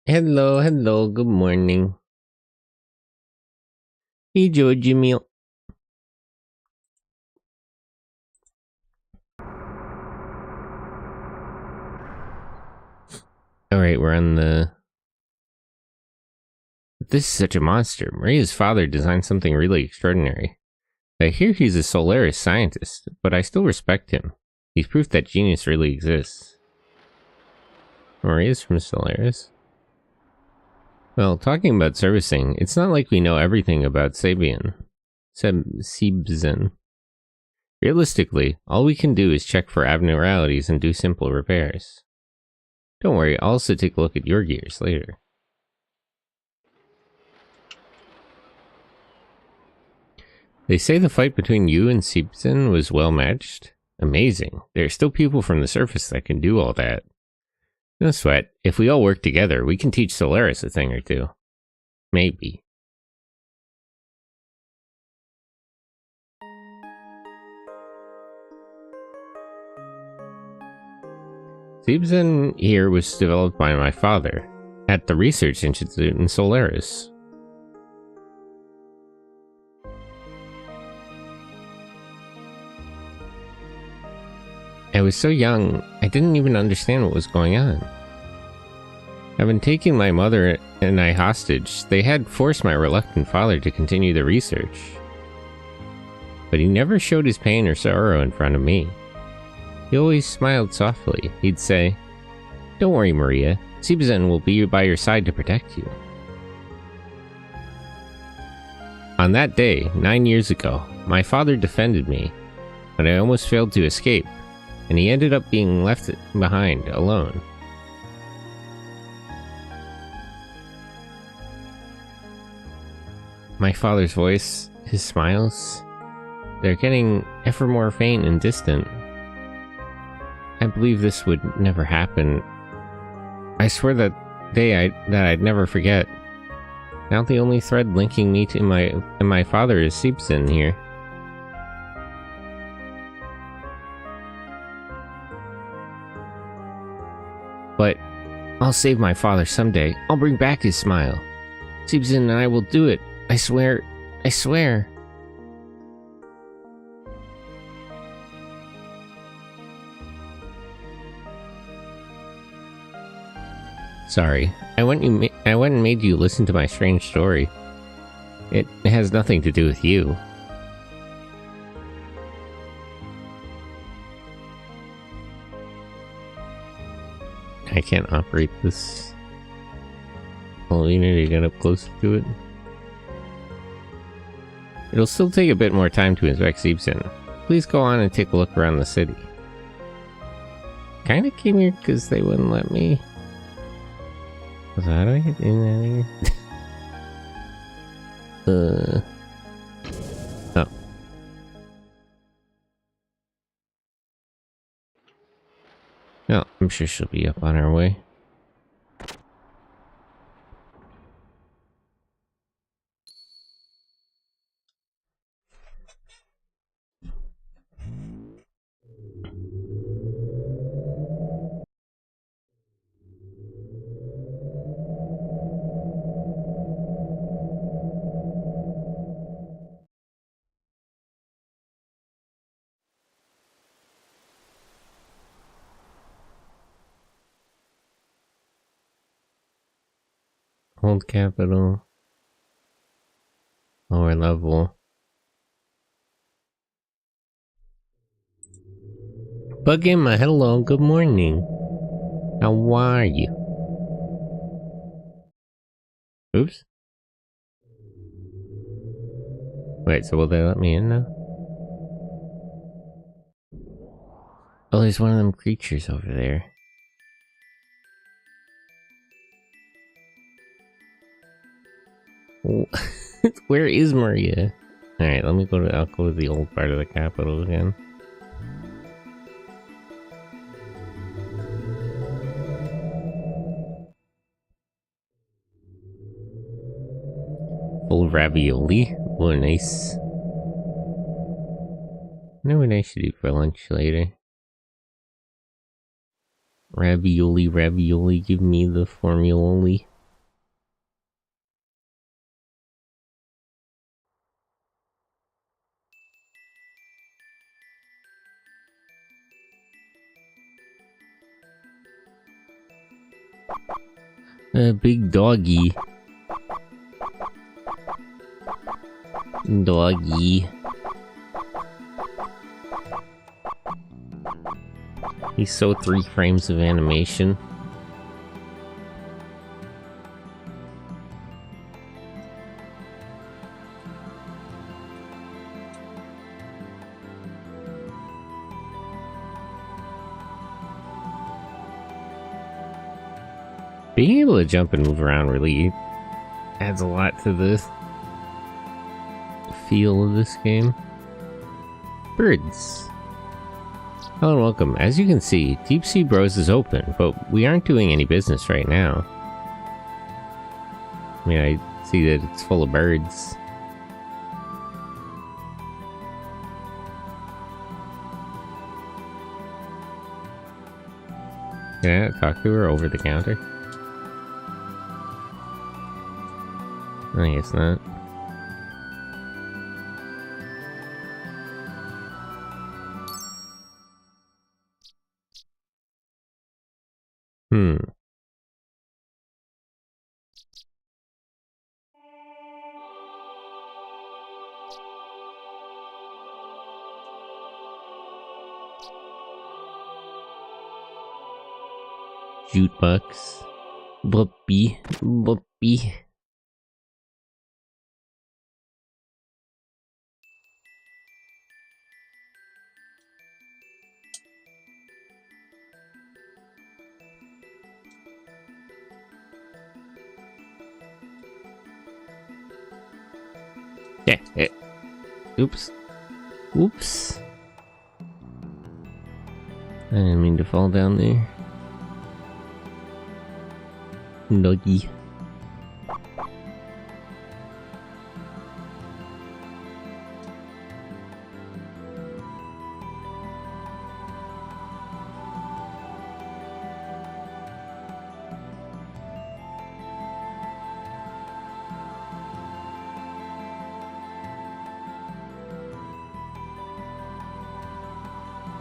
Hello, hello, good morning. Hey, Georgie meal. Alright, we're on the... This is such a monster. Maria's father designed something really extraordinary. I hear he's a Solaris scientist, but I still respect him. He's proof that genius really exists. Maria's from Solaris? Well, talking about servicing, it's not like we know everything about Sebzen. Realistically, all we can do is check for abnormalities and do simple repairs. Don't worry, I'll also take a look at your gears later. They say the fight between you and Sebzen was well matched? Amazing. There are still people from the surface that can do all that. No sweat. If we all work together, we can teach Solaris a thing or two. Maybe. Sebzen here was developed by my father at the Research Institute in Solaris. I was so young, I didn't even understand what was going on. Having taken my mother and I hostage, they had forced my reluctant father to continue the research. But he never showed his pain or sorrow in front of me. He always smiled softly. He'd say, "Don't worry, Maria. Sebzen will be by your side to protect you." On that day, 9 years ago, my father defended me, but I almost failed to escape, and he ended up being left behind alone. My father's voice, his smiles, they're getting ever more faint and distant. I believe this would never happen. I swear that day that I'd never forget. Now the only thread linking me to my father is Sebzen here. But I'll save my father someday. I'll bring back his smile. Sebzen and I will do it. I swear. I swear. Sorry, I went and made you listen to my strange story. It has nothing to do with you. I can't operate this. Well, you need to get up close to it. It'll still take a bit more time to inspect Sebzen. Please go on and take a look around the city. Kinda came here because they wouldn't let me. So how do I get in there? Oh. No, I'm sure she'll be up on her way. Hold capital. Lower level. Bug Emma, hello, good morning. How are you? Oops. Wait, so will they let me in now? Oh, there's one of them creatures over there. Where is Maria? Alright, let me go to... I'll go to the old part of the capital again. Full ravioli? Oh, nice. I know what I should eat for lunch later. Ravioli, ravioli, give me the formuloli. A big doggy. Doggy. He's so 3 frames of animation. Being able to jump and move around really adds a lot to the feel of this game. Birds. Hello and welcome. As you can see, Deep Sea Bros is open, but we aren't doing any business right now. I mean, I see that it's full of birds. Can I talk to her over the counter? I guess not. Jukebox. Boopy. Boopy. Yeah. Oops. Oops. I didn't mean to fall down there. Nuggy.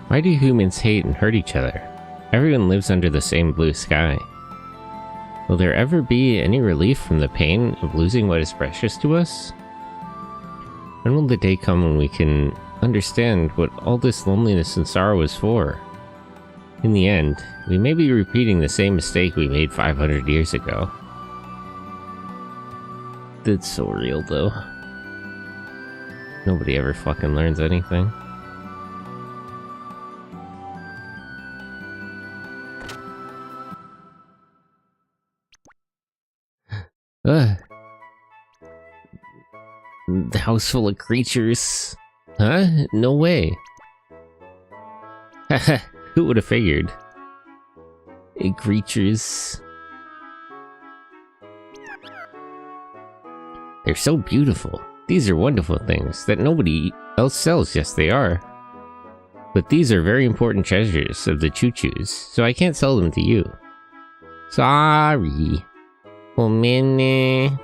Why do humans hate and hurt each other? Everyone lives under the same blue sky. Will there ever be any relief from the pain of losing what is precious to us? When will the day come when we can understand what all this loneliness and sorrow is for? In the end, we may be repeating the same mistake we made 500 years ago. That's so real, though. Nobody ever fucking learns anything. The house full of creatures. Huh? No way. Haha, who would have figured? Creatures. They're so beautiful. These are wonderful things that nobody else sells. Yes, they are. But these are very important treasures of the choo-choos, so I can't sell them to you. Sorry. Oh, man.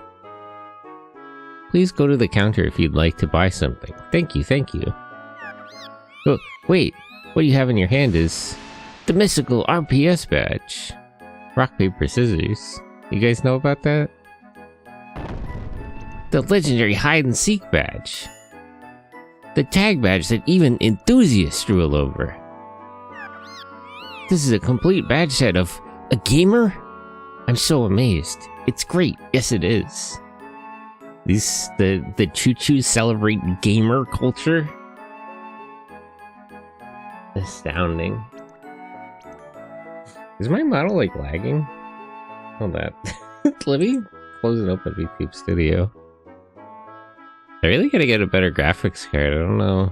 Please go to the counter if you'd like to buy something. Thank you, thank you. Oh, wait. What you have in your hand is the mystical RPS badge. Rock, paper, scissors. You guys know about that? The legendary hide and seek badge. The tag badge that even enthusiasts drool over. This is a complete badge set of a gamer? I'm so amazed. It's great. Yes, it is. The choo-choos celebrate gamer culture? Astounding. Is my model, like, lagging? Hold on. Let me close and open VTube Studio. I really gotta get a better graphics card, I don't know.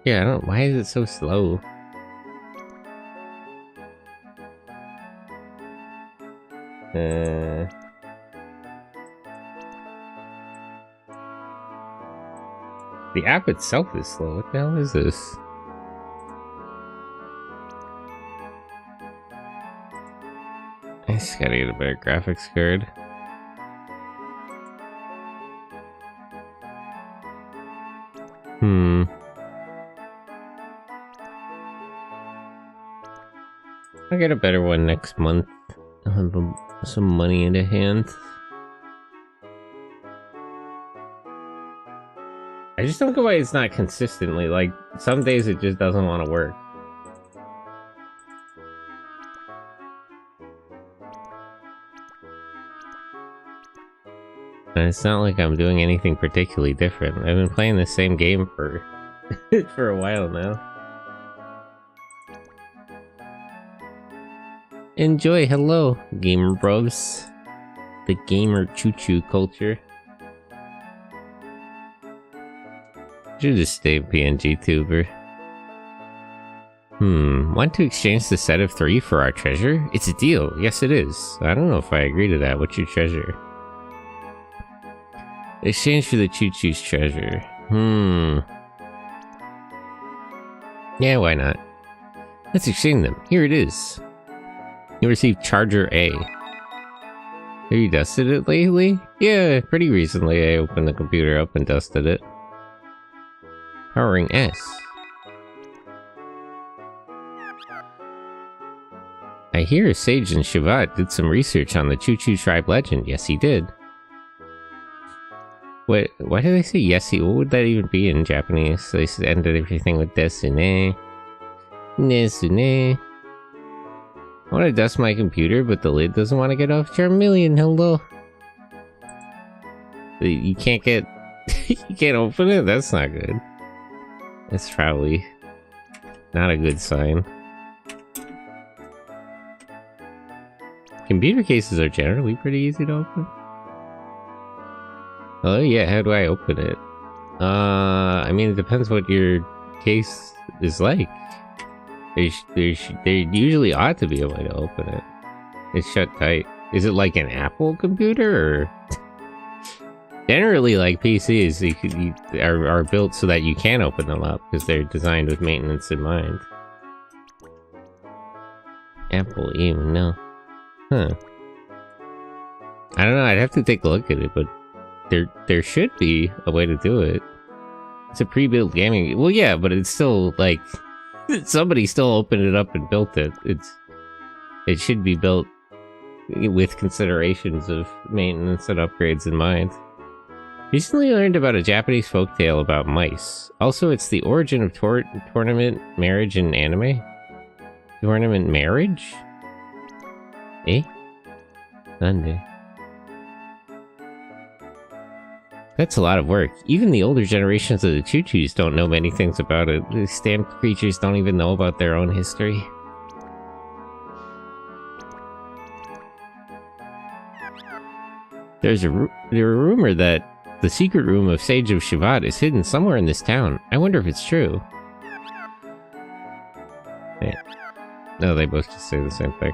Yeah, I don't. Why is it so slow? The app itself is slow. What the hell is this? I just gotta get a better graphics card. I'll get a better one next month. I'll have some money in hand. I just don't get why it's not consistently. Like, some days it just doesn't want to work. And it's not like I'm doing anything particularly different. I've been playing the same game for for a while now. Enjoy, hello, gamer bros. The gamer choo-choo culture. Should just stay PNG tuber. Want to exchange the set of 3 for our treasure? It's a deal. Yes, it is. I don't know if I agree to that. What's your treasure? Exchange for the choo-choo's treasure. Yeah, why not? Let's exchange them. Here it is. You received Charger A. Have you dusted it lately? Yeah, pretty recently I opened the computer up and dusted it. Powering S. I hear Sage and Shivat did some research on the Choo-Choo Tribe legend. Yes, he did. Wait, why do they say yesi? What would that even be in Japanese? They ended everything with desune. Nesune. I want to dust my computer, but the lid doesn't want to get off. Charmeleon, hello. You can't get... you can't open it? That's not good. That's probably not a good sign. Computer cases are generally pretty easy to open. Oh yeah, how do I open it? I mean, it depends what your case is like. There usually ought to be a way to open it. It's shut tight. Is it like an Apple computer, or...? Generally, like PCs, are built so that you can open them up, because they're designed with maintenance in mind. Apple even, no. Huh. I don't know, I'd have to take a look at it, but there should be a way to do it. It's a pre-built gaming... Well, yeah, but it's still, like... Somebody still opened it up and built it. It should be built with considerations of maintenance and upgrades in mind. Recently learned about a Japanese folktale about mice. Also, it's the origin of tournament marriage in anime. Tournament marriage? Eh? Sunday. That's a lot of work. Even the older generations of the Choo-Choos don't know many things about it. The stamped creatures don't even know about their own history. There's a rumor that the secret room of Sage of Shivat is hidden somewhere in this town. I wonder if it's true. Yeah. No, they both just say the same thing.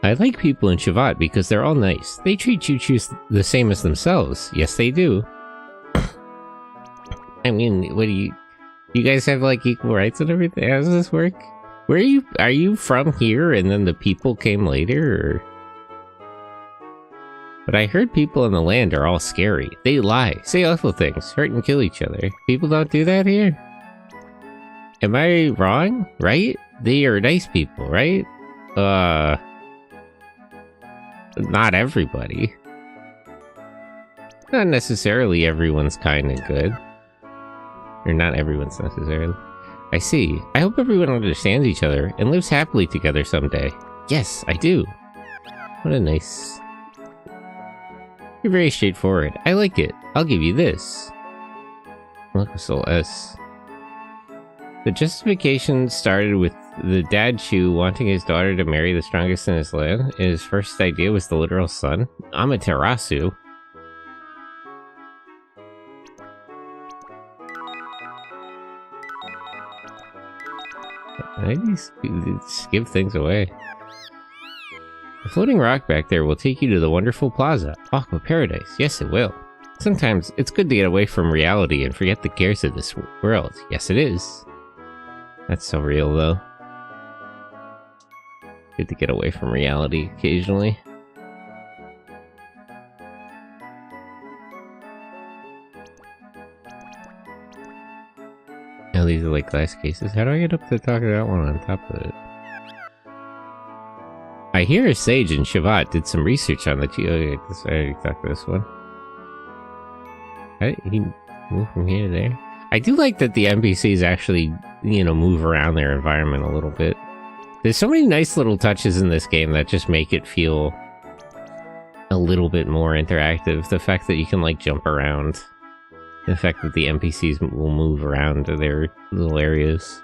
I like people in Shivat because they're all nice. They treat Choo-Choos the same as themselves. Yes, they do. I mean, what do you guys have, like, equal rights and everything? How does this work? Are you from here and then the people came later, or? But I heard people in the land are all scary. They lie, say awful things, hurt and kill each other. People don't do that here? Am I wrong? Right? They are nice people, right? Not everybody. Not necessarily everyone's kind and good. Or not everyone's necessarily. I see. I hope everyone understands each other and lives happily together someday. Yes, I do. What a nice... You're very straightforward. I like it. I'll give you this. Look, Soul S. The justification started with the dad Chu wanting his daughter to marry the strongest in his land. His first idea was the literal son, Amaterasu. I just give things away. The floating rock back there will take you to the wonderful plaza, Aqua Paradise. Yes, it will. Sometimes it's good to get away from reality and forget the cares of this world. Yes, it is. That's so real, though. Good to get away from reality occasionally. Now these are like glass cases. How do I get up to the top of that one on top of it? I hear a sage in Shavat did some research on the I already talked to this one. How did he move from here to there? I do like that the NPCs actually, you know, move around their environment a little bit. There's so many nice little touches in this game that just make it feel a little bit more interactive. The fact that you can, like, jump around. The fact that the NPCs will move around to their little areas.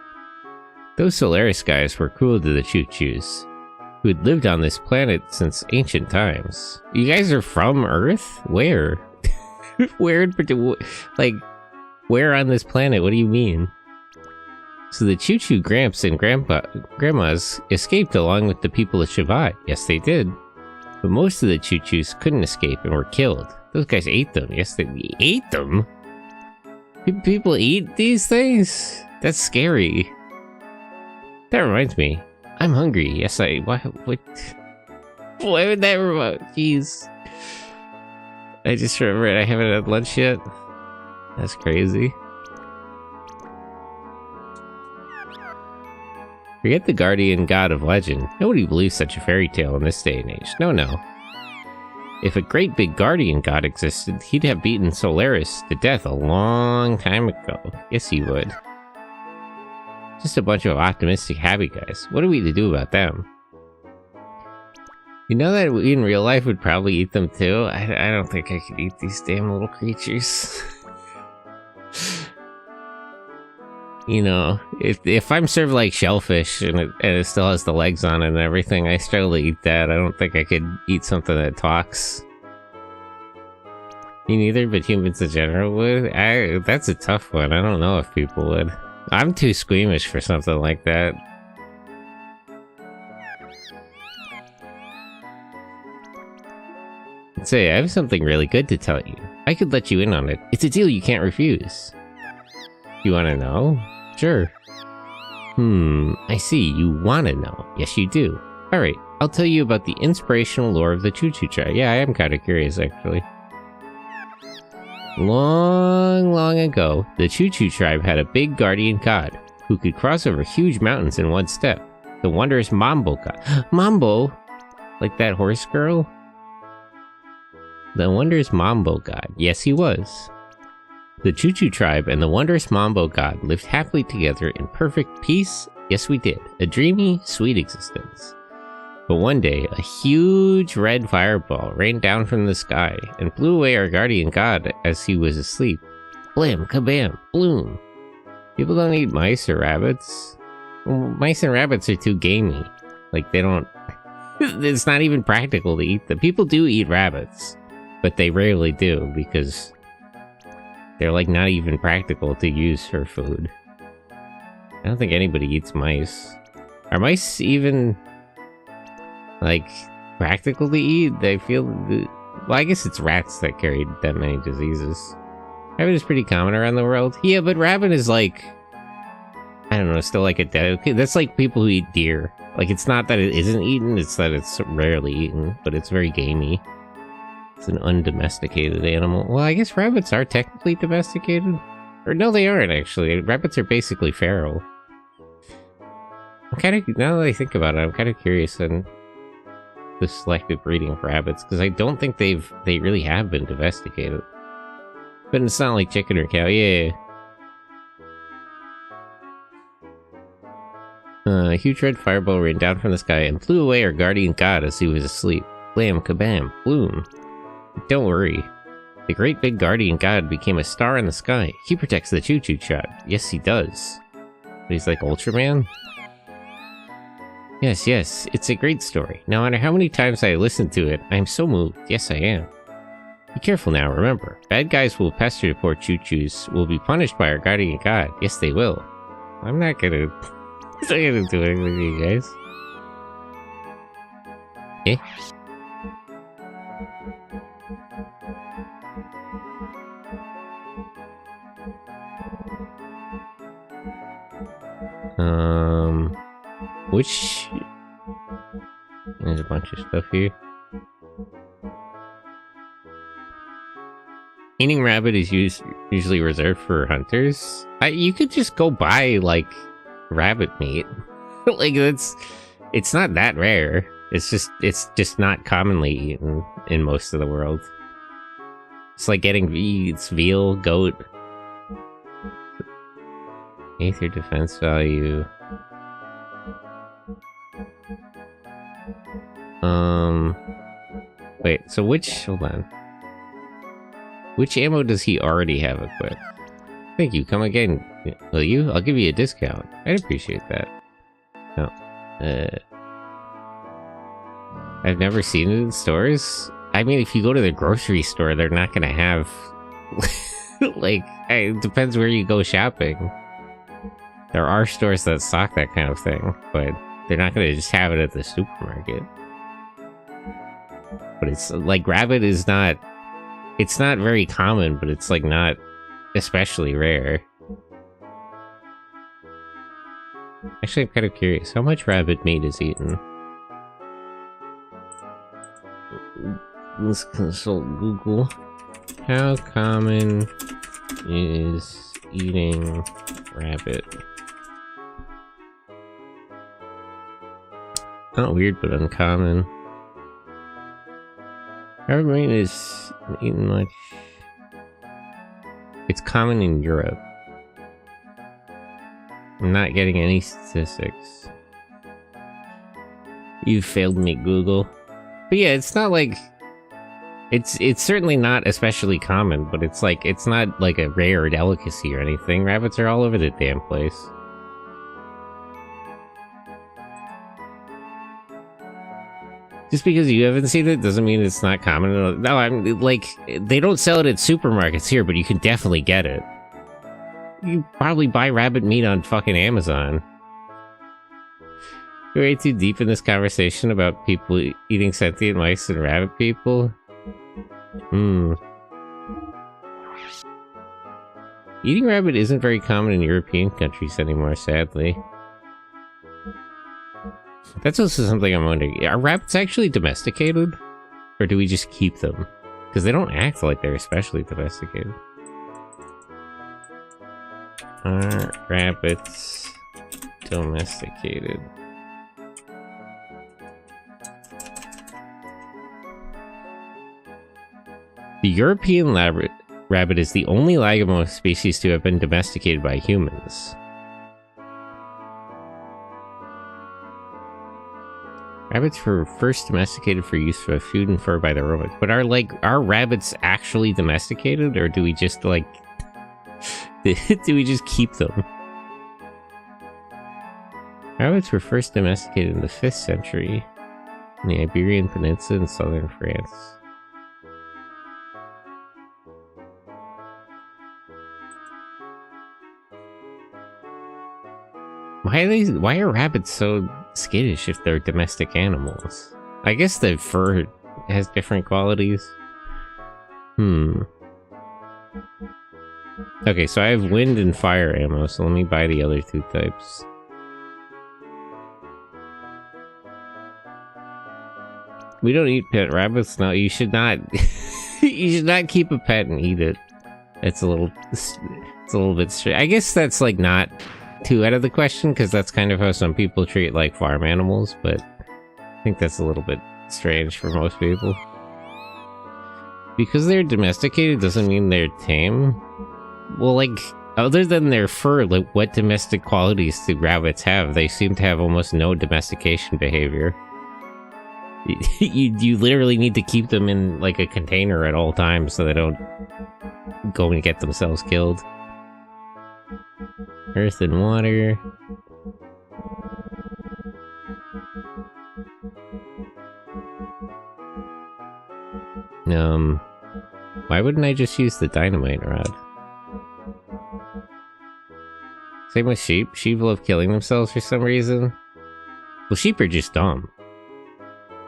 Those Solaris guys were cool to the Choo-Choos, who had lived on this planet since ancient times. You guys are from Earth? Where? Where on this planet? What do you mean? So the Choo-Choo Gramps and Grandmas escaped along with the people of Shavat. Yes, they did. But most of the Choo-Choos couldn't escape and were killed. Those guys ate them. Yes, they ate them? People eat these things? That's scary. That reminds me. I'm hungry. Yes, what? Why would that remind? Jeez. I just remembered I haven't had lunch yet. That's crazy. Forget the guardian god of legend. Nobody believes such a fairy tale in this day and age. No. If a great big guardian god existed, he'd have beaten Solaris to death a long time ago. Yes, he would. Just a bunch of optimistic, happy guys. What are we to do about them? You know that we in real life would probably eat them too? I don't think I could eat these damn little creatures. You know, if I'm served like shellfish and it still has the legs on it and everything, I struggle to eat that. I don't think I could eat something that talks. Me neither, but humans in general would. That's a tough one. I don't know if people would. I'm too squeamish for something like that. I'd say I have something really good to tell you. I could let you in on it. It's a deal you can't refuse. You want to know? Sure. I see. You want to know. Yes, you do. Alright, I'll tell you about the inspirational lore of the Choo-Choo tribe. Yeah, I am kind of curious, actually. Long ago, the Choo-Choo tribe had a big guardian god who could cross over huge mountains in one step. The wondrous Mambo god. Mambo? Like that horse girl? The wondrous Mambo god. Yes, he was. The Choo-Choo tribe and the wondrous Mambo god lived happily together in perfect peace. Yes, we did. A dreamy, sweet existence. But one day, a huge red fireball rained down from the sky and blew away our guardian god as he was asleep. Blam, kabam, bloom. People don't eat mice or rabbits. Well, mice and rabbits are too gamey. Like, they don't... It's not even practical to eat them. People do eat rabbits, but they rarely do because... they're like not even practical to use for food. I don't think anybody eats mice. Are mice even like practical to eat? They feel well, I guess it's rats that carry that many diseases. Rabbit is pretty common around the world. Yeah, but rabbit is like, I don't know, still like a dead. Okay, that's like people who eat deer. Like, it's not that it isn't eaten, it's that it's rarely eaten, but it's very gamey. It's an undomesticated animal. Well, I guess rabbits are technically domesticated. Or no, they aren't, actually. Rabbits are basically feral. I'm kind of, now that I think about it, I'm kind of curious on the selective breeding of rabbits, because I don't think they really have been domesticated. But it's not like chicken or cow, yeah. A huge red fireball rained down from the sky and blew away our guardian god as he was asleep. Blam, kabam, bloom. But don't worry. The great big guardian god became a star in the sky. He protects the Choo-Choo tribe. Yes, he does. But he's like Ultraman? Yes, it's a great story. No matter how many times I listen to it, I am so moved. Yes, I am. Be careful now, remember. Bad guys will pester the poor Choo-Choos, will be punished by our guardian god. Yes, they will. I'm not gonna do anything to you guys. Eh? Which... There's a bunch of stuff here. Eating rabbit is usually reserved for hunters. You could just go buy, like, rabbit meat. Like, it's not that rare. It's just not commonly eaten in most of the world. It's like getting veal, goat. Aether defense value. Wait, so hold on. Which ammo does he already have equipped? Thank you, come again. Will you? I'll give you a discount. I'd appreciate that. No. I've never seen it in stores. I mean, if you go to the grocery store, they're not gonna have... like, it depends where you go shopping. There are stores that stock that kind of thing, but they're not gonna just have it at the supermarket. But it's, like, rabbit is not... It's not very common, but it's, like, not especially rare. Actually, I'm kind of curious. How much rabbit meat is eaten? Let's consult Google. How common is eating rabbit? Not weird, but uncommon. Rabbit meat is eaten much. It's common in Europe. I'm not getting any statistics. You failed me, Google. But yeah, it's not like... It's certainly not especially common, but it's like, it's not like a rare delicacy or anything. Rabbits are all over the damn place. Just because you haven't seen it doesn't mean it's not common. No, I'm like, they don't sell it at supermarkets here, but you can definitely get it. You probably buy rabbit meat on fucking Amazon. You're way too deep in this conversation about people eating sentient mice and rabbit people. Eating rabbit isn't very common in European countries anymore, sadly. That's also something I'm wondering. Are rabbits actually domesticated? Or do we just keep them? Because they don't act like they're especially domesticated. Are rabbits domesticated? The European rabbit is the only Lagomorph species to have been domesticated by humans. Rabbits were first domesticated for use for food and fur by the Romans. But are rabbits actually domesticated, or do we just, like... do we just keep them? Rabbits were first domesticated in the 5th century in the Iberian Peninsula in southern France. Why are rabbits so skittish if they're domestic animals? I guess the fur has different qualities. Okay, so I have wind and fire ammo, so let me buy the other 2 types. We don't eat pet rabbits. No, you should not. You should not keep a pet and eat it. It's a little bit strange. I guess that's like not too out of the question, because that's kind of how some people treat like farm animals, but I think that's a little bit strange for most people. Because they're domesticated doesn't mean they're tame. Well, like, other than their fur, like, what domestic qualities do rabbits have? They seem to have almost no domestication behavior. You literally need to keep them in, like, a container at all times so they don't go and get themselves killed. Earth and water. Why wouldn't I just use the dynamite rod? Same with sheep. Sheep love killing themselves for some reason. Well, sheep are just dumb.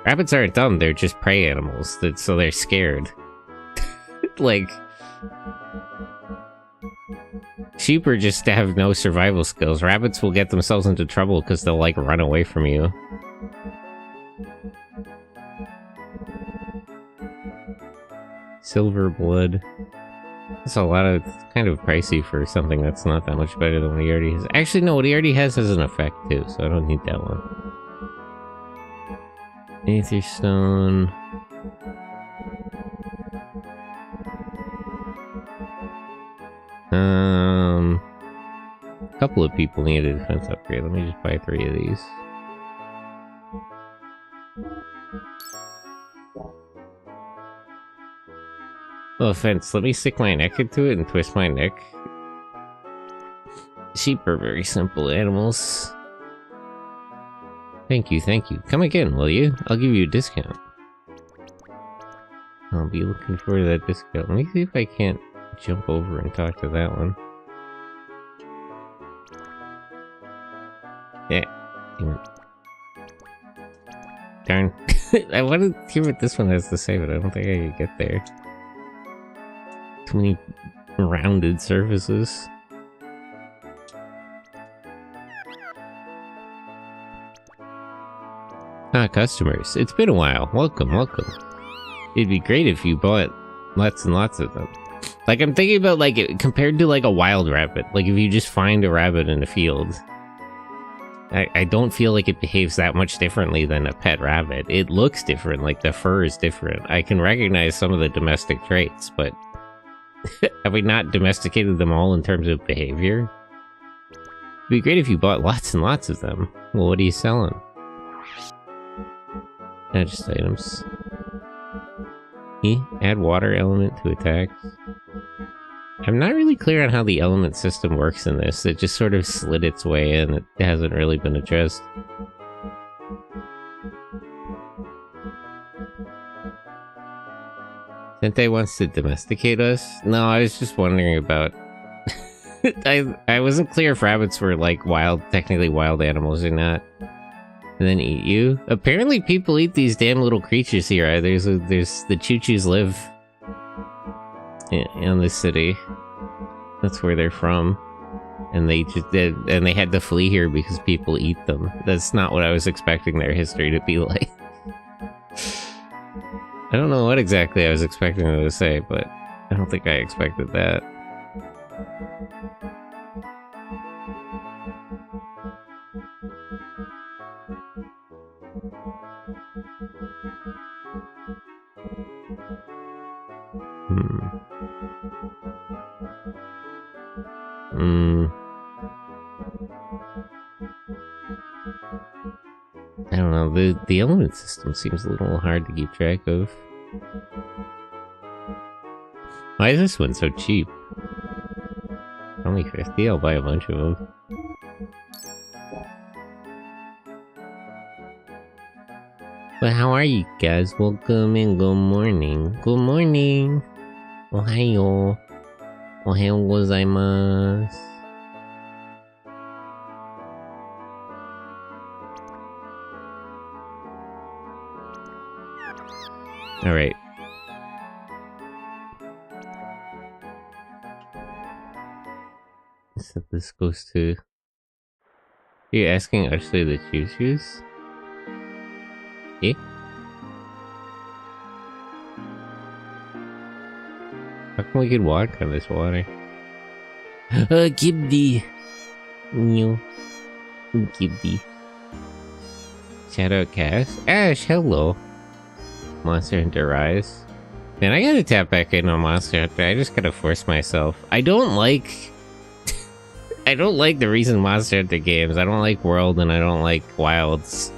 Rabbits aren't dumb, they're just prey animals, so they're scared. Like... Sheep are just to have no survival skills. Rabbits will get themselves into trouble because they'll, like, run away from you. Silver blood. That's a lot of... kind of pricey for something that's not that much better than what he already has. Actually, no, what he already has an effect, too, so I don't need that one. Aether stone... A couple of people need a defense upgrade. Let me just buy 3 of these. No offense, let me stick my neck into it and twist my neck. Sheep are very simple animals. Thank you, thank you. Come again, will you? I'll give you a discount. I'll be looking for that discount. Let me see if I can't jump over and talk to that one. Yeah. Darn. I wanted to hear what this one has to say, but I don't think I could get there. Too many rounded surfaces. Ah, customers. It's been a while. Welcome, welcome. It'd be great if you bought lots and lots of them. Like, I'm thinking about, like, compared to, like, a wild rabbit. Like, if you just find a rabbit in a field... I don't feel like it behaves that much differently than a pet rabbit. It looks different, like the fur is different. I can recognize some of the domestic traits, but... have we not domesticated them all in terms of behavior? It'd be great if you bought lots and lots of them. Well, what are you selling? Just items. Add water element to attacks. I'm not really clear on how the element system works in this. It just sort of slid its way in. It hasn't really been addressed. Sente wants to domesticate us? No, I was just wondering about... I wasn't clear if rabbits were like wild, technically wild animals or not. And then eat you? Apparently people eat these damn little creatures here. There's the choo-choos live in this city. That's where they're from. And they just did, and they had to flee here because people eat them. That's not what I was expecting their history to be like. I don't know what exactly I was expecting them to say, but I don't think I expected that. I don't know, the element system seems a little hard to keep track of. Why is this one so cheap? Only 50? I'll buy a bunch of them. But how are you guys? Welcome and good morning. Good morning! Ohayo. Ohayo gozaimasu. Alright. So this goes to... Are you asking Ashley the choo-choos? Eh? How come we could walk on this water? Gibby! No. Gibby. Shout out Cass. Ash, hello. Monster Hunter Rise. Man, I gotta tap back in on Monster Hunter. I just gotta force myself. I don't like... I don't like the recent Monster Hunter games. I don't like World and I don't like Wilds.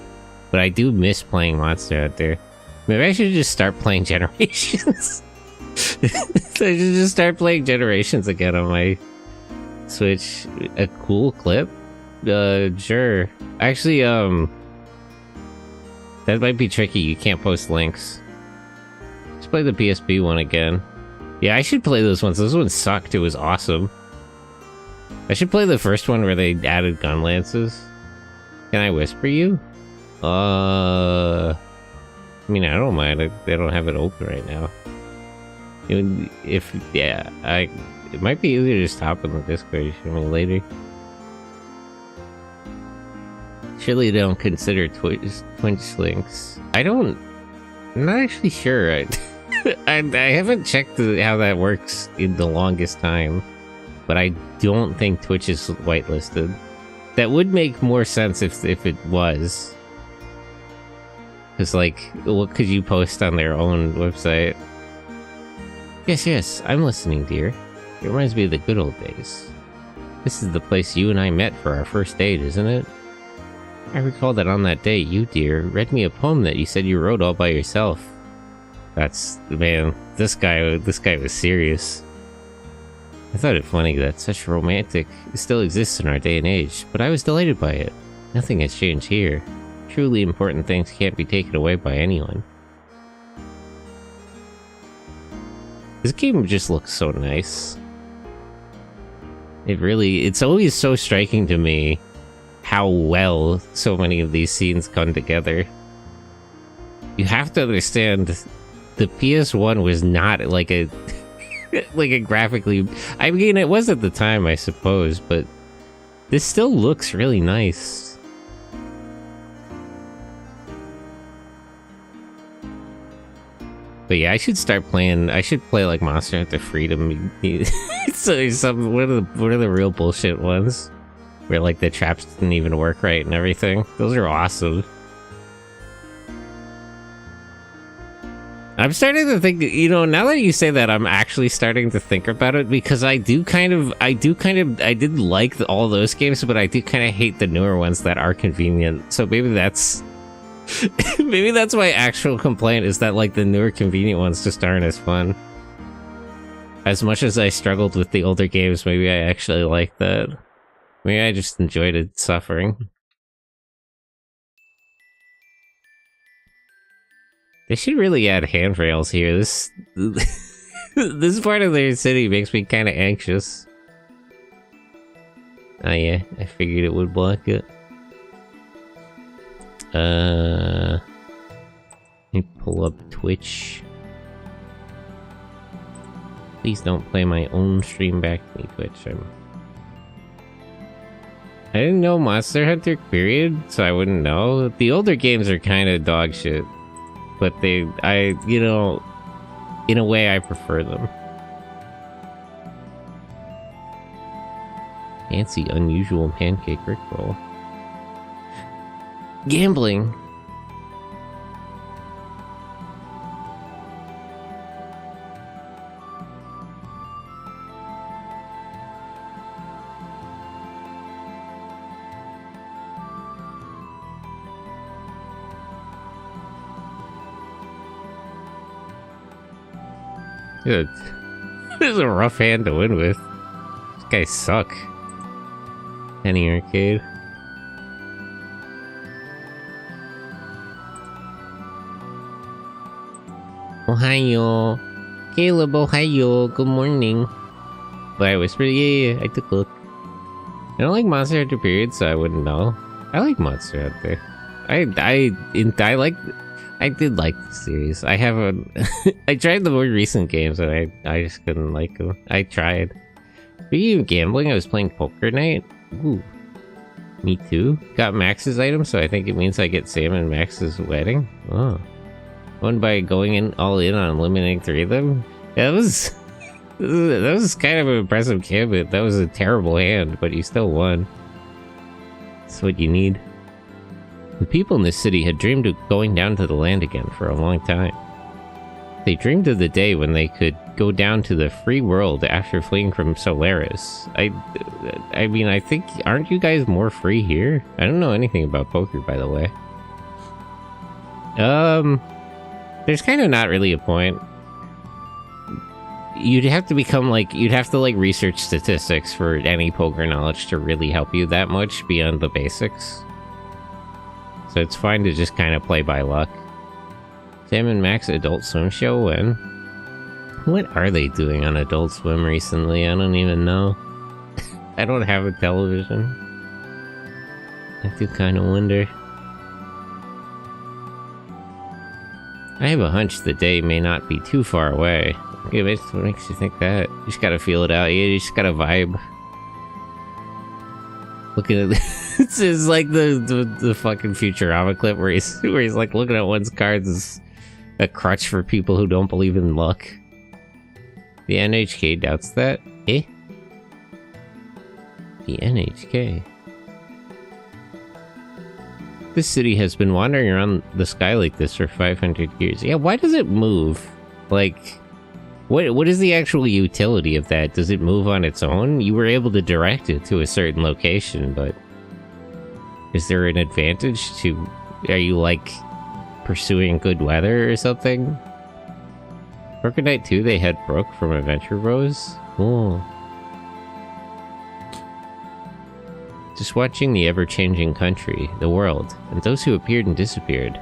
But I do miss playing Monster Hunter. Maybe I should just start playing Generations. I should just start playing Generations again on my Switch. A cool clip? Sure. Actually, that might be tricky. You can't post links. Let's play the PSP one again. Yeah, I should play those ones. Those ones sucked. It was awesome. I should play the first one where they added gun lances. Can I whisper you? I mean, I don't mind. They don't have it open right now. It might be easier to just hop in the Discord. You show me later. Surely they don't consider Twitch links. I'm not actually sure. I haven't checked how that works in the longest time, but I don't think Twitch is whitelisted. That would make more sense if it was. Because, like, what could you post on their own website? Yes, I'm listening, dear. It reminds me of the good old days. This is the place you and I met for our first date, isn't it? I recall that on that day, you, dear, read me a poem that you said you wrote all by yourself. Man, this guy was serious. I thought it funny that such romantic still exists in our day and age, but I was delighted by it. Nothing has changed here. Truly important things can't be taken away by anyone. This game just looks so nice. It's always so striking to me how well so many of these scenes come together. You have to understand, the PS1 was not like a like a graphically... I mean, it was at the time, I suppose, but this still looks really nice. But yeah, I should play like Monster Hunter Freedom. So one of the real bullshit ones, where like the traps didn't even work right and everything. Those are awesome. I'm starting to think, now that you say that, I'm actually starting to think about it, because I did like all those games, but I do kind of hate the newer ones that are convenient. So maybe that's maybe that's my actual complaint, is that like the newer convenient ones just aren't as fun. As much as I struggled with the older games, maybe I actually like that. Maybe I just enjoyed it suffering. They should really add handrails here. This this part of their city makes me kind of anxious. Oh yeah, I figured it would block it. Let me pull up Twitch. Please don't play my own stream back to me, Twitch. I didn't know Monster Hunter, period, so I wouldn't know. The older games are kind of dog shit. But in a way, I prefer them. Fancy, unusual pancake rickroll. Gambling. This is a rough hand to win with. These guys suck. Penny Arcade. Ohio. Caleb, Ohio. Good morning. But I whispered, yeah, I took a look. I don't like Monster Hunter, period, so I wouldn't know. I like Monster Hunter. I did like the series. I haven't... I tried the more recent games and I just couldn't like them. I tried. Speaking of gambling, I was playing Poker Night. Ooh. Me too. Got Max's item, so I think it means I get Sam and Max's wedding. Oh. Won by going all in on eliminating 3 of them? Yeah, that was kind of an impressive gambit. That was a terrible hand, but you still won. That's what you need. The people in this city had dreamed of going down to the land again for a long time. They dreamed of the day when they could go down to the free world after fleeing from Solaris. I mean, I think, aren't you guys more free here? I don't know anything about poker, by the way. There's kind of not really a point. You'd have to research statistics for any poker knowledge to really help you that much beyond the basics. So it's fine to just kind of play by luck. Sam and Max Adult Swim show when? What are they doing on Adult Swim recently? I don't even know. I don't have a television. I do kind of wonder. I have a hunch the day may not be too far away. Yeah, what makes you think that? You just gotta feel it out. You just gotta vibe. Looking at this is like the fucking Futurama clip where he's like looking at one's cards as a crutch for people who don't believe in luck. The NHK doubts that? Eh? The NHK. This city has been wandering around the sky like this for 500 years. Yeah, why does it move? Like, what is the actual utility of that? Does it move on its own? You were able to direct it to a certain location, but is there an advantage to... Are you, like, pursuing good weather or something? Crocodile 2, they had Brooke from Adventure Bros. Cool. Just watching the ever-changing country, the world, and those who appeared and disappeared.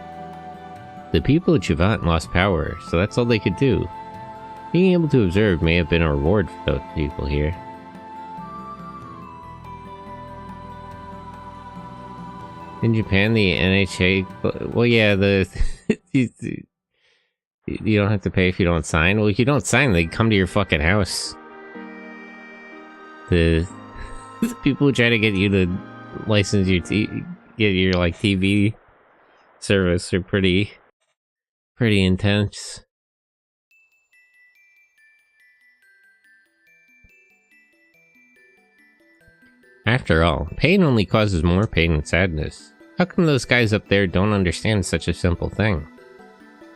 The people of Javant lost power, so that's all they could do. Being able to observe may have been a reward for those people here. In Japan, the NHA... Well, yeah, you don't have to pay if you don't sign. Well, if you don't sign, they come to your fucking house. The people who try to get you to license your get your like TV service are pretty intense. After all, pain only causes more pain and sadness. How come those guys up there don't understand such a simple thing?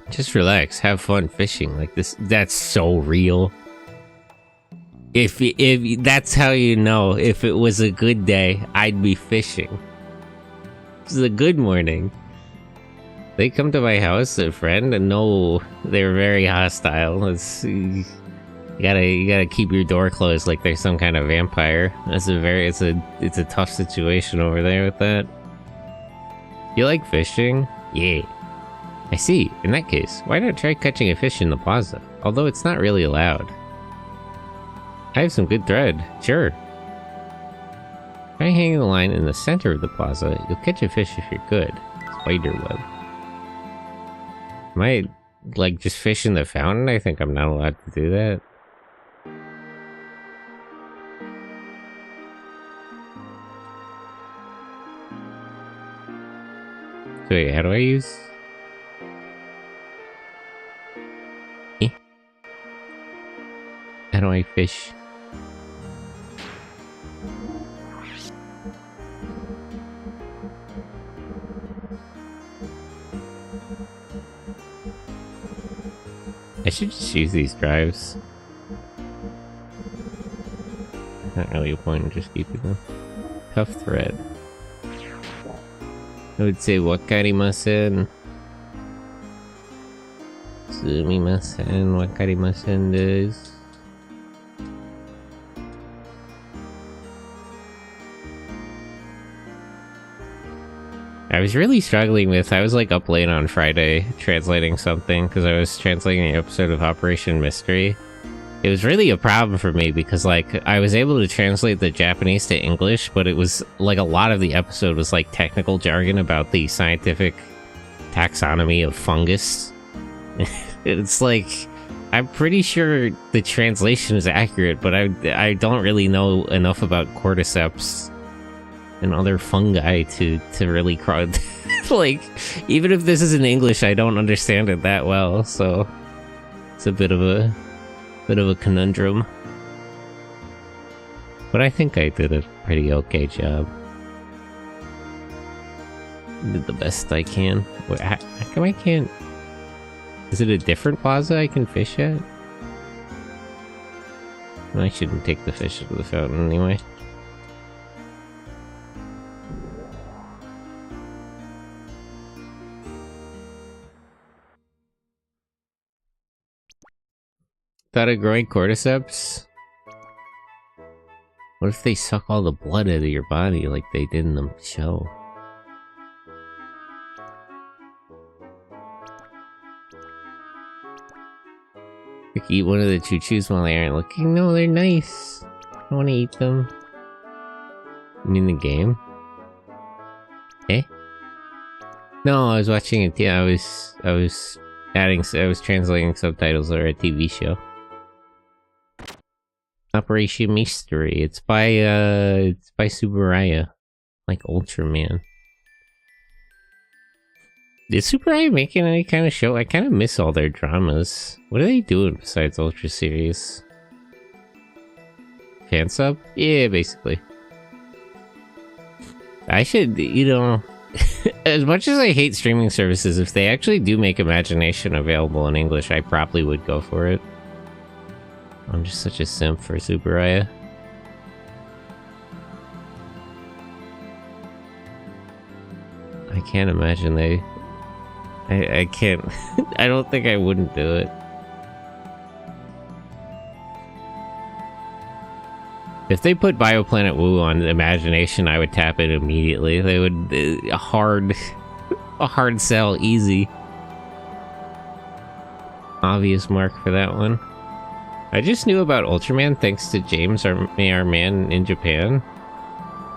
Just relax, have fun fishing like this. That's so real. If that's how you know, if it was a good day, I'd be fishing. This is a good morning. They come to my house, a friend, and no, they're very hostile. You gotta keep your door closed like they're some kind of vampire. It's a tough situation over there with that. You like fishing? Yeah. I see. In that case, why not try catching a fish in the plaza? Although it's not really allowed. I have some good thread. Sure. Try hanging the line in the center of the plaza. You'll catch a fish if you're good. Spider web. Am I, like, just fish in the fountain? I think I'm not allowed to do that. So wait, how do I use... How do I fish? I should just use these drives. Not really a point in just keeping them. Tough thread. I would say wakarimasen. Sumimasen, wakarimasen desu. I was really struggling with, I was like up late on Friday translating something because I was translating an episode of Operation Mystery. It was really a problem for me because like I was able to translate the Japanese to English, but it was like a lot of the episode was like technical jargon about the scientific taxonomy of fungus. It's like, I'm pretty sure the translation is accurate, but I don't really know enough about cordyceps and other fungi to really like, even if this is in English, I don't understand it that well, so it's a bit of a conundrum. But I think I did a pretty okay job. Did the best I can. Wait, how come I can't... Is it a different plaza I can fish at? I shouldn't take the fish to the fountain anyway. Thought of growing cordyceps? What if they suck all the blood out of your body like they did in the show? Like eat one of the choo-choos while they aren't looking? No, they're nice. I want to eat them. You mean the game? Eh? No, I was watching it. Yeah, I was I was translating subtitles or a TV show. Operation Mystery. It's by Subaraya. Like Ultraman. Is Subaraya making any kind of show? I kind of miss all their dramas. What are they doing besides Ultra Series? Fan sub? Yeah, basically. I should, you know, as much as I hate streaming services, if they actually do make Imagination available in English, I probably would go for it. I'm just such a simp for Subaraya. I can't imagine they... I can't... I don't think I wouldn't do it. If they put Bioplanet Wu on Imagination, I would tap it immediately. They would... a hard sell, easy. Obvious mark for that one. I just knew about Ultraman thanks to James, our man in Japan.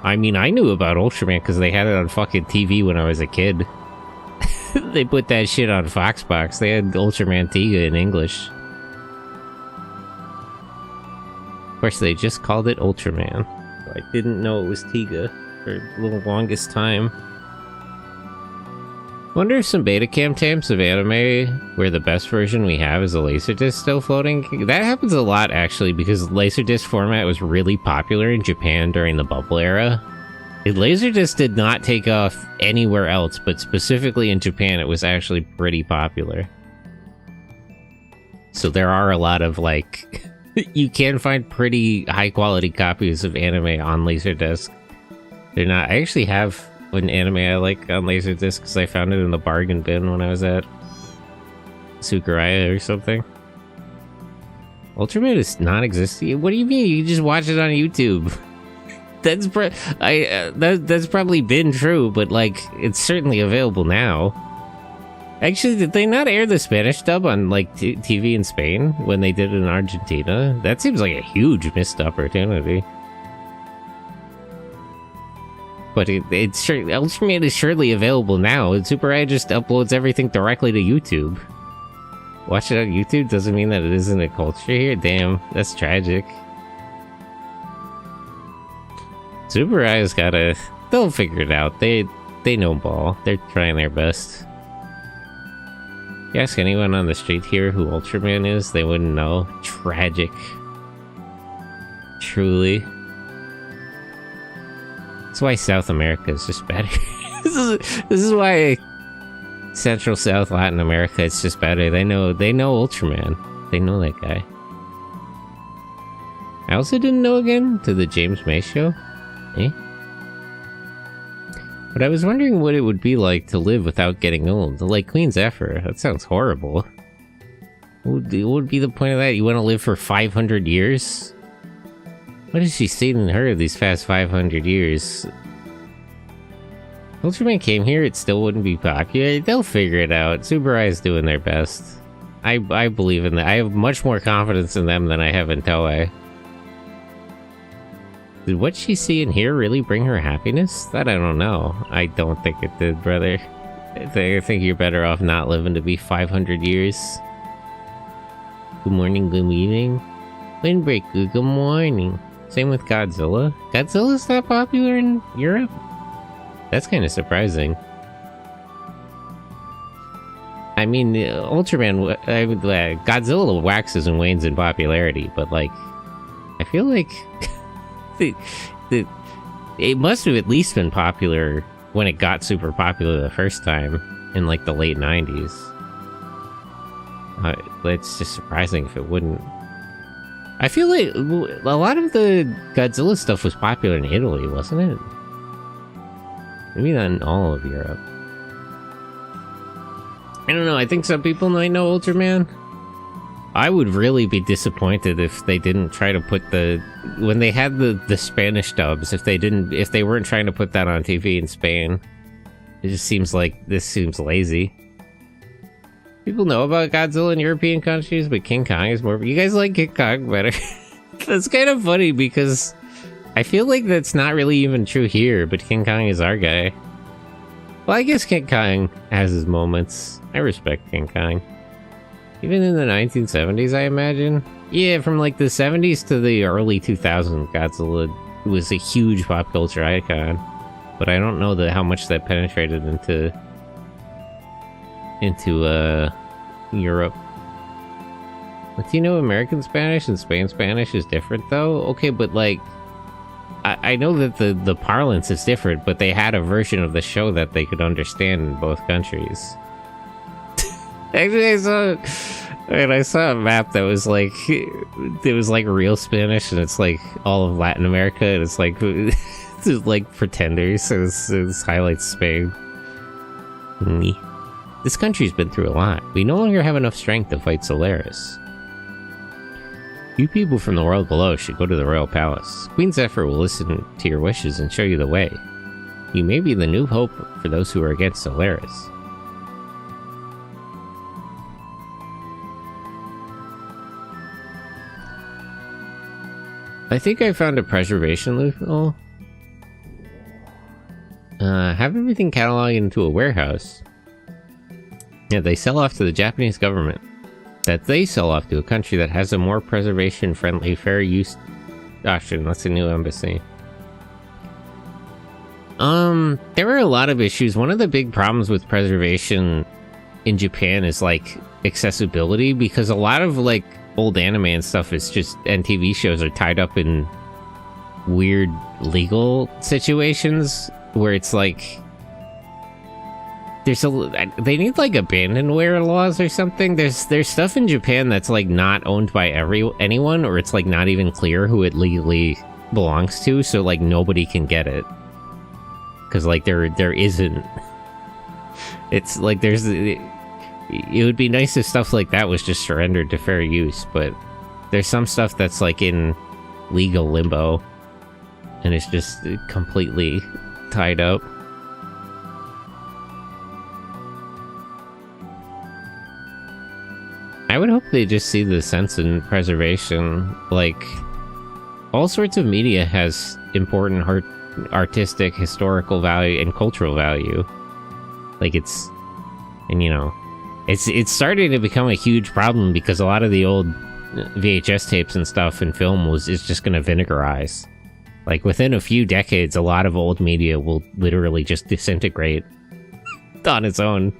I mean, I knew about Ultraman because they had it on fucking TV when I was a kid. They put that shit on Foxbox. They had Ultraman Tiga in English. Of course, they just called it Ultraman. I didn't know it was Tiga for the longest time. Wonder if some Betacam tapes of anime where the best version we have is a Laserdisc still floating? That happens a lot, actually, because Laserdisc format was really popular in Japan during the bubble era. Laserdisc did not take off anywhere else, but specifically in Japan, it was actually pretty popular. So there are a lot of, like... you can find pretty high-quality copies of anime on Laserdisc. They're not... I actually have an anime I like on Laserdisc because I found it in the bargain bin when I was at Sakuraya or something. Ultraman is non-existent? What do you mean? You can just watch it on YouTube. That's that's probably been true, but like it's certainly available now. Actually, did they not air the Spanish dub on like TV in Spain when they did it in Argentina? That seems like a huge missed opportunity. But Ultraman is surely available now, and Subaraya just uploads everything directly to YouTube. Watch it on YouTube doesn't mean that it isn't a culture here? Damn, that's tragic. Subaraya's gotta... they'll figure it out. They know ball. They're trying their best. You ask anyone on the street here who Ultraman is, they wouldn't know. Tragic. Truly. That's why South America is just better. This is why Central, South, Latin America is just better. They know Ultraman. They know that guy. I also didn't know again to the James May show. Eh? But I was wondering what it would be like to live without getting old. Like Queen Zephyr. That sounds horrible. What would be the point of that? You want to live for 500 years? What has she seen in her these past 500 years? Ultraman came here, it still wouldn't be popular. They'll figure it out. Subaraya's doing their best. I believe in that. I have much more confidence in them than I have in Toei. Did what she see and hear really bring her happiness? That I don't know. I don't think it did, brother. I think you're better off not living to be 500 years. Good morning, good evening. Windbreaker, good morning. Same with Godzilla. Godzilla's not popular in Europe? That's kind of surprising. I mean, Ultraman... Godzilla waxes and wanes in popularity, but like... I feel like... it must have at least been popular when it got super popular the first time in like the late 90s. It's just surprising if it wouldn't. I feel like a lot of the Godzilla stuff was popular in Italy, wasn't it? Maybe not in all of Europe. I don't know, I think some people might know Ultraman. I would really be disappointed if they didn't try to put when they had the Spanish dubs, if they weren't trying to put that on TV in Spain. It just seems like this seems lazy. People know about Godzilla in European countries, but King Kong is more... You guys like King Kong better? That's kind of funny because I feel like that's not really even true here, but King Kong is our guy. Well, I guess King Kong has his moments. I respect King Kong. Even in the 1970s, I imagine. Yeah, from like the 70s to the early 2000s, Godzilla was a huge pop culture icon. But I don't know how much that penetrated into Europe. Latino American Spanish and Spain Spanish is different though? Okay, but like, I know that the parlance is different, but they had a version of the show that they could understand in both countries. Actually, I saw a map that was like, it was like real Spanish, and it's like all of Latin America, and it's like, it's like pretenders, so it highlights Spain. This country's been through a lot. We no longer have enough strength to fight Solaris. You people from the world below should go to the royal palace. Queen Zephyr will listen to your wishes and show you the way. You may be the new hope for those who are against Solaris. I think I found a preservation loophole. Have everything cataloged into a warehouse. Yeah, they sell off to the Japanese government. That they sell off to a country that has a more preservation-friendly, fair use option. That's a new embassy. There are a lot of issues. One of the big problems with preservation in Japan is, like, accessibility, because a lot of, like, old anime and stuff is just, and TV shows are tied up in weird legal situations where it's like, they need like abandonware laws or something. There's stuff in Japan that's like not owned by anyone, or it's like not even clear who it legally belongs to, so like nobody can get it. Cause like there isn't. It's like it would be nice if stuff like that was just surrendered to fair use, but there's some stuff that's like in legal limbo, and it's just completely tied up. I would hope they just see the sense in preservation. Like, all sorts of media has important artistic, historical value, and cultural value. Like, it's starting to become a huge problem because a lot of the old VHS tapes and stuff and film is just gonna vinegarize. Like, within a few decades, a lot of old media will literally just disintegrate on its own,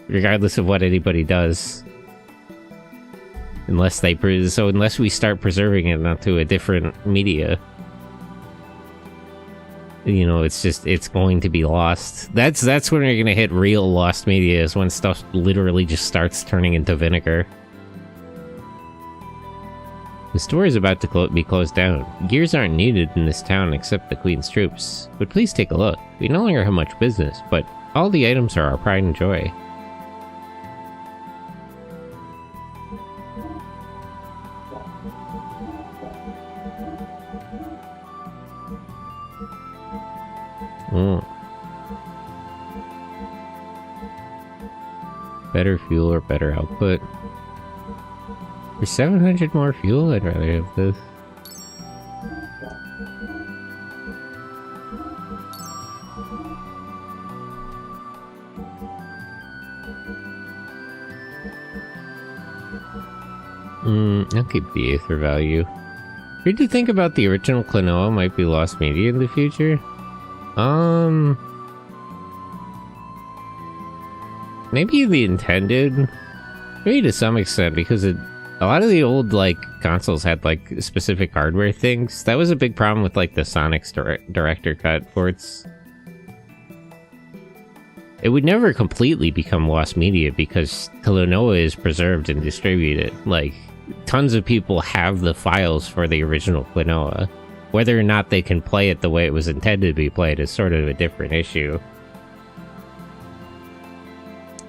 regardless of what anybody does. Unless we start preserving it onto a different media, it's going to be lost. That's when you're gonna hit real lost media, is when stuff literally just starts turning into vinegar. The store is about to be closed down. Gears aren't needed in this town except the Queen's troops. But please take a look. We no longer have much business, but all the items are our pride and joy. Better fuel or better output. For 700 more fuel, I'd rather have this. I'll keep the Aether value. Weird to think about the original Klonoa might be lost media in the future. Maybe the intended, maybe to some extent, because a lot of the old like consoles had like specific hardware things. That was a big problem with like the Sonic's director cut ports. It would never completely become lost media because Klonoa is preserved and distributed. Like, tons of people have the files for the original Klonoa. Whether or not they can play it the way it was intended to be played is sort of a different issue.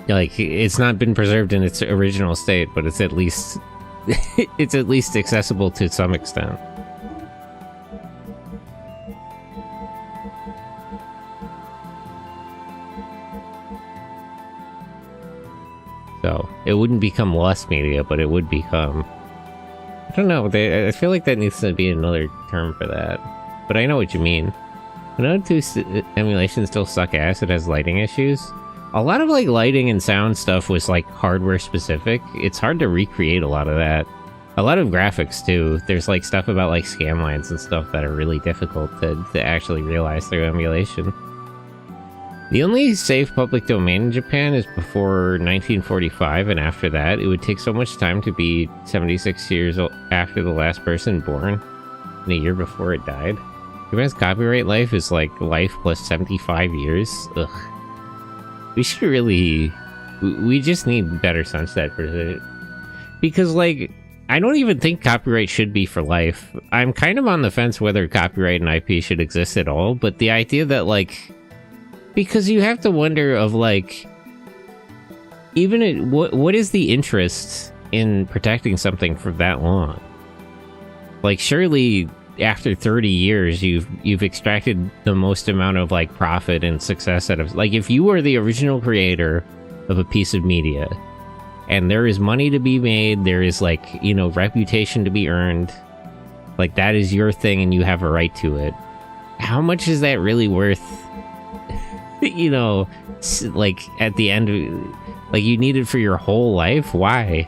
Like, it's not been preserved in its original state, but it's at least it's at least accessible to some extent. So it wouldn't become lost media, but it would become, I don't know, I feel like that needs to be another term for that. But I know what you mean. Another 2 emulation still suck ass. It has lighting issues. A lot of like lighting and sound stuff was like hardware specific. It's hard to recreate a lot of that. A lot of graphics too. There's like stuff about like scan lines and stuff that are really difficult to actually realize through emulation. The only safe public domain in Japan is before 1945, and after that, it would take so much time to be 76 years after the last person born, and a year before it died. Japan's copyright life is like life plus 75 years. Ugh. We should really... We just need better sunset for it. Because, like, I don't even think copyright should be for life. I'm kind of on the fence whether copyright and IP should exist at all, but the idea that, like... Because you have to wonder of, like... Even what is the interest in protecting something for that long? Like, surely... After 30 years, you've extracted the most amount of like profit and success out of, like, if you were the original creator of a piece of media and there is money to be made, there is like, you know, reputation to be earned, like that is your thing and you have a right to it. How much is that really worth? You know, like at the end, like you need it for your whole life? Why?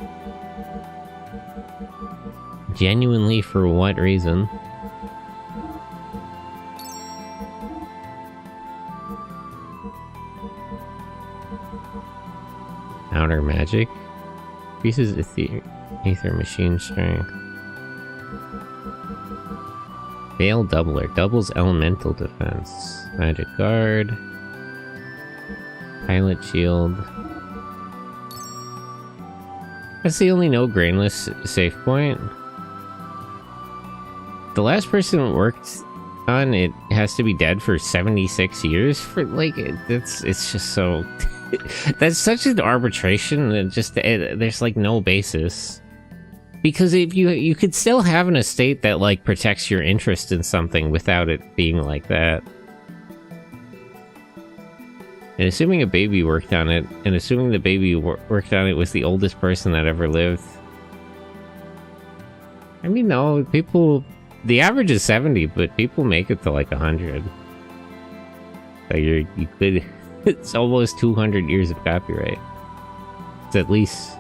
Genuinely, for what reason? Outer magic. Increases ether machine strength. Veil doubler. Doubles elemental defense. Magic guard. Pilot shield. That's the only no grainless safe point. The last person who worked on it has to be dead for 76 years for like it's just so that's such an arbitration that just there's like no basis. Because if you could still have an estate that like protects your interest in something without it being like that. And assuming a baby worked on it, and assuming the baby worked on it was the oldest person that ever lived. I mean, no, people... The average is 70, but people make it to like 100. So you could... It's almost 200 years of copyright. It's at least...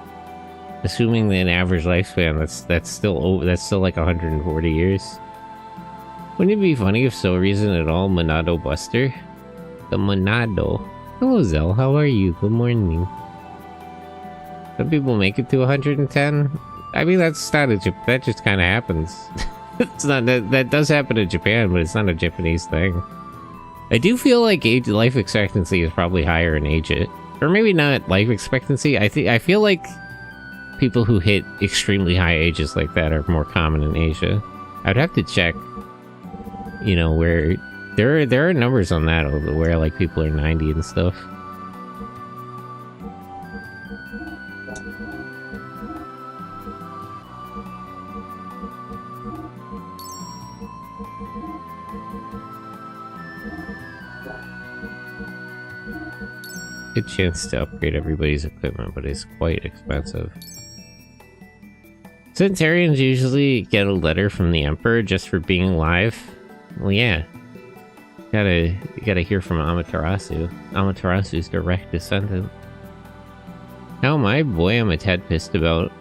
Assuming that an average lifespan, that's still like 140 years. Wouldn't it be funny if so reason at all Monado Buster? The Monado. Hello Zell, how are you? Good morning. Some people make it to 110. I mean, that's not that just kind of happens. It's not that does happen in Japan, but it's not a Japanese thing. I do feel like life expectancy is probably higher in Asia, or maybe not life expectancy. I feel like people who hit extremely high ages like that are more common in Asia. I'd have to check, you know, where there are numbers on that over where like people are 90 and stuff. Good chance to upgrade everybody's equipment, but it's quite expensive. Centurions usually get a letter from the Emperor just for being alive. Well, yeah. You gotta hear from Amaterasu. Amaterasu's direct descendant. How am I? Boy, I'm a tad pissed about.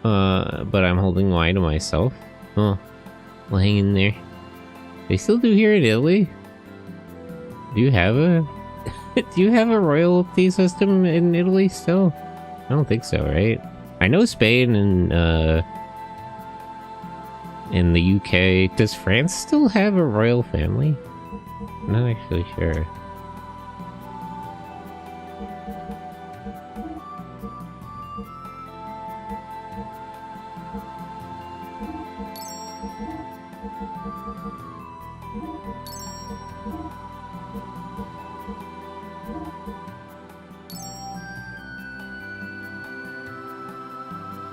But I'm holding wine to myself. Oh, well, hang in there. They still do here in Italy? Do you have a... Do you have a royalty system in Italy still? I don't think so, right? I know Spain and in the UK. Does France still have a royal family? I'm not actually sure.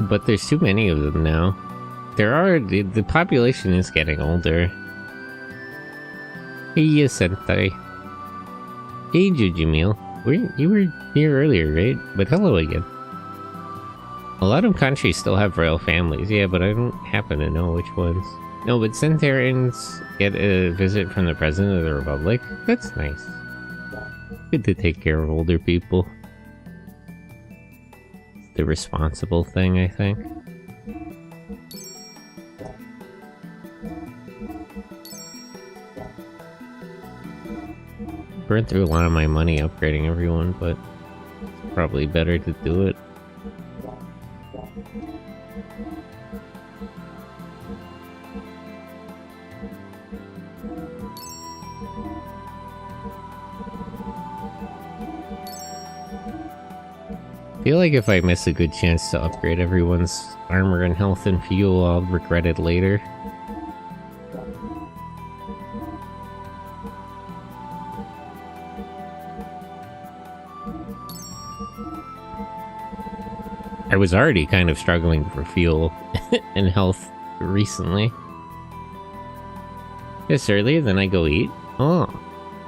But there's too many of them now. The population is getting older. Hey, Sentai. Hey, Jujimil. You were here earlier, right? But hello again. A lot of countries still have royal families, yeah, but I don't happen to know which ones. No, but Centurions get a visit from the President of the Republic. That's nice. Good to take care of older people. It's the responsible thing, I think. Burned through a lot of my money upgrading everyone, but it's probably better to do it. I feel like if I miss a good chance to upgrade everyone's armor and health and fuel, I'll regret it later. I was already kind of struggling for fuel and health recently. It's earlier than I go eat? Oh.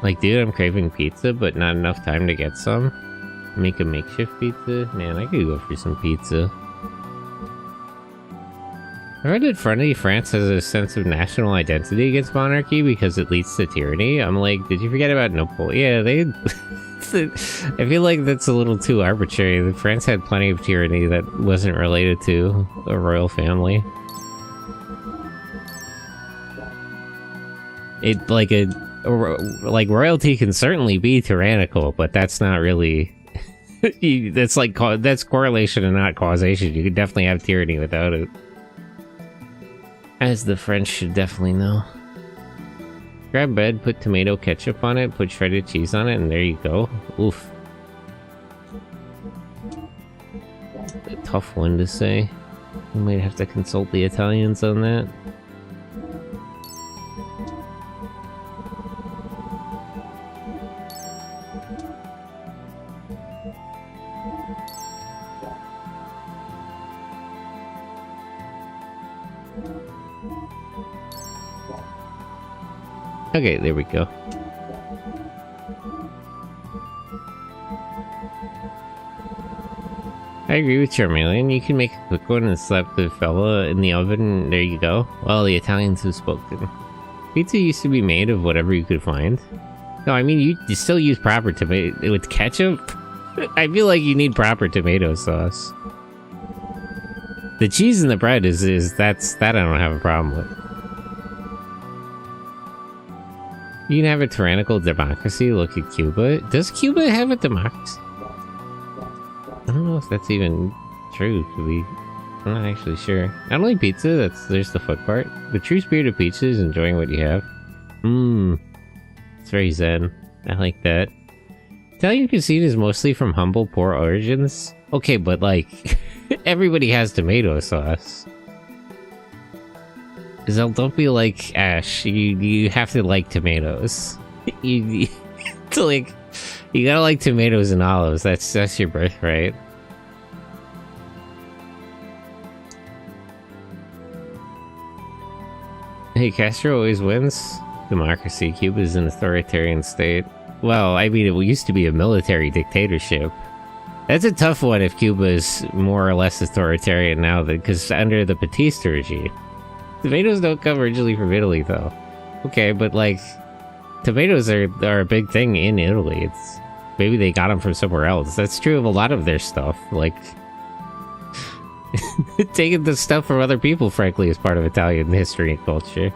Like, dude, I'm craving pizza, but not enough time to get some. Make a makeshift pizza? Man, I could go for some pizza. I read that France has a sense of national identity against monarchy because it leads to tyranny. I'm like, did you forget about Napoleon? Yeah, they... I feel like that's a little too arbitrary. France had plenty of tyranny that wasn't related to a royal family. It, like royalty can certainly be tyrannical, but that's not really... that's correlation and not causation. You could definitely have tyranny without it. As the French should definitely know. Grab bread, put tomato ketchup on it, put shredded cheese on it, and there you go. Oof. A tough one to say. We might have to consult the Italians on that. Okay, there we go. I agree with Charmeleon. You can make a quick one and slap the fella in the oven. There you go. Well, the Italians have spoken. Pizza used to be made of whatever you could find. No, I mean, you still use proper tomato... With ketchup? I feel like you need proper tomato sauce. The cheese in the bread that I don't have a problem with. You can have a tyrannical democracy. Look at Cuba. Does Cuba have a democracy? I don't know if that's even true. I'm not actually sure. I don't like pizza. There's the foot part. The true spirit of pizza is enjoying what you have. It's very zen. I like that. Italian cuisine is mostly from humble, poor origins. Okay, but like, everybody has tomato sauce. Don't be like Ash. You have to like tomatoes. you gotta like tomatoes and olives. That's your birthright. Hey, Castro always wins. Democracy. Cuba's an authoritarian state. Well, I mean, it used to be a military dictatorship. That's a tough one if Cuba is more or less authoritarian now, because under the Batista regime. Tomatoes don't come originally from Italy, though. Okay, but like, tomatoes are a big thing in Italy. Maybe they got them from somewhere else. That's true of a lot of their stuff. Like, taking the stuff from other people, frankly, is part of Italian history and culture.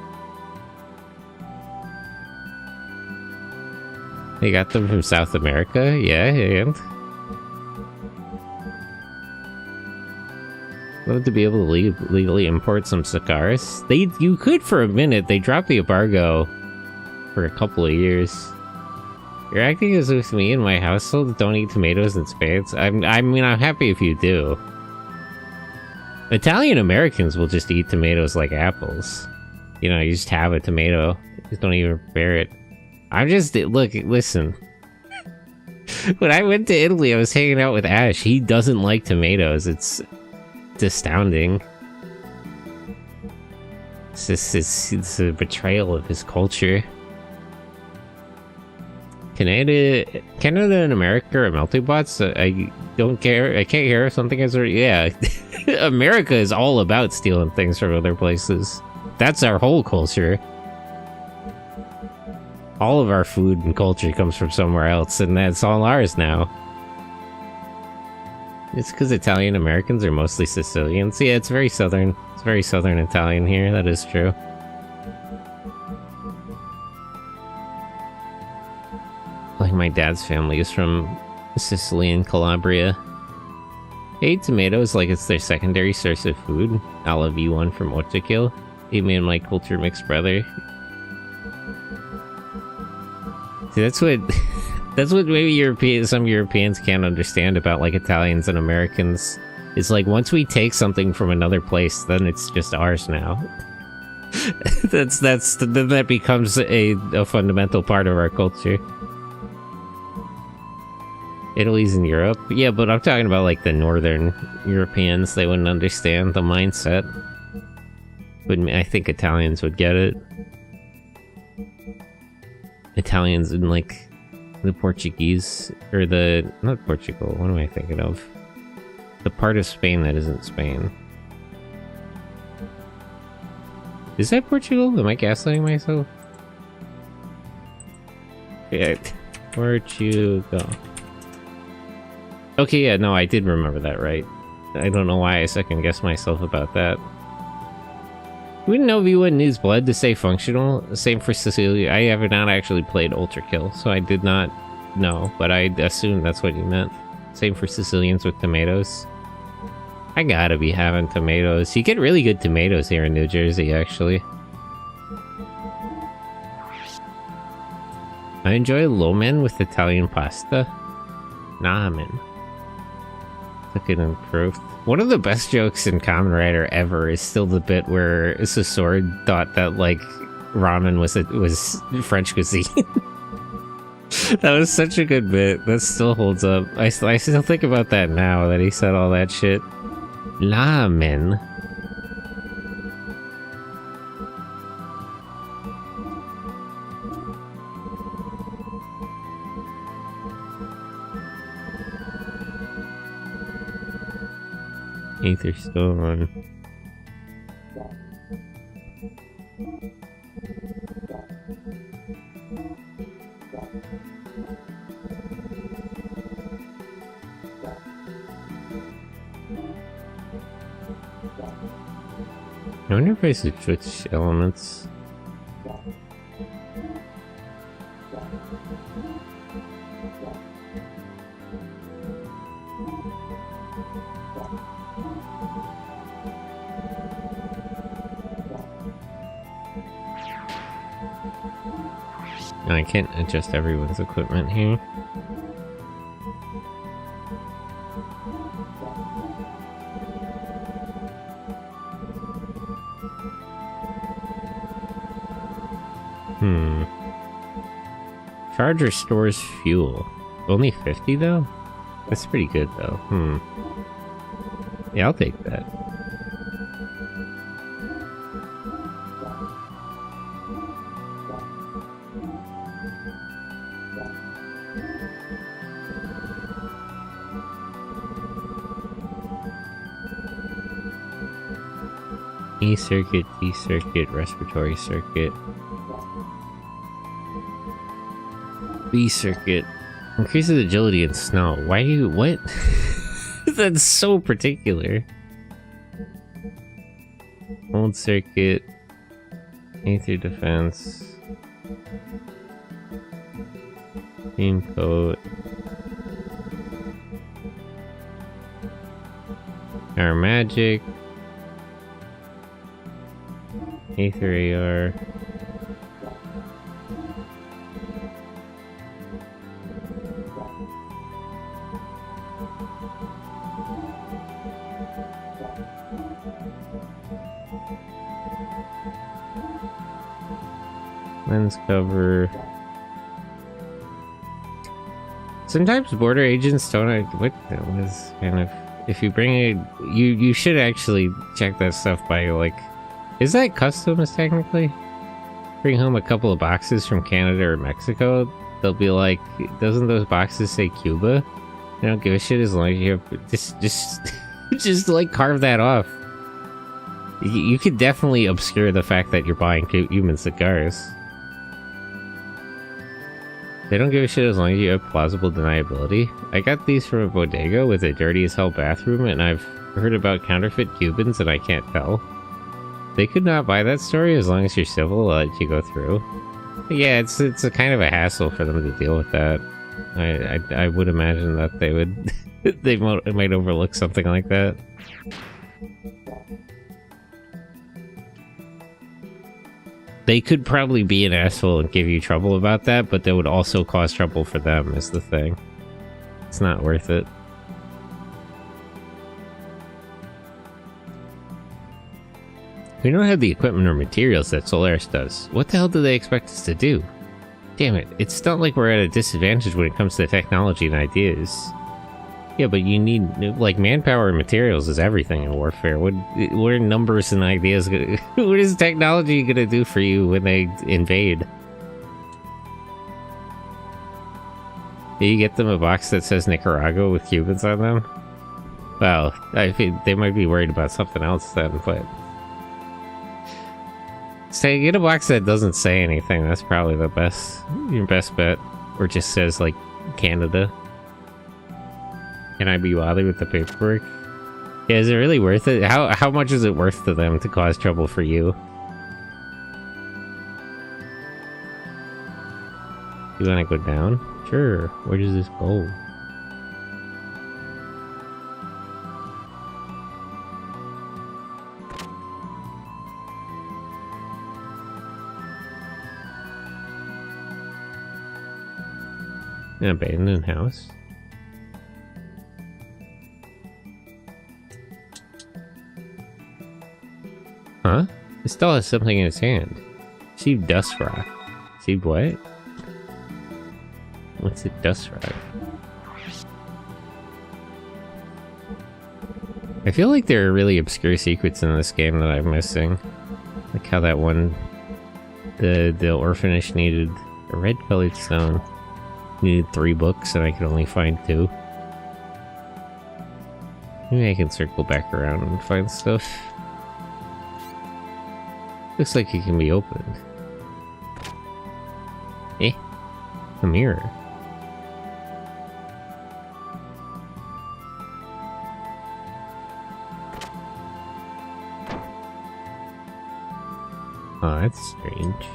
They got them from South America, yeah, and love to be able to legally import some cigars. You could for a minute. They dropped the embargo for a couple of years. You're acting as if me and my household don't eat tomatoes and spades. I mean, I'm happy if you do. Italian Americans will just eat tomatoes like apples. You know, you just have a tomato. You just don't even prepare it. Listen. When I went to Italy, I was hanging out with Ash. He doesn't like tomatoes. It's astounding. It's a betrayal of his culture. Canada and America are melting pots. I don't care. I can't hear if something is. Yeah, America is all about stealing things from other places. That's our whole culture. All of our food and culture comes from somewhere else, and that's all ours now. It's because Italian Americans are mostly Sicilians. Yeah, it's very southern. It's very southern Italian here, that is true. Like, my dad's family is from Sicily and Calabria. They eat tomatoes like it's their secondary source of food. A la V1 from What to Kill. He made my culture mixed brother. See, that's what... That's what maybe some Europeans can't understand about, like, Italians and Americans. It's like, once we take something from another place, then it's just ours now. Then that becomes a fundamental part of our culture. Italy's in Europe? Yeah, but I'm talking about, like, the northern Europeans. They wouldn't understand the mindset. But I think Italians would get it. Italians in, like... the Portuguese, or not Portugal, what am I thinking of? The part of Spain that isn't Spain. Is that Portugal? Am I gaslighting myself? Yeah, Portugal. Okay, yeah, no, I did remember that right. I don't know why I second guessed myself about that. You wouldn't know V1 needs blood to stay functional. Same for Cecilia. I have not actually played Ultra Kill, so I did not know, but I assumed that's what you meant. Same for Sicilians with tomatoes. I gotta be having tomatoes. You get really good tomatoes here in New Jersey, actually. I enjoy lomen with Italian pasta. Ramen. Took it improved. One of the best jokes in Kamen Rider ever is still the bit where Sword thought that, like, ramen was French cuisine. That was such a good bit. That still holds up. I still think about that now, that he said all that shit. Ramen. Aether Stone. I wonder if I should switch elements. No, I can't adjust everyone's equipment here. Charger stores fuel. Only 50 though? That's pretty good though. Yeah, I'll take that. E circuit, D circuit, respiratory circuit. B circuit. Increases agility in snow. Why do you... what? That's so particular. Old circuit. Aether defense. Beam coat. Our magic. Aether AR. Lens cover. Sometimes border agents don't... what was kind of... if you bring it... you should actually check that stuff by, like... is that customs, technically? Bring home a couple of boxes from Canada or Mexico, they'll be like, doesn't those boxes say Cuba? They don't give a shit as long as you have... just like, carve that off. You could definitely obscure the fact that you're buying human cigars. They don't give a shit as long as you have plausible deniability. I got these from a bodega with a dirty as hell bathroom, and I've heard about counterfeit Cubans and I can't tell. They could not buy that story as long as you're civil, they'll let you go through. But yeah, it's a kind of a hassle for them to deal with that. I would imagine that they would they might overlook something like that. They could probably be an asshole and give you trouble about that, but that would also cause trouble for them, is the thing. It's not worth it. We don't have the equipment or materials that Solaris does. What the hell do they expect us to do? Damn it, it's not like we're at a disadvantage when it comes to technology and ideas. Yeah, but you need, like, manpower and materials is everything in warfare. What are numbers and ideas gonna, what is technology gonna do for you when they invade? Do you get them a box that says Nicaragua with Cubans on them? Well, I think they might be worried about something else then, but... Say, get a box that doesn't say anything, that's probably your best bet. Or just says, like, Canada. Can I be bothered with the paperwork? Yeah, is it really worth it? How much is it worth to them to cause trouble for you? You wanna go down? Sure. Where does this go? An abandoned house? Huh? It still has something in its hand. Received dust rock. Received what? What's a dust rock? I feel like there are really obscure secrets in this game that I'm missing. Like how that one... The orphanage needed a red colored stone. Needed 3 books and I could only find 2. Maybe I can circle back around and find stuff. Looks like it can be opened. Eh? A mirror. Oh, that's strange.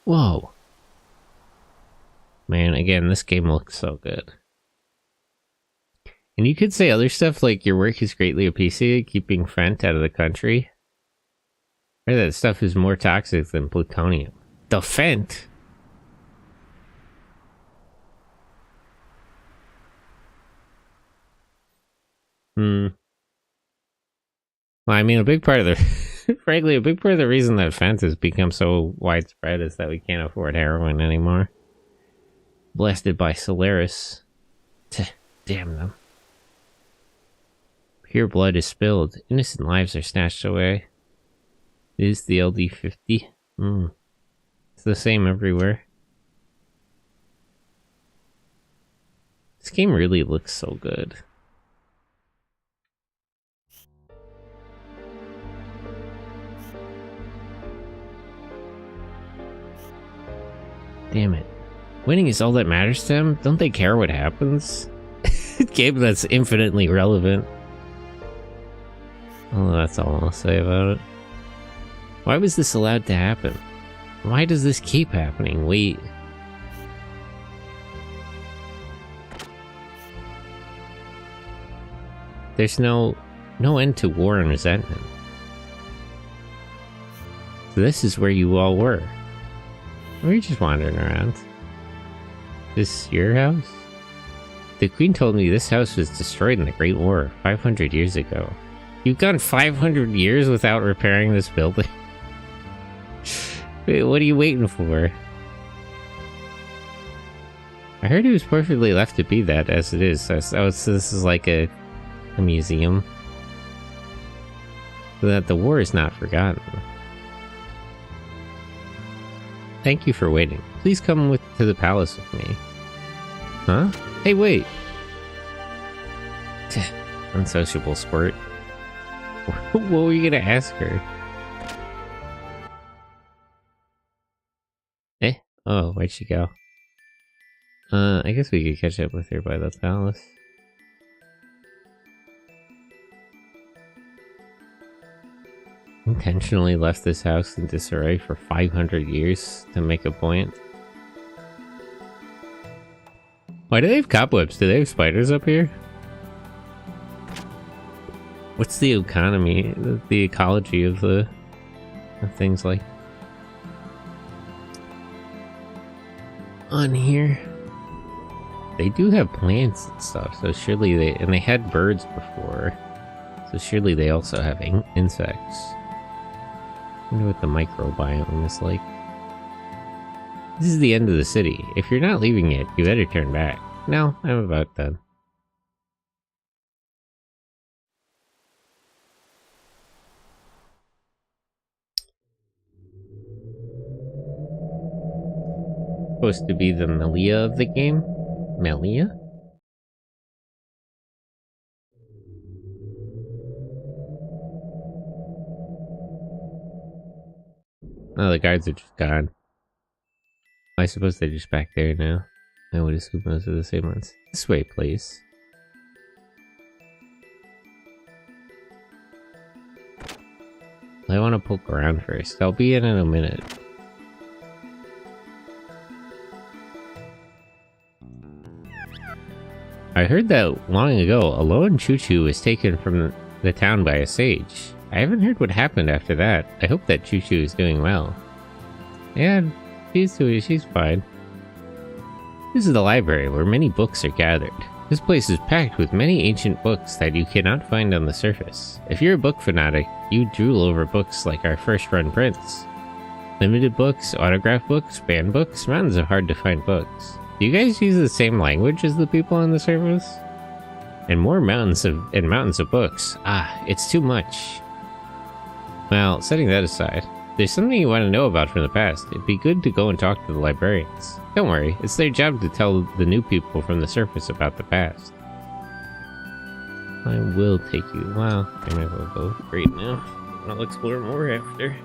Whoa. Man, again, this game looks so good. And you could say other stuff like your work is greatly appreciated, keeping Fent out of the country. Or that stuff is more toxic than plutonium. The Fent? Well, I mean, a big part of the... Frankly, a big part of the reason that Fent has become so widespread is that we can't afford heroin anymore. Blasted by Solaris. Damn them. Pure blood is spilled. Innocent lives are snatched away. Is the LD-50? It's the same everywhere. This game really looks so good. Damn it. Winning is all that matters to them? Don't they care what happens? Game that's infinitely relevant. Oh, that's all I'll say about it. Why was this allowed to happen? Why does this keep happening? Wait. There's no end to war and resentment. So this is where you all were. Or are you just wandering around? This your house? The Queen told me this house was destroyed in the Great War 500 years ago. You've gone 500 years without repairing this building? Wait, what are you waiting for? I heard it was perfectly left to be that as it is. So this is like a museum. so that the war is not forgotten. Thank you for waiting. Please come to the palace with me. Huh? Hey, wait! Unsociable squirt. What were you gonna ask her? Eh? Oh, where'd she go? I guess we could catch up with her by the palace. Intentionally left this house in disarray for 500 years to make a point. Why do they have cobwebs? Do they have spiders up here? What's the economy, the ecology of things like on here? They do have plants and stuff, so surely they had birds before, so surely they also have insects. I wonder what the microbiome is like. This is the end of the city. If you're not leaving yet, you better turn back. No, I'm about done. Supposed to be the Melia of the game? Melia? Oh, the guards are just gone. I suppose they're just back there now. I would assume those are the same ones. This way, please. I want to poke around first. I'll be in a minute. I heard that long ago, a lone Choo-Choo was taken from the town by a sage. I haven't heard what happened after that. I hope that Choo-Choo is doing well. Yeah, she's fine. This is the library where many books are gathered. This place is packed with many ancient books that you cannot find on the surface. If you're a book fanatic, you drool over books like our first run prints. Limited books, autograph books, banned books, mountains of hard to find books. Do you guys use the same language as the people on the surface? And more mountains of books. Ah, it's too much. Well, setting that aside, there's something you want to know about from the past. It'd be good to go and talk to the librarians. Don't worry, it's their job to tell the new people from the surface about the past. I will take you. Wow, I might as well go right now. I'll explore more after.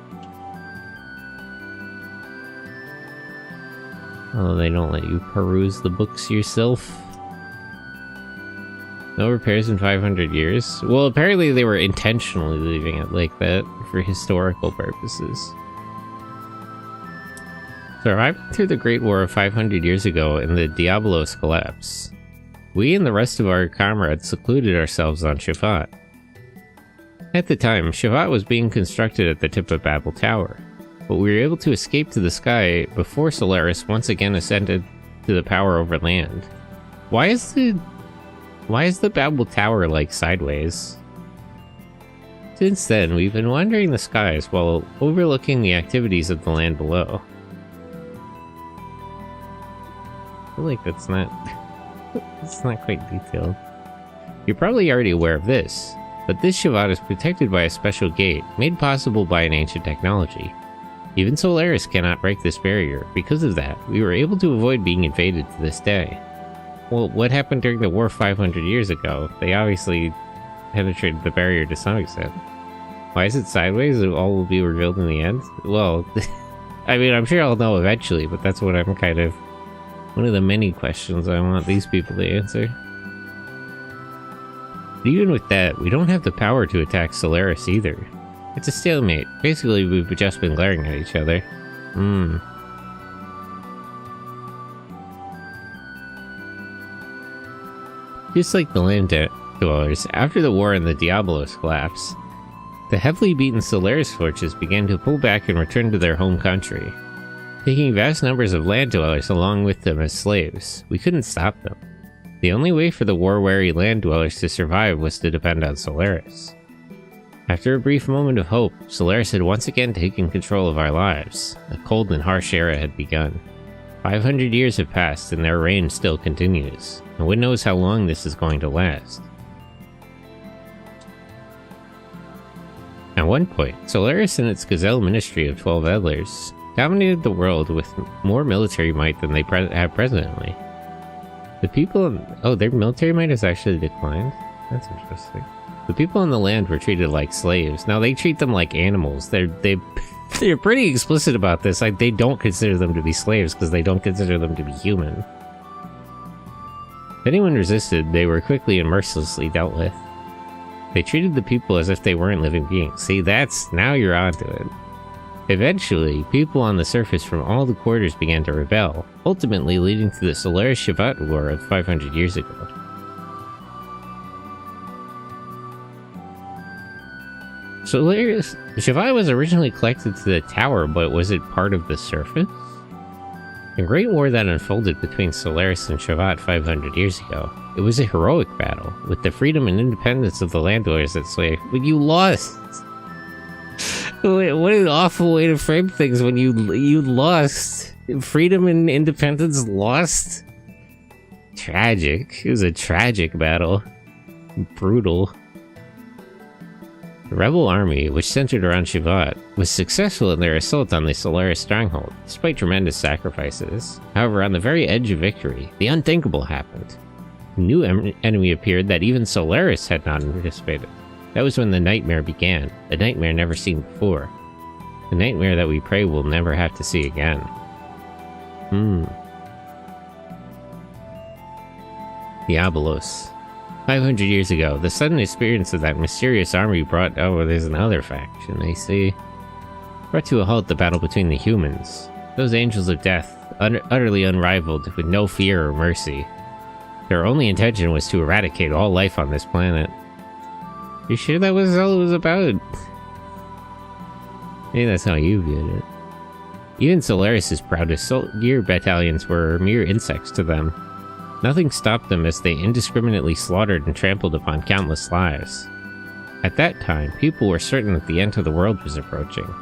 Oh, they don't let you peruse the books yourself. No repairs in 500 years? Well, apparently they were intentionally leaving it like that for historical purposes. Surviving through the Great War of 500 years ago and the Diablos collapse, we and the rest of our comrades secluded ourselves on Shafat. At the time, Shafat was being constructed at the tip of Babel Tower, but we were able to escape to the sky before Solaris once again ascended to the power over land. Why is the Babel Tower like sideways? Since then, we've been wandering the skies while overlooking the activities of the land below. I feel like that's not quite detailed. You're probably already aware of this, but this Shafat is protected by a special gate made possible by an ancient technology. Even Solaris cannot break this barrier. Because of that, we were able to avoid being invaded to this day. Well, what happened during the war 500 years ago? They obviously penetrated the barrier to some extent. Why is it sideways? It all will be revealed in the end? Well, I mean, I'm sure I'll know eventually, but that's what I'm kind of... one of the many questions I want these people to answer. But even with that, we don't have the power to attack Solaris either. It's a stalemate. Basically, we've just been glaring at each other. Just like the land dwellers, after the war and the Diablos collapse, the heavily beaten Solaris forces began to pull back and return to their home country, taking vast numbers of land dwellers along with them as slaves. We couldn't stop them. The only way for the war-weary land dwellers to survive was to depend on Solaris. After a brief moment of hope, Solaris had once again taken control of our lives. A cold and harsh era had begun. 500 years have passed and their reign still continues. No one knows how long this is going to last. At one point, Solaris and its Gazelle ministry of 12 Elders dominated the world with more military might than they have presently. The people... Oh, their military might has actually declined? That's interesting. The people on the land were treated like slaves. Now they treat them like animals. They're pretty explicit about this. Like, they don't consider them to be slaves because they don't consider them to be human. If anyone resisted, they were quickly and mercilessly dealt with. They treated the people as if they weren't living beings. See, now you're onto it. Eventually, people on the surface from all the quarters began to rebel, ultimately leading to the Solaris-Shevat War of 500 years ago. Shevat was originally collected to the tower, but was it part of the surface? The Great War that unfolded between Solaris and Shevat 500 years ago. It was a heroic battle, with the freedom and independence of the landdwellers at stake. But you lost! What an awful way to frame things when you lost. Freedom and independence lost? Tragic. It was a tragic battle. Brutal. The rebel army, which centered around Shevat, was successful in their assault on the Solaris stronghold, despite tremendous sacrifices. However, on the very edge of victory, the unthinkable happened. A new enemy appeared that even Solaris had not anticipated. That was when the nightmare began, a nightmare never seen before. A nightmare that we pray we'll never have to see again. Diabolos. 500 years ago, the sudden experience of that mysterious army brought... Oh, there's another faction, I see. Brought to a halt the battle between the humans. Those angels of death, utterly unrivaled, with no fear or mercy. Their only intention was to eradicate all life on this planet. You sure that was all it was about? Maybe that's how you viewed it. Even Solaris' proudest soldier battalions were mere insects to them. Nothing stopped them as they indiscriminately slaughtered and trampled upon countless lives. At that time, people were certain that the end of the world was approaching.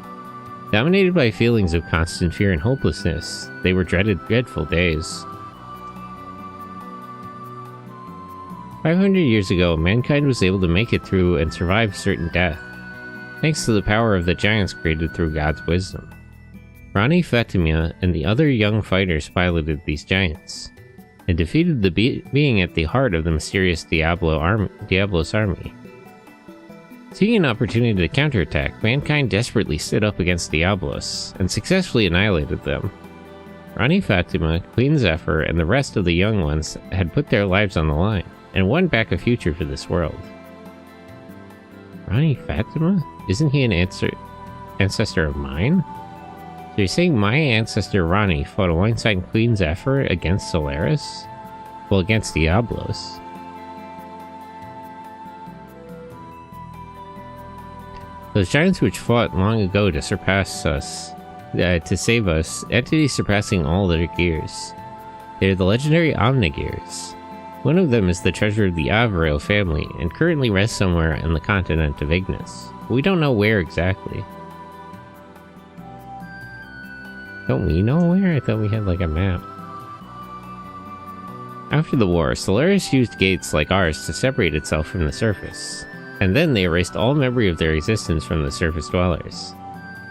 Dominated by feelings of constant fear and hopelessness, they were dreadful days. 500 years ago, mankind was able to make it through and survive certain death, thanks to the power of the giants created through God's wisdom. Rani, Fatima, and the other young fighters piloted these giants, and defeated the being at the heart of the mysterious Diablos army. Seeing an opportunity to counterattack, mankind desperately stood up against Diablos, and successfully annihilated them. Rani, Fatima, Queen Zephyr, and the rest of the young ones had put their lives on the line, and won back a future for this world. Rani Fatima? Isn't he an ancestor of mine? So you're saying my ancestor Rani fought alongside Queen Zephyr against Solaris? Well, against Diablos. Those giants which fought long ago to surpass us, to save us, entities surpassing all their gears. They are the legendary Omnigears. One of them is the treasure of the Avrail family, and currently rests somewhere on the continent of Ignis. We don't know where exactly. Don't we know where? I thought we had like a map. After the war, Solaris used gates like ours to separate itself from the surface, and then they erased all memory of their existence from the surface dwellers.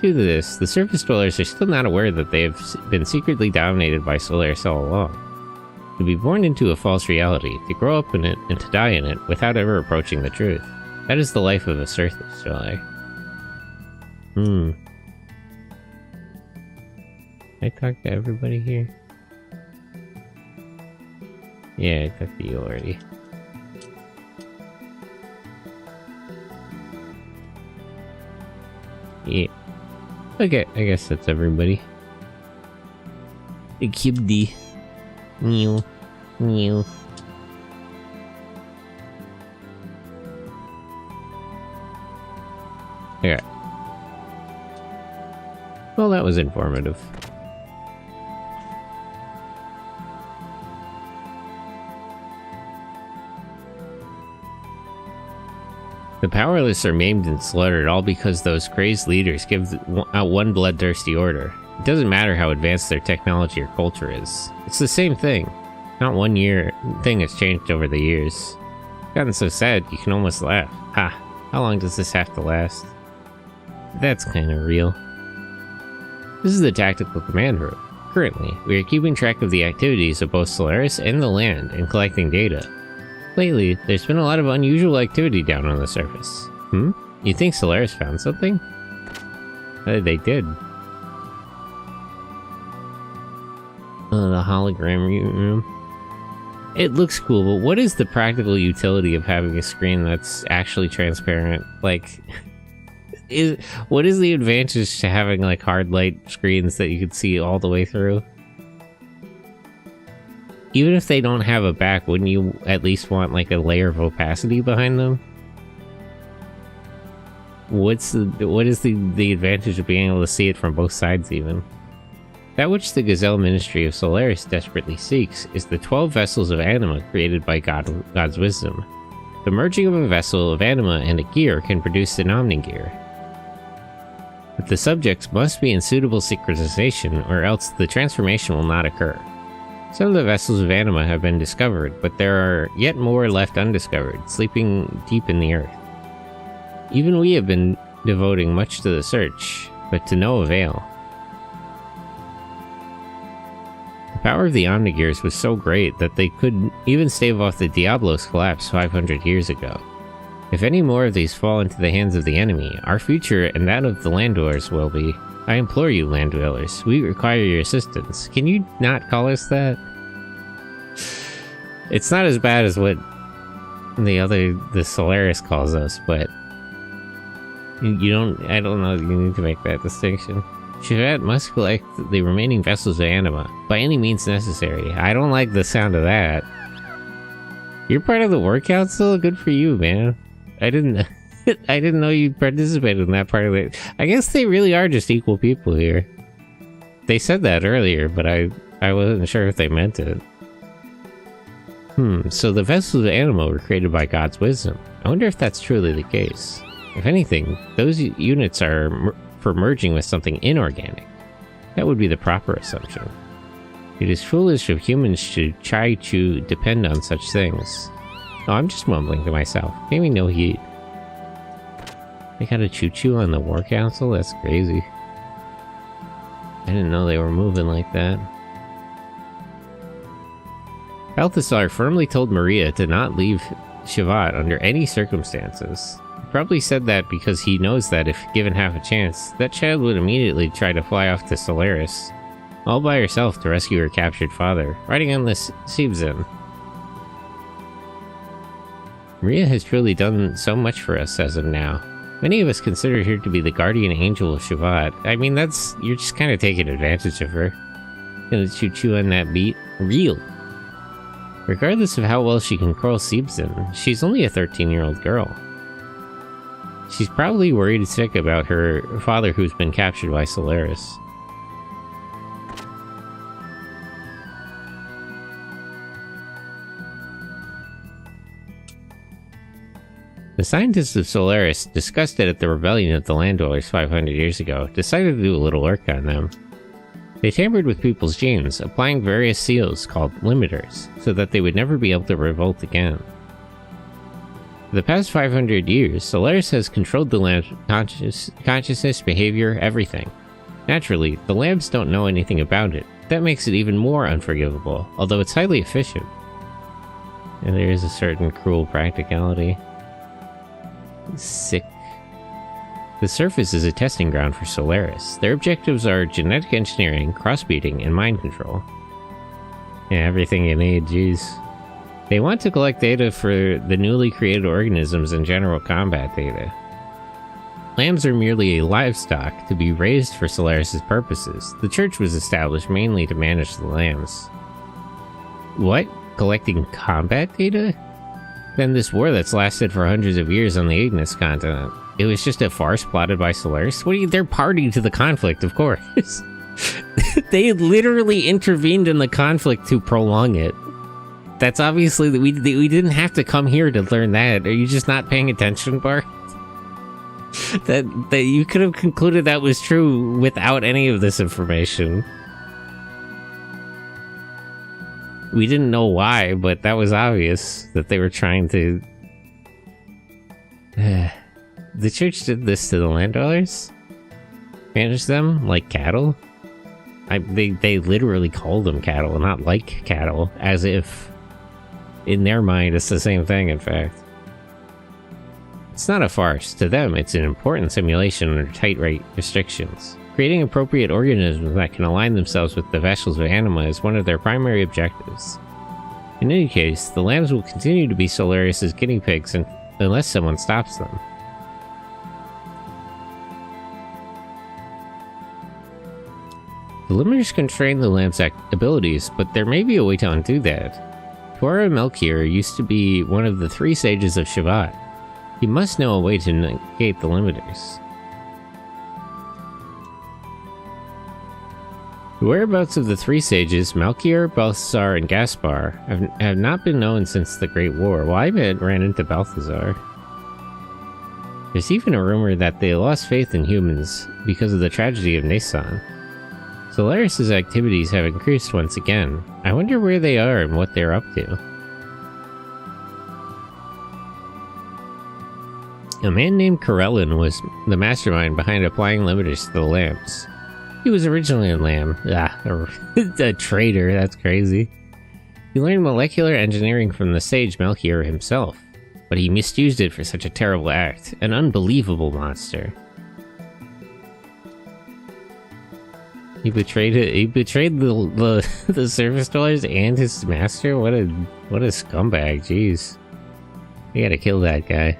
Due to this, the surface dwellers are still not aware that they have been secretly dominated by Solaris all along. To be born into a false reality, to grow up in it, and to die in it without ever approaching the truth. That is the life of a surface dweller. I talked to everybody here? Yeah, I talked to you already. Yeah. Okay, I guess that's everybody. Kibdi. Mew. Mew. Okay. Well, that was informative. The powerless are maimed and slaughtered all because those crazed leaders give out one bloodthirsty order. It doesn't matter how advanced their technology or culture is. It's the same thing. Not one thing has changed over the years. It's gotten so sad you can almost laugh. Ha! How long does this have to last? That's kind of real. This is the tactical command room. Currently, we are keeping track of the activities of both Solaris and the land and collecting data. Lately, there's been a lot of unusual activity down on the surface. You think Solaris found something? They did. The hologram room. It looks cool, but what is the practical utility of having a screen that's actually transparent? Like, what is the advantage to having like hard light screens that you can see all the way through? Even if they don't have a back, wouldn't you at least want like a layer of opacity behind them? What is the advantage of being able to see it from both sides even? That which the Gazelle Ministry of Solaris desperately seeks is the 12 vessels of anima created by God's wisdom. The merging of a vessel of anima and a gear can produce an omni-gear. But the subjects must be in suitable synchronization, or else the transformation will not occur. Some of the vessels of anima have been discovered, but there are yet more left undiscovered, sleeping deep in the earth. Even we have been devoting much to the search, but to no avail. The power of the Omnigears was so great that they could even stave off the Diablo's collapse 500 years ago. If any more of these fall into the hands of the enemy, our future and that of the land dwellers will be. I implore you, land dwellers, we require your assistance. Can you not call us that? It's not as bad as what the Solaris calls us, but I don't know, you need to make that distinction. Shivat must collect the remaining vessels of anima, by any means necessary. I don't like the sound of that. You're part of the work council? Good for you, man. I didn't know you participated in that part of it. I guess they really are just equal people here. They said that earlier, but I wasn't sure if they meant it. So the vessels of anima were created by God's wisdom. I wonder if that's truly the case. If anything, those units are for merging with something inorganic. That would be the proper assumption. It is foolish of humans to try to depend on such things. Oh, I'm just mumbling to myself. Gave me no heat. They got a choo-choo on the War Council? That's crazy. I didn't know they were moving like that. Balthasar firmly told Maria to not leave Shivat under any circumstances. He probably said that because he knows that if given half a chance, that child would immediately try to fly off to Solaris, all by herself to rescue her captured father, riding on the Seebzen. Maria has truly done so much for us as of now. Many of us consider her to be the guardian angel of Shivat. I mean, you're just kind of taking advantage of her. Gonna choo-choo on that beat? Real. Regardless of how well she can curl Seebzen, she's only a 13-year-old girl. She's probably worried sick about her father who's been captured by Solaris. The scientists of Solaris, disgusted at the rebellion of the land dwellers 500 years ago, decided to do a little work on them. They tampered with people's genes, applying various seals called limiters, so that they would never be able to revolt again. For the past 500 years, Solaris has controlled the land's consciousness, behavior, everything. Naturally, the lambs don't know anything about it. That makes it even more unforgivable, although it's highly efficient. And there is a certain cruel practicality. Sick. The surface is a testing ground for Solaris. Their objectives are genetic engineering, crossbreeding, and mind control. Yeah, everything you need, jeez. They want to collect data for the newly created organisms and general combat data. Lambs are merely a livestock to be raised for Solaris' purposes. The church was established mainly to manage the lambs. What? Collecting combat data? Then this war that's lasted for hundreds of years on the Ignis continent, it was just a farce plotted by Solaris? They're party to the conflict, of course. They literally intervened in the conflict to prolong it. That's obviously that we didn't have to come here to learn that. Are you just not paying attention, Bart? that you could have concluded that was true without any of this information. We didn't know why, but that was obvious that they were trying to... The church did this to the land dwellers? manage them like cattle? They literally call them cattle, not like cattle, as if in their mind it's the same thing, in fact. It's not a farce. To them, it's an important simulation under tight rate restrictions. Creating appropriate organisms that can align themselves with the vessels of anima is one of their primary objectives. In any case, the lambs will continue to be Solaris' guinea pigs unless someone stops them. The limiters can train the lamb's abilities, but there may be a way to undo that. Tora Melchior used to be one of the 3 sages of Shabbat. He must know a way to negate the limiters. The whereabouts of the 3 sages, Melchior, Balthazar, and Gaspar, have not been known since the Great War. Well, I ran into Balthazar. There's even a rumor that they lost faith in humans because of the tragedy of Nisan. Solaris' activities have increased once again. I wonder where they are and what they're up to. A man named Karelin was the mastermind behind applying limiters to the lamps. He was originally a lamb. A traitor, that's crazy. He learned molecular engineering from the sage Melchior himself, but he misused it for such a terrible act. An unbelievable monster. He betrayed it. He betrayed the service dwellers and his master. What a scumbag! Jeez, we gotta kill that guy.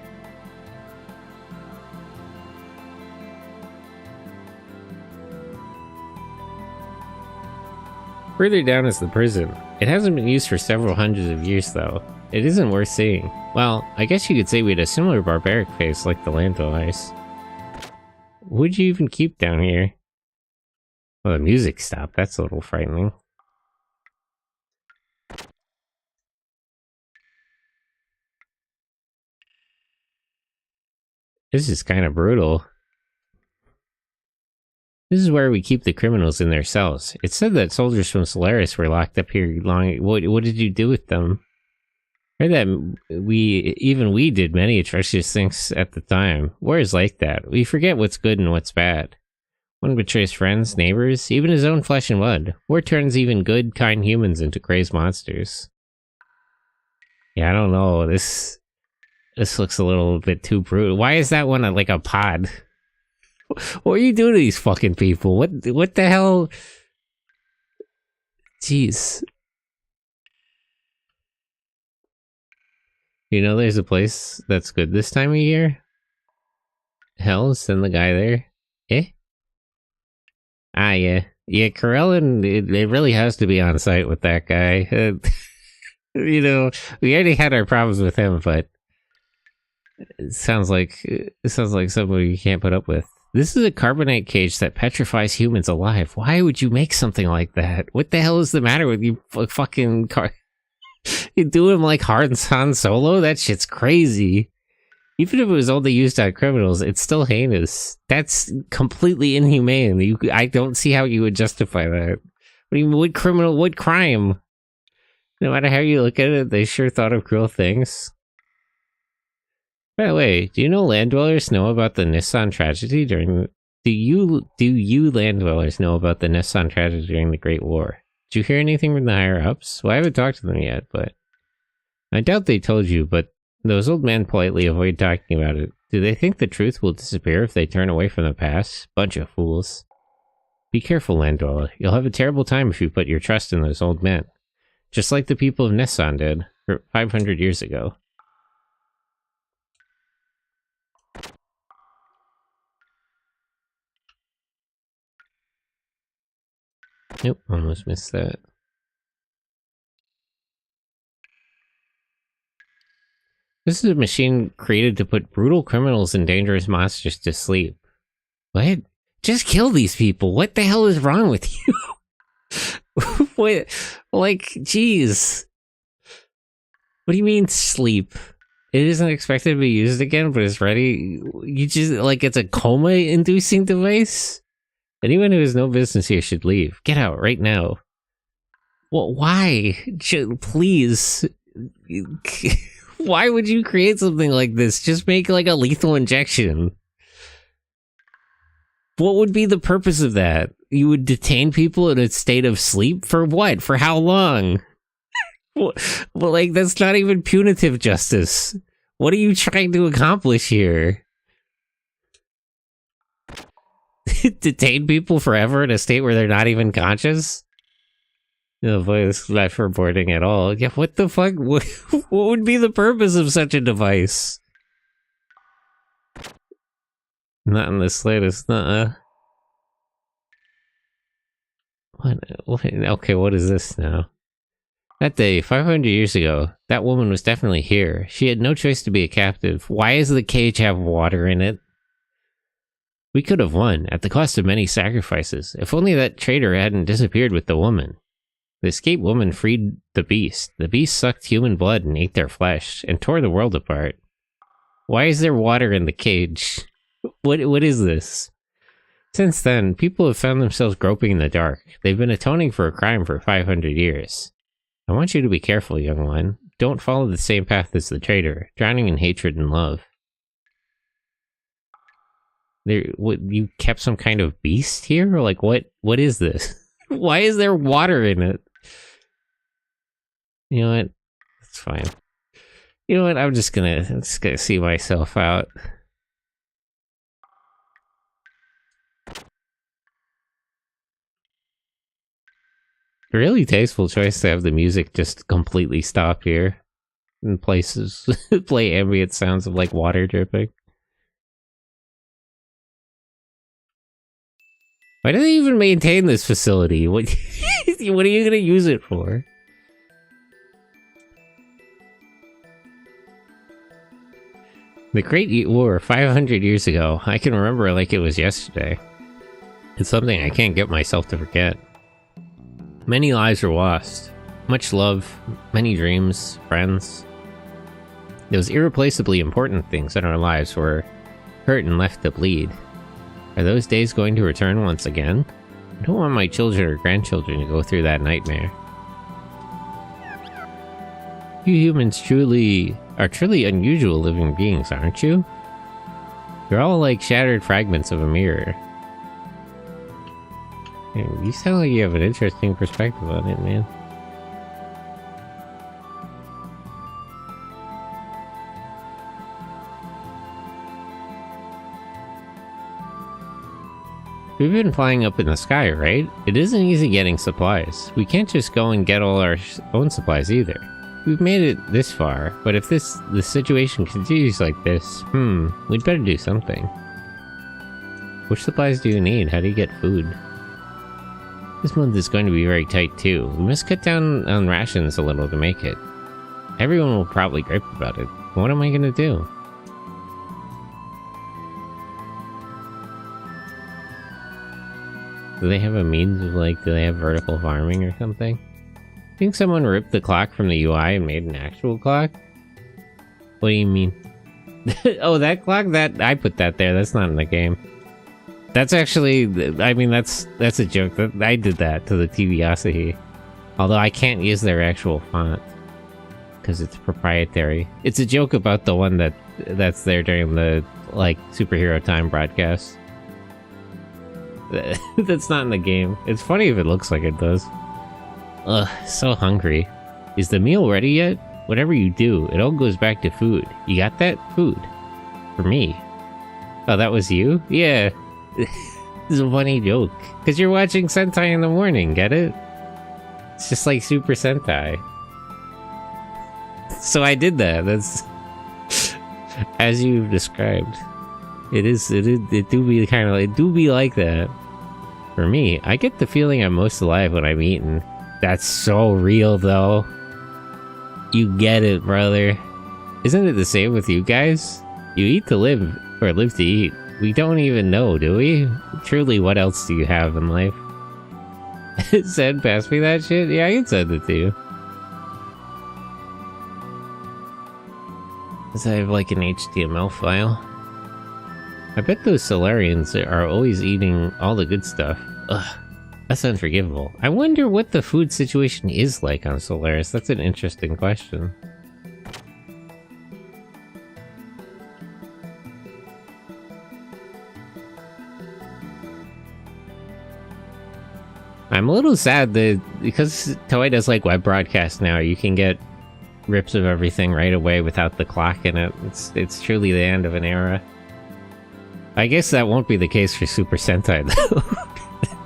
Further down is the prison. It hasn't been used for several hundreds of years, though. It isn't worth seeing. Well, I guess you could say we had a similar barbaric face like the land dwellers. What'd you even keep down here? Well, the music stopped. That's a little frightening. This is kind of brutal. This is where we keep the criminals in their cells. It said that soldiers from Solaris were locked up here long. What did you do with them? I heard that we did many atrocious things at the time. War is like that. We forget what's good and what's bad. One betrays friends, neighbors, even his own flesh and blood. War turns even good, kind humans into crazed monsters. Yeah, I don't know. This looks a little bit too brutal. Why is that one like a pod? What are you doing to these fucking people? What the hell? Jeez. You know there's a place that's good this time of year? Hell, send the guy there. Eh? Ah, yeah. Yeah, Karelin, it really has to be on site with that guy. You know, we already had our problems with him, but it sounds like something you can't put up with. This is a carbonite cage that petrifies humans alive. Why would you make something like that? What the hell is the matter with you fucking You do him like Han Solo? That shit's crazy. Even if it was only used on criminals, it's still heinous. That's completely inhumane. I don't see how you would justify that. What do you mean, what crime? No matter how you look at it, they sure thought of cruel things. By the way, do you know land dwellers know about the Nisan tragedy during the... Do you land dwellers know about the Nisan tragedy during the Great War? Did you hear anything from the higher-ups? Well, I haven't talked to them yet, but... I doubt they told you, but those old men politely avoid talking about it. Do they think the truth will disappear if they turn away from the past? Bunch of fools. Be careful, land dweller. You'll have a terrible time if you put your trust in those old men. Just like the people of Nisan did, 500 years ago. Nope, almost missed that. This is a machine created to put brutal criminals and dangerous monsters to sleep. What? Just kill these people. What the hell is wrong with you? What? Like, jeez. What do you mean sleep? It isn't expected to be used again, but it's ready. You just, like, it's a coma-inducing device? Anyone who has no business here should leave. Get out right now. Well, why? Please. Why would you create something like this? Just make like a lethal injection. What would be the purpose of that? You would detain people in a state of sleep? For what? For how long? Well, like, that's not even punitive justice. What are you trying to accomplish here? Detain people forever in a state where they're not even conscious? Oh boy, this is not foreboding at all. Yeah, what the fuck? What would be the purpose of such a device? Not in the slightest, What? Okay, what is this now? That day, 500 years ago, that woman was definitely here. She had no choice to be a captive. Why does the cage have water in it? We could have won, at the cost of many sacrifices, if only that traitor hadn't disappeared with the woman. The escaped woman freed the beast. The beast sucked human blood and ate their flesh, and tore the world apart. Why is there water in the cage? What is this? Since then, people have found themselves groping in the dark. They've been atoning for a crime for 500 years. I want you to be careful, young one. Don't follow the same path as the traitor, drowning in hatred and love. You kept some kind of beast here? Or like, what is this? Why is there water in it? You know what? It's fine. You know what? I'm just gonna see myself out. Really tasteful choice to have the music just completely stop here. In places, play ambient sounds of like water dripping. Why do they even maintain this facility? What are you gonna use it for? The Great War 500 years ago. I can remember it like it was yesterday. It's something I can't get myself to forget. Many lives were lost. Much love, many dreams, friends. Those irreplaceably important things in our lives were hurt and left to bleed. Are those days going to return once again? I don't want my children or grandchildren to go through that nightmare. You humans are truly unusual living beings, aren't you? You're all like shattered fragments of a mirror. Man, you sound like you have an interesting perspective on it, man. We've been flying up in the sky, right? It isn't easy getting supplies. We can't just go and get all our own supplies either. We've made it this far, but if the situation continues like this, we'd better do something. Which supplies do you need? How do you get food? This month is going to be very tight too. We must cut down on rations a little to make it. Everyone will probably gripe about it. What am I gonna do? Do they have a means of like, do they have vertical farming or something? Think someone ripped the clock from the UI and made an actual clock? What do you mean? Oh, that clock? I put that there. That's not in the game. That's actually, I mean, that's a joke. I did that to the TVosity. Although I can't use their actual font. Because it's proprietary. It's a joke about the one that's there during the, like, Superhero Time broadcast. That's not in the game. It's funny if it looks like it does. Ugh, so hungry. Is the meal ready yet? Whatever you do, it all goes back to food. You got that? Food. For me. Oh, that was you? Yeah. This is a funny joke. Because you're watching Sentai in the morning, get it? It's just like Super Sentai. So I did that. That's... as you've described. It do be kind of like, do be like that. For me, I get the feeling I'm most alive when I'm eating. That's so real, though. You get it, brother. Isn't it the same with you guys? You eat to live, or live to eat. We don't even know, do we? Truly, what else do you have in life? Send pass me that shit? Yeah, I can send it to you. Does I have like an HTML file? I bet those Solarians are always eating all the good stuff. Ugh, that's unforgivable. I wonder what the food situation is like on Solaris. That's an interesting question. I'm a little sad that because Toei does like web broadcast now, you can get rips of everything right away without the clock in it. It's truly the end of an era. I guess that won't be the case for Super Sentai though.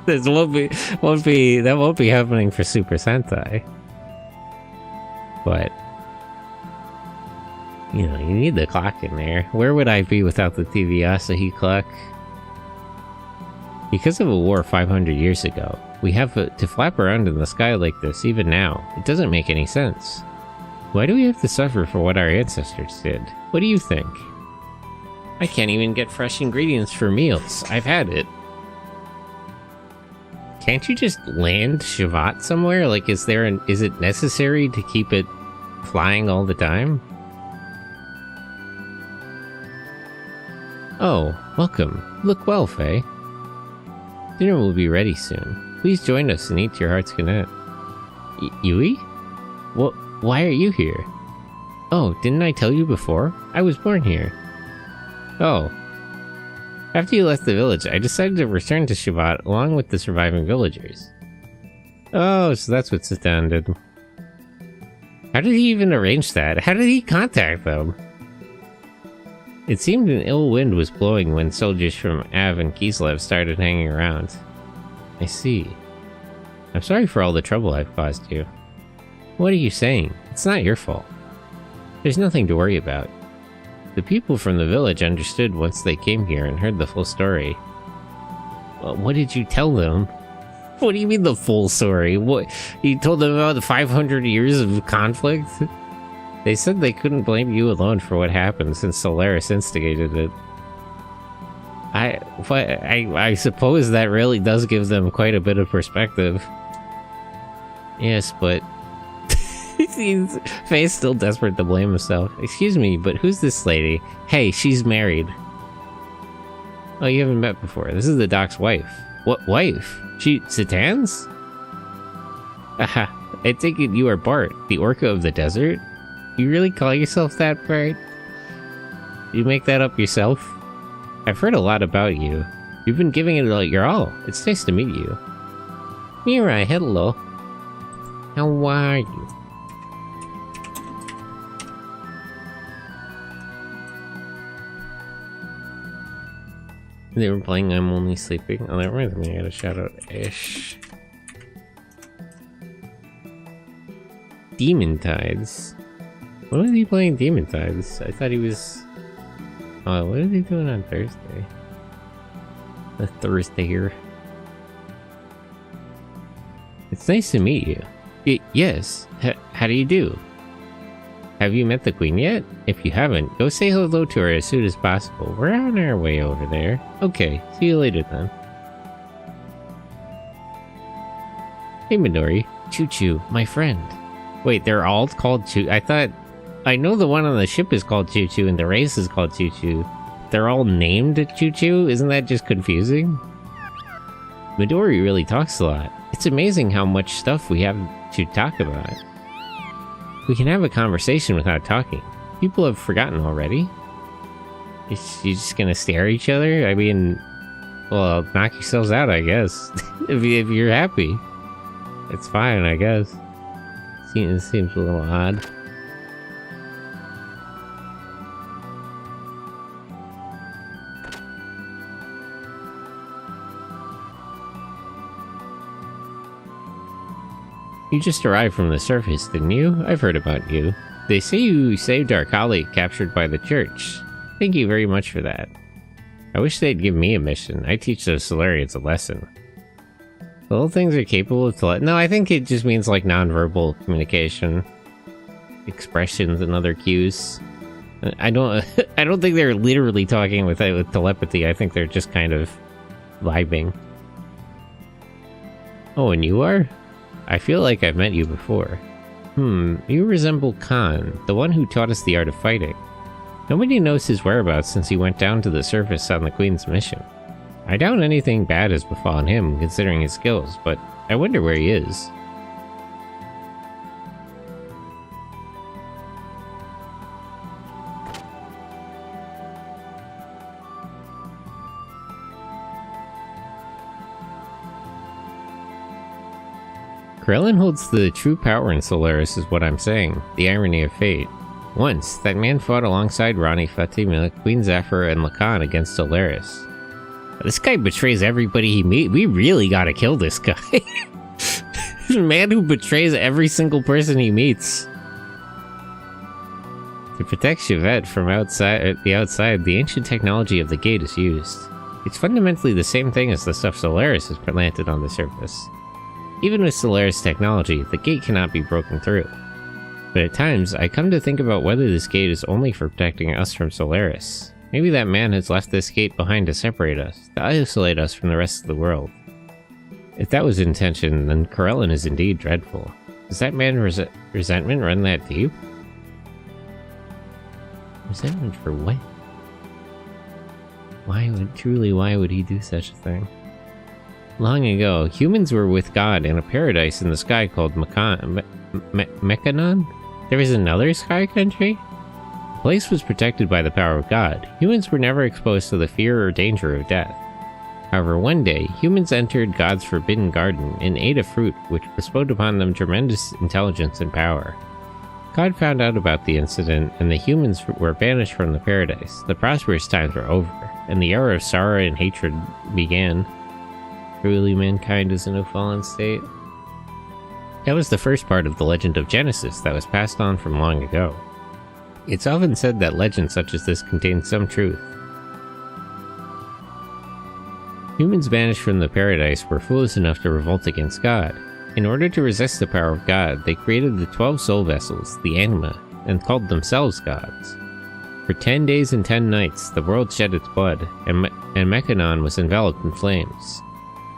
This that won't be happening for Super Sentai. But you know, you need the clock in there. Where would I be without the TV Asahi clock? Because of a war 500 years ago, we have to flap around in the sky like this even now. It doesn't make any sense. Why do we have to suffer for what our ancestors did? What do you think? I can't even get fresh ingredients for meals. I've had it. Can't you just land Shavat somewhere? Like, is it necessary to keep it flying all the time? Oh, welcome. Look well, Faye. Dinner will be ready soon. Please join us and eat to your heart's content. Yui? Why are you here? Oh, didn't I tell you before? I was born here. Oh. After you left the village, I decided to return to Shavat along with the surviving villagers. Oh, so that's what Satan did. How did he even arrange that? How did he contact them? It seemed an ill wind was blowing when soldiers from Av and Kislev started hanging around. I see. I'm sorry for all the trouble I've caused you. What are you saying? It's not your fault. There's nothing to worry about. The people from the village understood once they came here and heard the full story. Well, what did you tell them? What do you mean the full story? What? You told them about the 500 years of conflict? They said they couldn't blame you alone for what happened since Solaris instigated it. I suppose that really does give them quite a bit of perspective. Yes, but... Faye's still desperate to blame himself. Excuse me, but who's this lady? Hey, she's married. Oh, you haven't met before. This is the doc's wife. What wife? She... Satan's? Aha, I take it you are Bart, the orca of the desert? You really call yourself that, Bart? You make that up yourself? I've heard a lot about you. You've been giving it your all. It's nice to meet you. Mirai, hello. How are you? They were playing I'm Only Sleeping. Oh, that reminds me, I gotta shout out Ish. Demon Tides. What was he playing Demon Tides? I thought he was... Oh, what is he doing on Thursday? The Thursday here. It's nice to meet you. Yes. How do you do? Have you met the Queen yet? If you haven't, go say hello to her as soon as possible. We're on our way over there. Okay, see you later then. Hey Midori. Choo-Choo, my friend. Wait, they're all called Choo... I know the one on the ship is called Choo-Choo and the race is called Choo-Choo. They're all named Choo-Choo? Isn't that just confusing? Midori really talks a lot. It's amazing how much stuff we have to talk about. We can have a conversation without talking. People have forgotten already. You're just gonna stare at each other? I mean, well, knock yourselves out, I guess. if you're happy. It's fine, I guess. It seems a little odd. You just arrived from the surface, didn't you? I've heard about you. They say you saved our colleague captured by the church. Thank you very much for that. I wish they'd give me a mission. I teach those Solarians a lesson. Little things are capable of no, I think it just means like non-verbal communication. Expressions and other cues. I don't think they're literally talking with telepathy. I think they're just kind of vibing. Oh, and you are? I feel like I've met you before. You resemble Khan, the one who taught us the art of fighting. Nobody knows his whereabouts since he went down to the surface on the Queen's mission. I doubt anything bad has befallen him, considering his skills, but I wonder where he is. Krillin holds the true power in Solaris is what I'm saying. The irony of fate. Once, that man fought alongside Ronnie, Fatima, Queen Zephyr, and Lacan against Solaris. This guy betrays everybody he meets. We really gotta kill this guy. This man who betrays every single person he meets. To protect Chevette from the outside, the ancient technology of the gate is used. It's fundamentally the same thing as the stuff Solaris has planted on the surface. Even with Solaris technology, the gate cannot be broken through. But at times, I come to think about whether this gate is only for protecting us from Solaris. Maybe that man has left this gate behind to separate us, to isolate us from the rest of the world. If that was intention, then Krillin is indeed dreadful. Does that man's resentment run that deep? Resentment for what? Why would he do such a thing? Long ago, humans were with God in a paradise in the sky called Mechanon? There was another sky country? The place was protected by the power of God. Humans were never exposed to the fear or danger of death. However, one day, humans entered God's forbidden garden and ate a fruit which bestowed upon them tremendous intelligence and power. God found out about the incident, and the humans were banished from the paradise. The prosperous times were over, and the era of sorrow and hatred began. Truly, mankind is in a fallen state. That was the first part of the legend of Genesis that was passed on from long ago. It's often said that legends such as this contain some truth. Humans banished from the paradise were foolish enough to revolt against God. In order to resist the power of God, they created the 12 soul vessels, the anima, and called themselves gods. For 10 days and 10 nights, the world shed its blood, and Mechanon was enveloped in flames.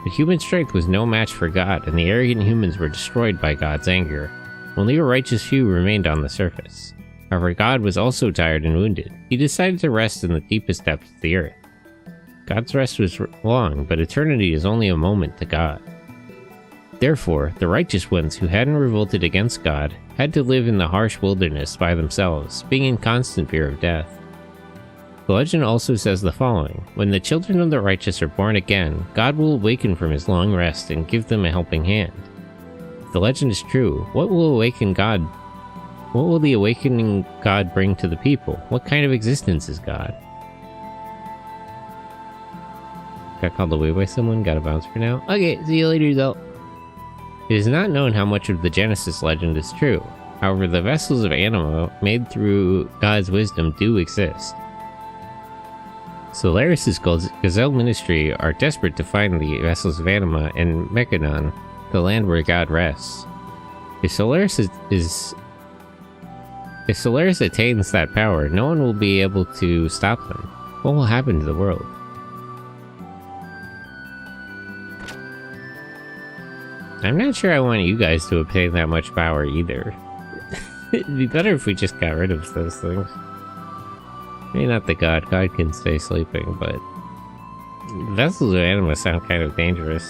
But human strength was no match for God, and the arrogant humans were destroyed by God's anger. Only a righteous few remained on the surface. However, God was also tired and wounded. He decided to rest in the deepest depths of the earth. God's rest was long, but eternity is only a moment to God. Therefore, the righteous ones who hadn't revolted against God had to live in the harsh wilderness by themselves, being in constant fear of death. The legend also says the following: when the children of the righteous are born again, God will awaken from his long rest and give them a helping hand. If the legend is true, what will the awakening God bring to the people? What kind of existence is God? Got called away by someone, gotta bounce for now. Okay, see you later, though. It is not known how much of the Genesis legend is true. However, the vessels of anima made through God's wisdom do exist. Solaris' Gazelle Ministry are desperate to find the vessels of anima in Mechanon, the land where God rests. If Solaris attains that power, no one will be able to stop them. What will happen to the world? I'm not sure I want you guys to obtain that much power either. It'd be better if we just got rid of those things. Maybe not the God. God can stay sleeping, but vessels of anima sound kind of dangerous.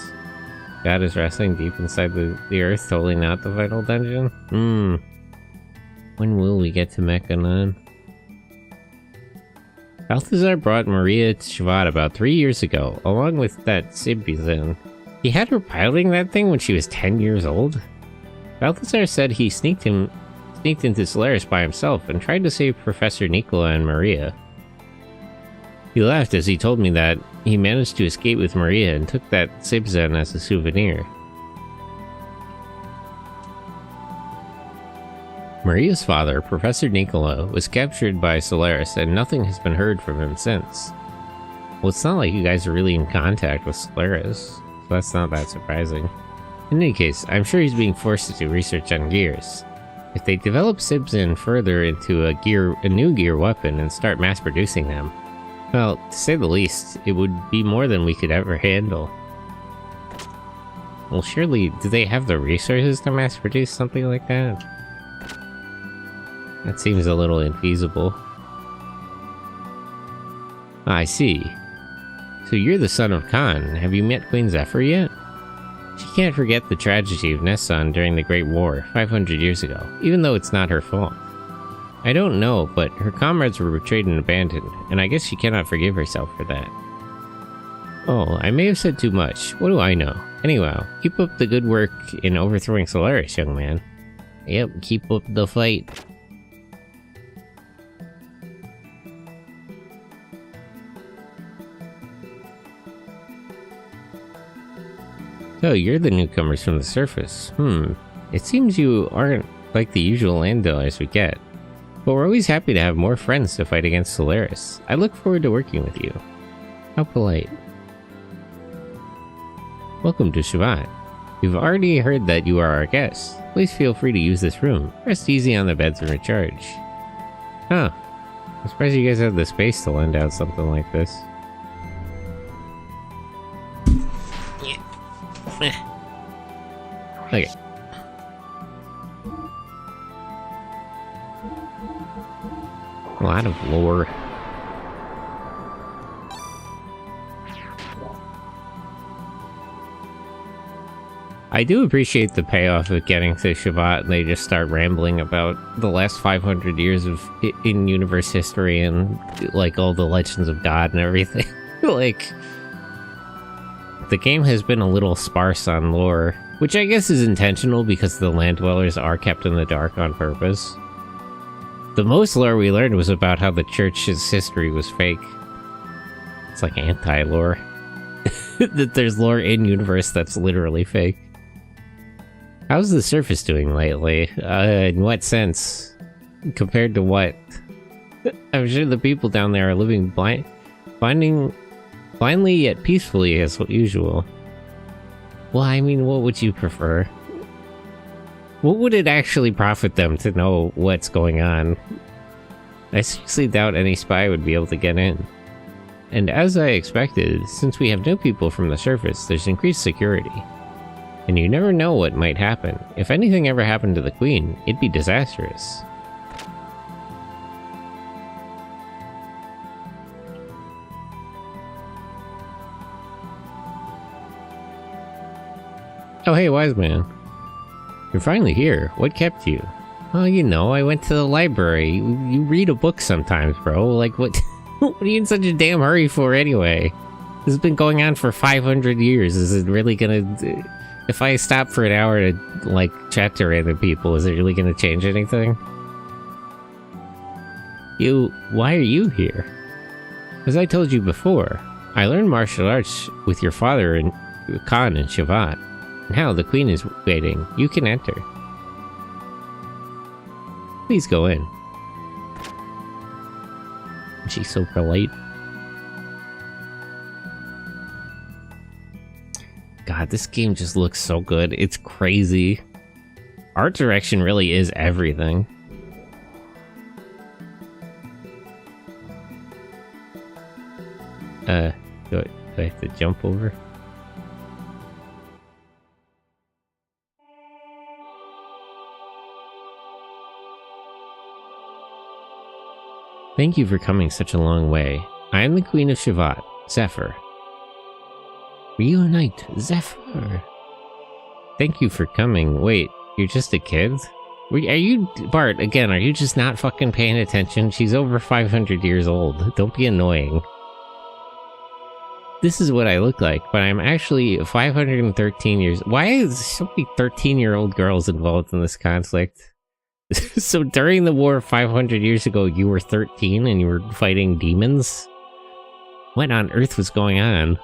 God is resting deep inside the earth, totally not the final dungeon? When will we get to Mechanon? Balthazar brought Maria to Shavad about 3 years ago, along with that Sibizin. He had her piloting that thing when she was 10 years old? Balthazar said he sneaked into Solaris by himself and tried to save Professor Nicola and Maria. He laughed as he told me that he managed to escape with Maria and took that Sibzen as a souvenir. Maria's father, Professor Nicola, was captured by Solaris and nothing has been heard from him since. Well, it's not like you guys are really in contact with Solaris, so that's not that surprising. In any case, I'm sure he's being forced to do research on gears. If they develop Sibzen further into a new gear weapon and start mass-producing them, well, to say the least, it would be more than we could ever handle. Well, surely, do they have the resources to mass-produce something like that? That seems a little infeasible. I see. So you're the son of Khan. Have you met Queen Zephyr yet? She can't forget the tragedy of Nessun during the Great War 500 years ago, even though it's not her fault. I don't know, but her comrades were betrayed and abandoned, and I guess she cannot forgive herself for that. Oh, I may have said too much. What do I know? Anyhow, keep up the good work in overthrowing Solaris, young man. Yep, keep up the fight. So, you're the newcomers from the surface. It seems you aren't like the usual land dwellers we get. But we're always happy to have more friends to fight against Solaris. I look forward to working with you. How polite. Welcome to Shivat. We've already heard that you are our guests. Please feel free to use this room. Rest easy on the beds and recharge. Huh. I'm surprised you guys have the space to lend out something like this. Okay. A lot of lore. I do appreciate the payoff of getting to Shivat and they just start rambling about the last 500 years of in-universe history and like all the legends of God and everything. Like, the game has been a little sparse on lore, which I guess is intentional because the land dwellers are kept in the dark on purpose. The most lore we learned was about how the church's history was fake. It's like anti-lore. That there's lore in-universe that's literally fake. How's the surface doing lately? In what sense? Compared to what? I'm sure the people down there are living blindly yet peacefully as usual. Well, I mean, what would you prefer? What would it actually profit them to know what's going on? I seriously doubt any spy would be able to get in. And as I expected, since we have no people from the surface, there's increased security. And you never know what might happen. If anything ever happened to the Queen, it'd be disastrous. Oh hey, wise man. You're finally here. What kept you? Oh, you know, I went to the library. You read a book sometimes, bro. Like, what? What are you in such a damn hurry for anyway? This has been going on for 500 years. Is it really gonna... If I stop for an hour to, like, chat to random people, is it really gonna change anything? Why are you here? As I told you before, I learned martial arts with your father and Khan in Shivat. Now the Queen is waiting. You can enter. Please go in. She's so polite. God, this game just looks so good. It's crazy. Art direction really is everything. Do I have to jump over? Thank you for coming such a long way. I am the Queen of Shivat, Zephyr. Reunite, Zephyr. Thank you for coming. Wait, you're just a kid? Are you, Bart, again, are you just not fucking paying attention? She's over 500 years old. Don't be annoying. This is what I look like, but I'm actually 513 years... Why is so many 13-year-old girls involved in this conflict? So during the war 500 years ago, you were 13 and you were fighting demons? What on earth was going on?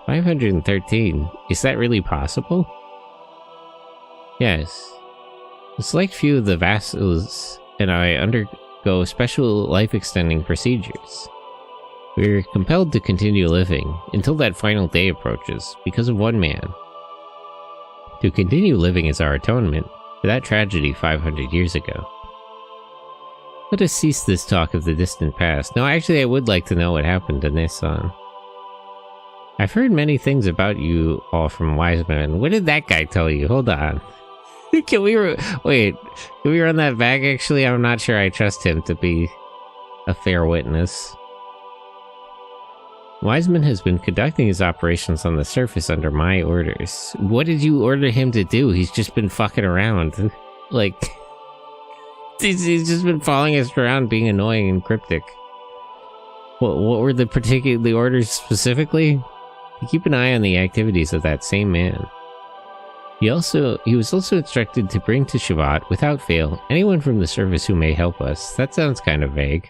513. Is that really possible? Yes. A select few of the vassals and I undergo special life-extending procedures. We're compelled to continue living until that final day approaches because of one man. To continue living is our atonement for that tragedy 500 years ago. Let us cease this talk of the distant past. No, actually I would like to know what happened to Nissan. I've heard many things about you all from wise men. What did that guy tell you? Hold on. Can we wait, can we run that back actually? I'm not sure I trust him to be a fair witness. Wiseman has been conducting his operations on the surface under my orders. What did you order him to do? He's just been fucking around. Like, he's just been following us around being annoying and cryptic. What were the orders specifically? To keep an eye on the activities of that same man. He was also instructed to bring to Shavat, without fail, anyone from the service who may help us. That sounds kind of vague.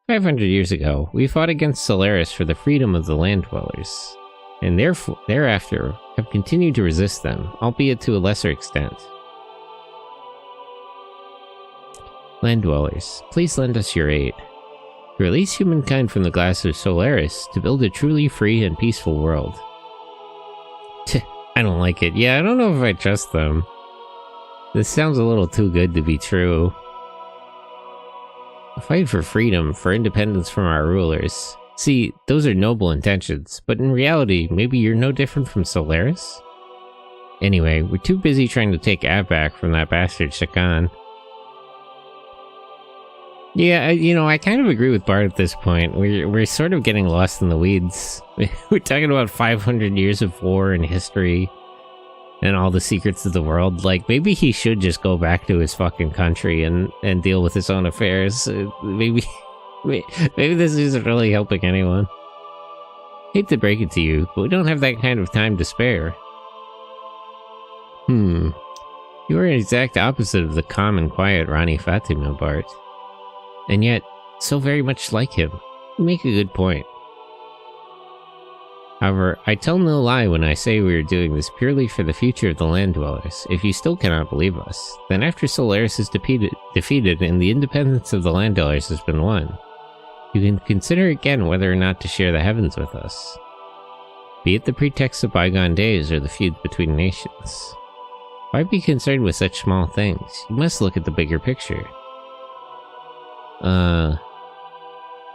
500 years ago, we fought against Solaris for the freedom of the land dwellers, and thereafter have continued to resist them, albeit to a lesser extent. Land dwellers, please lend us your aid. To release humankind from the glass of Solaris to build a truly free and peaceful world. I don't like it. Yeah, I don't know if I trust them. This sounds a little too good to be true. A fight for freedom, for independence from our rulers. See, those are noble intentions, but in reality, maybe you're no different from Solaris? Anyway, we're too busy trying to take Ab back from that bastard Shakan. Yeah, I kind of agree with Bart at this point. We're sort of getting lost in the weeds. We're talking about 500 years of war and history and all the secrets of the world. Like, maybe he should just go back to his fucking country and deal with his own affairs. Maybe this isn't really helping anyone. Hate to break it to you, but we don't have that kind of time to spare. You are an exact opposite of the calm and quiet Rani Fatima, Bart. And yet, so very much like him. You make a good point. However, I tell no lie when I say we are doing this purely for the future of the land dwellers. If you still cannot believe us, then after Solaris is defeated and the independence of the land dwellers has been won, you can consider again whether or not to share the heavens with us. Be it the pretext of bygone days or the feud between nations. Why be concerned with such small things? You must look at the bigger picture.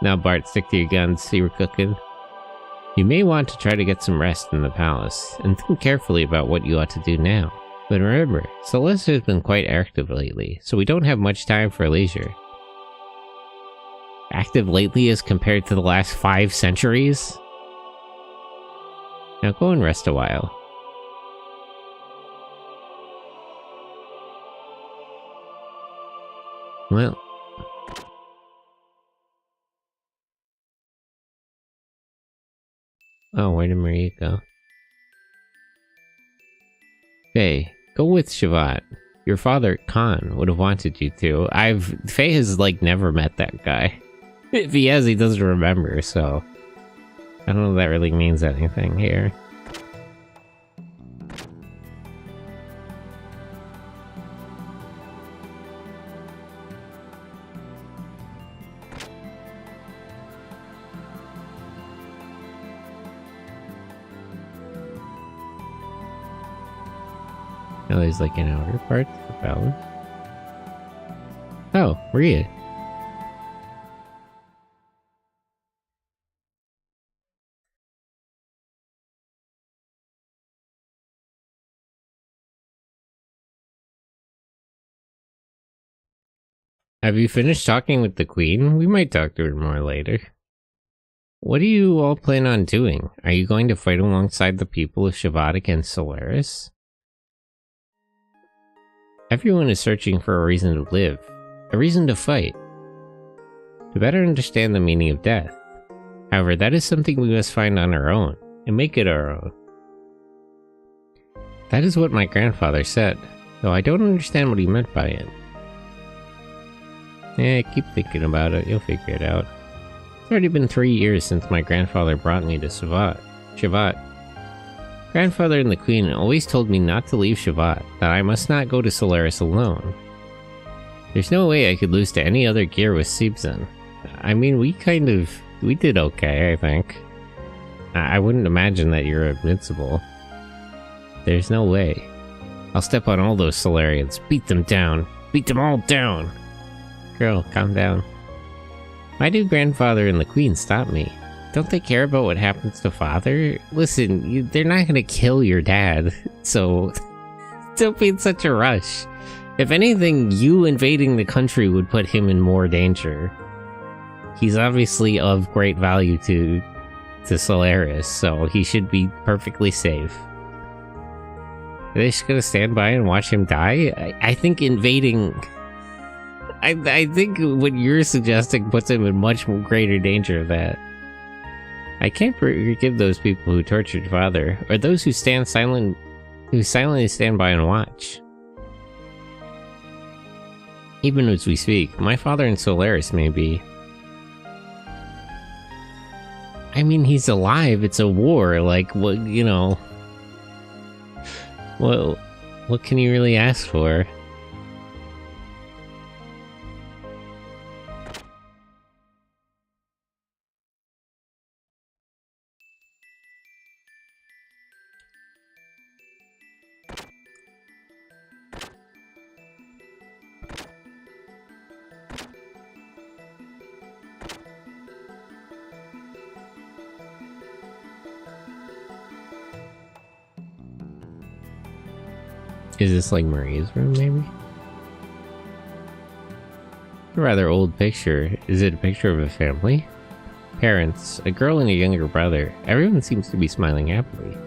Now Bart, stick to your guns, see we're cooking. You may want to try to get some rest in the palace, and think carefully about what you ought to do now. But remember, Celeste has been quite active lately, so we don't have much time for leisure. Active lately as compared to the last 5 centuries? Now go and rest a while. Well... Oh, where did Maria go? Faye, go with Shavat. Your father, Khan, would have wanted you to. Faye has, like, never met that guy. If he has, he doesn't remember, so... I don't know if that really means anything here. Oh, there's like an outer part for balance. Oh, Maria. Have you finished talking with the Queen? We might talk to her more later. What do you all plan on doing? Are you going to fight alongside the people of Shavat against Solaris? Everyone is searching for a reason to live, a reason to fight, to better understand the meaning of death. However, that is something we must find on our own, and make it our own. That is what my grandfather said, though I don't understand what he meant by it. Keep thinking about it, you'll figure it out. It's already been 3 years since my grandfather brought me to Shavat. Grandfather and the Queen always told me not to leave Shavat, that I must not go to Solaris alone. There's no way I could lose to any other gear with Sibzen. I mean, we did okay, I think. I wouldn't imagine that you're invincible. There's no way. I'll step on all those Solarians, beat them down, beat them all down. Girl, calm down. Why do Grandfather and the Queen stop me? Don't they care about what happens to Father? Listen, they're not gonna kill your dad, so don't be in such a rush. If anything, you invading the country would put him in more danger. He's obviously of great value to Solaris, so he should be perfectly safe. Are they just gonna stand by and watch him die? I think invading... I think what you're suggesting puts him in much greater danger of that. I can't forgive those people who tortured father, or those who silently stand by and watch. Even as we speak, my father in Solaris may be. I mean, he's alive. It's a war. Like, what, you know. What can you really ask for? Is this like Maria's room, maybe? A rather old picture. Is it a picture of a family? Parents, a girl and a younger brother. Everyone seems to be smiling happily.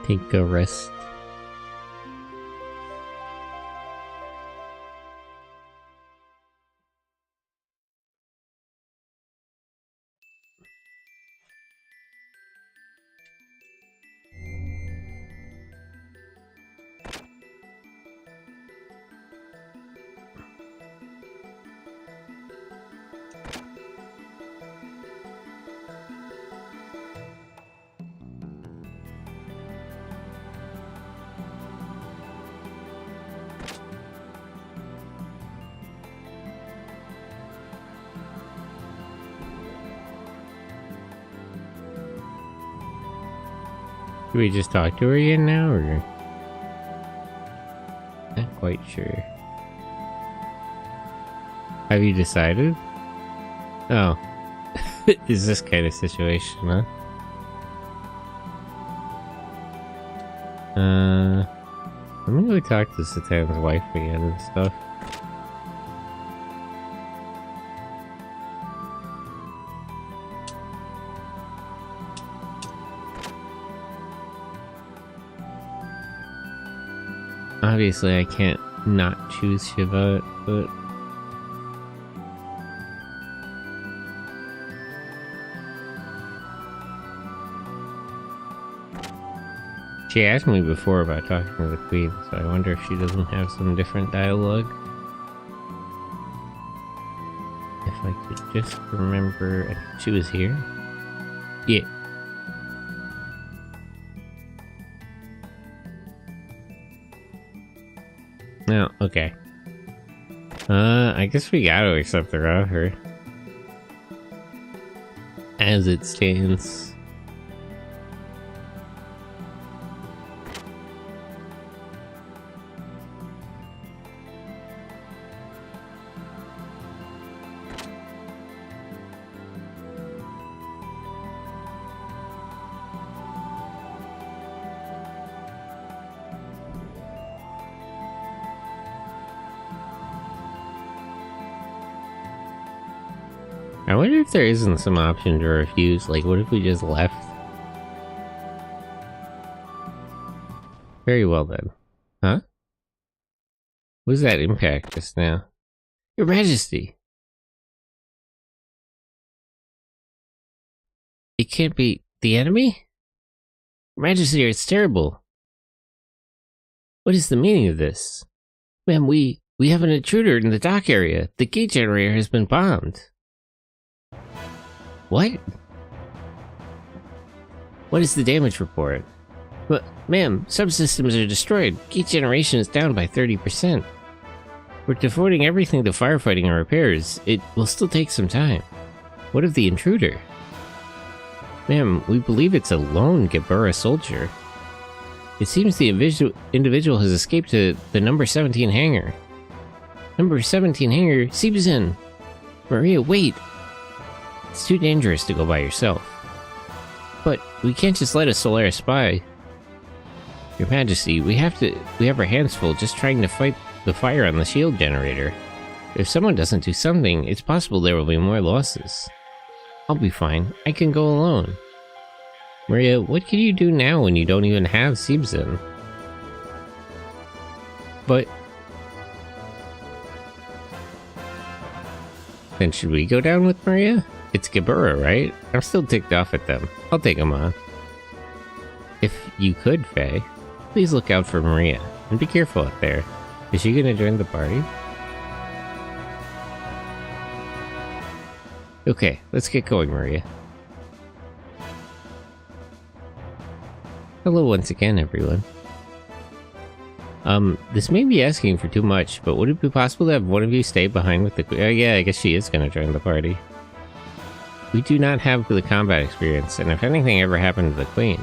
Take a rest. Do we just talk to her again now, or? Not quite sure. Have you decided? Oh. Is this kind of situation, huh? I'm gonna go talk to Satan's wife again and stuff. Obviously, I can't not choose Shiva, but... She asked me before about talking to the Queen, so I wonder if she doesn't have some different dialogue. If I could just remember... I think she was here? Yeah. No, okay. I guess we gotta accept their offer. As it stands. I wonder if there isn't some option to refuse. Like, what if we just left? Very well then. Huh? What was that impact just now? Your Majesty! It can't be the enemy? Your Majesty, it's terrible. What is the meaning of this? Ma'am, we have an intruder in the dock area. The gate generator has been bombed. What? What is the damage report? But, ma'am, subsystems are destroyed. Gate generation is down by 30%. We're devoting everything to firefighting and repairs. It will still take some time. What of the intruder? Ma'am, we believe it's a lone Gabura soldier. It seems the individual has escaped to the number 17 hangar. Number 17 hangar seeps in. Maria, wait! It's too dangerous to go by yourself. But we can't just let a Solaris spy. Your Majesty, we have our hands full just trying to fight the fire on the shield generator. If someone doesn't do something, it's possible there will be more losses. I'll be fine. I can go alone. Maria, what can you do now when you don't even have Seebsen? But... then should we go down with Maria? It's Gabura, right? I'm still ticked off at them. I'll take them on. If you could, Faye, please look out for Maria. And be careful out there. Is she gonna join the party? Okay, let's get going, Maria. Hello once again, everyone. This may be asking for too much, but would it be possible to have one of you stay behind with the... yeah, I guess she is gonna join the party. We do not have the combat experience, and if anything ever happened to the Queen...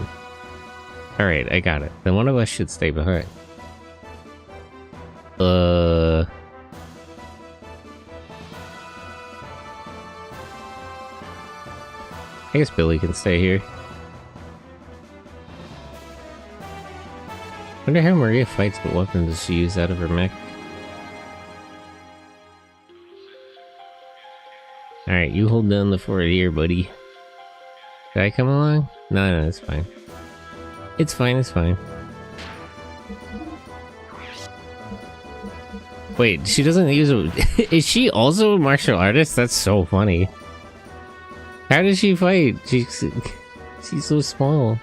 Alright, I got it. Then one of us should stay behind. I guess Billy can stay here. Wonder how Maria fights, what weapon does she use out of her mech? Alright, you hold down the fort here, buddy. Did I come along? No, it's fine. It's fine, it's fine. Wait, she doesn't use a... is she also a martial artist? That's so funny. How does she fight? She's so small.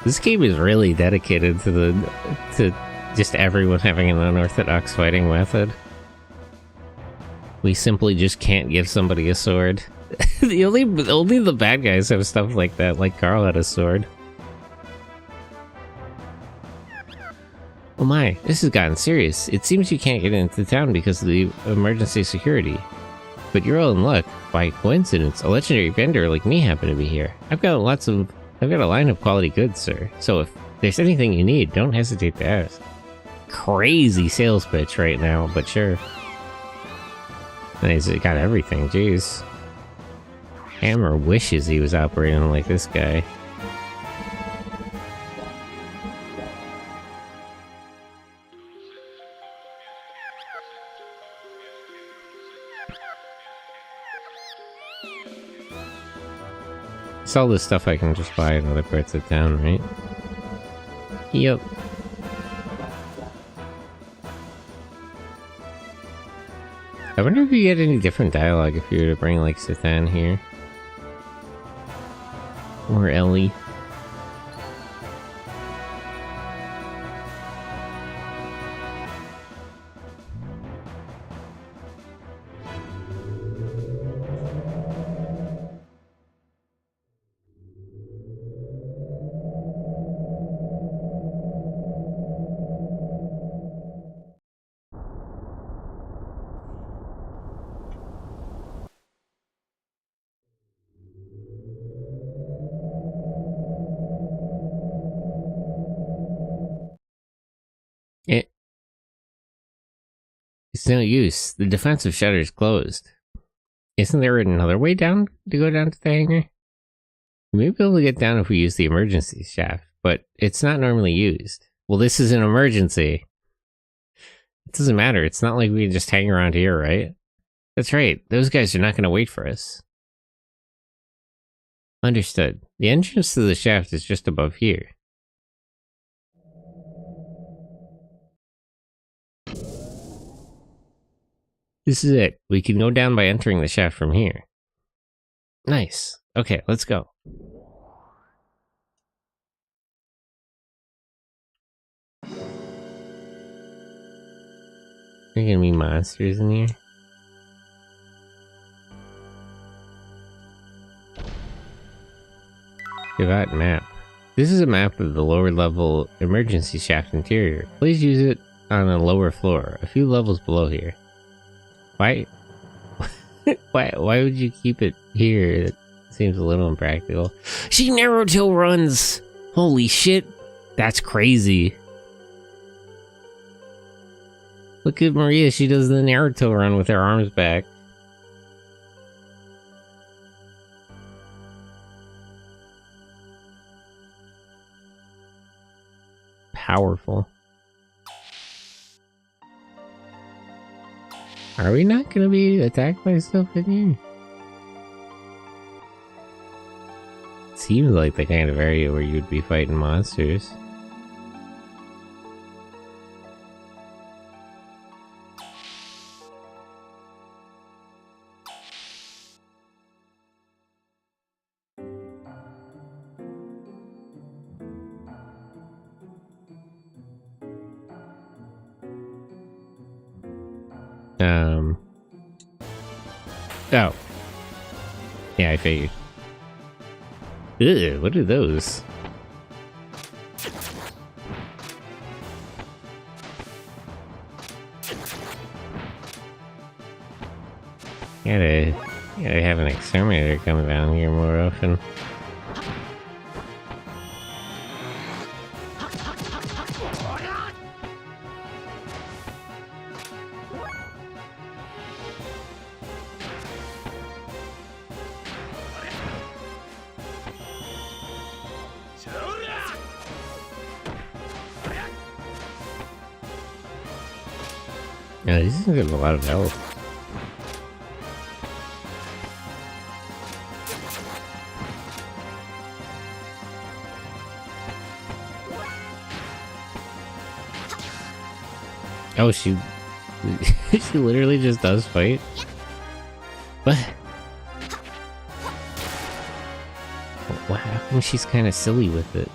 This game is really dedicated to just everyone having an unorthodox fighting method. We simply just can't give somebody a sword. Only the bad guys have stuff like that, like Carl had a sword. Oh my, this has gotten serious. It seems you can't get into town because of the emergency security. But you're all in luck. By coincidence, a legendary vendor like me happened to be here. I've got a line of quality goods, sir. So if there's anything you need, don't hesitate to ask. Crazy sales pitch right now, but sure. He's got everything, jeez. Hammer wishes he was operating like this guy. It's all this stuff I can just buy in other parts of town, right? Yep. I wonder if you get any different dialogue if you were to bring, like, Satan here. Or Ellie. It's no use. The defensive shutter is closed. Isn't there another way down to go down to the hangar? We may be able to get down if we use the emergency shaft, but it's not normally used. Well, this is an emergency. It doesn't matter. It's not like we can just hang around here, right? That's right. Those guys are not going to wait for us. Understood. The entrance to the shaft is just above here. This is it. We can go down by entering the shaft from here. Nice. Okay, let's go. Are gonna be monsters in here? Devout map. This is a map of the lower level emergency shaft interior. Please use it on a lower floor, a few levels below here. Why? Why would you keep it here? Seems a little impractical. She Naruto runs! Holy shit! That's crazy. Look at Maria, she does the Naruto run with her arms back. Powerful. Are we not gonna be attacked by stuff in here? Seems like the kind of area where you'd be fighting monsters. Oh. Yeah, I figured. Ugh, what are those? Gotta have an exterminator come down here more often. Yeah, these things have a lot of health. Oh, she she literally just does fight? What? Wow, she's kind of silly with it.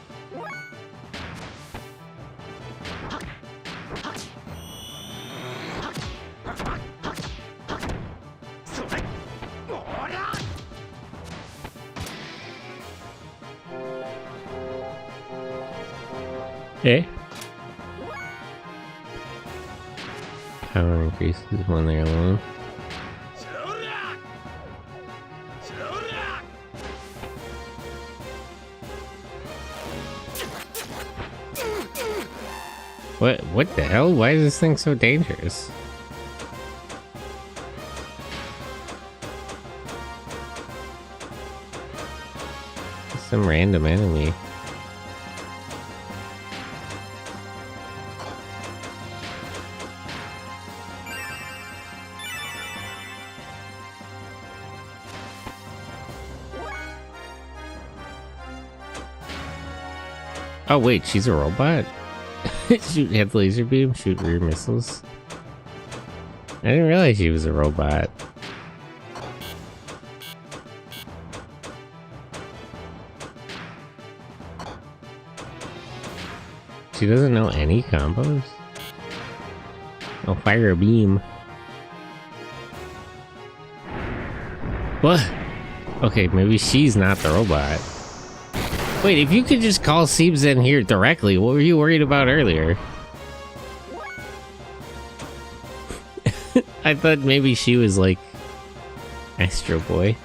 Hey. Power increases when they're alone. What the hell? Why is this thing so dangerous? Some random enemy. Oh wait, she's a robot? Shoot head laser beam, shoot rear missiles. I didn't realize she was a robot. She doesn't know any combos? Oh, fire a beam. What? Okay, maybe she's not the robot. Wait, if you could just call Seebs in here directly, what were you worried about earlier? I thought maybe she was like Astro Boy.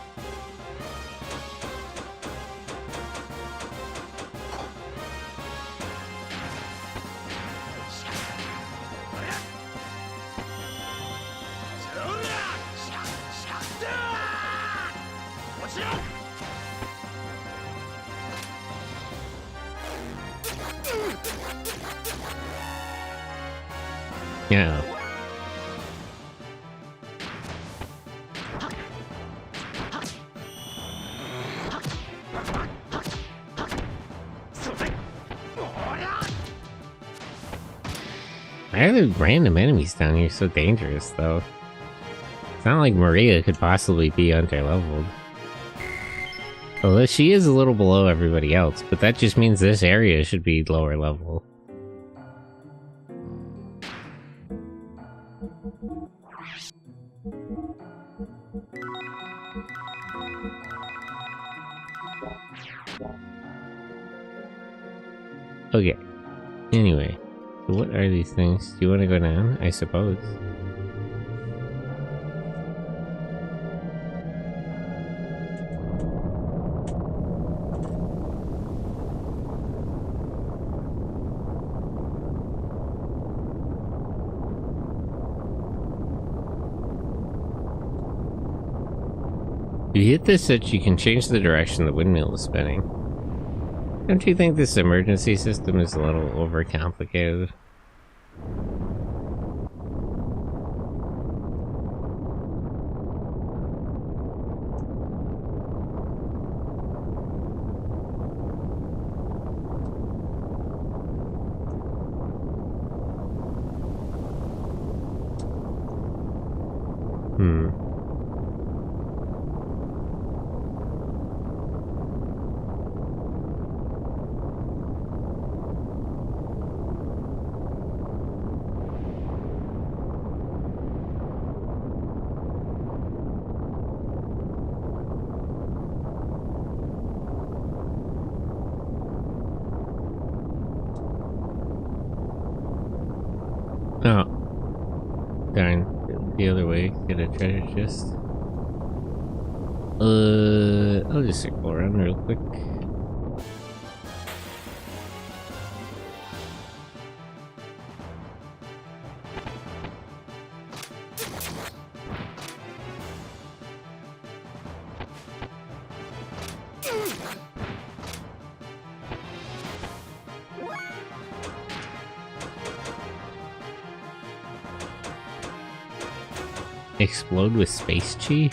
Yeah. Why are the random enemies down here so dangerous, though? It's not like Maria could possibly be underleveled. Although she is a little below everybody else, but that just means this area should be lower level. Okay. Anyway, so what are these things? Do you want to go down? I suppose. You hit this switch, you can change the direction the windmill is spinning. Don't you think this emergency system is a little overcomplicated? Oh. Darn. The other way. Get a treasure chest. I'll just go around real quick. Explode with space chi?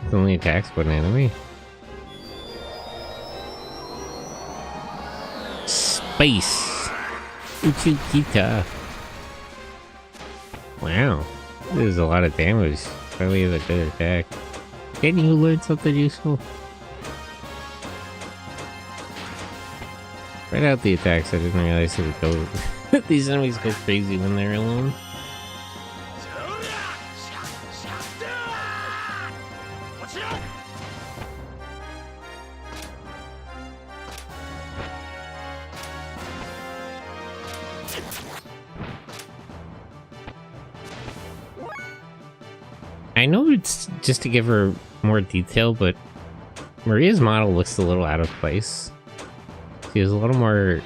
It only attacks one enemy. Space! Uchikita! Wow. This is a lot of damage. Probably is a good attack. Didn't you learn something useful? Right out the attacks, I didn't realize it would go... These enemies go crazy when they're alone. I know it's just to give her more detail, but Maria's model looks a little out of place. She has a little more...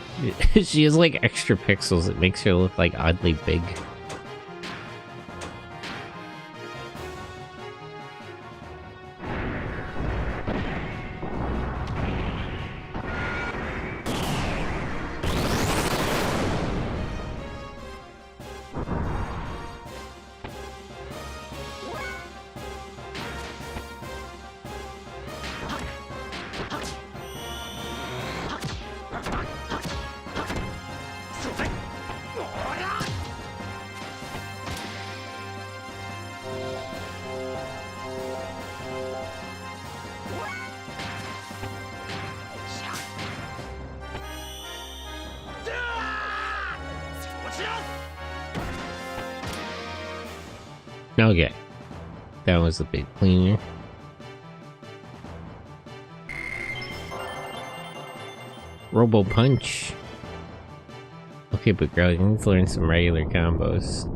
she has like extra pixels that makes her look like oddly big. Okay. That was a big cleaner. Robo Punch. Okay, but girl, you need to learn some regular combos.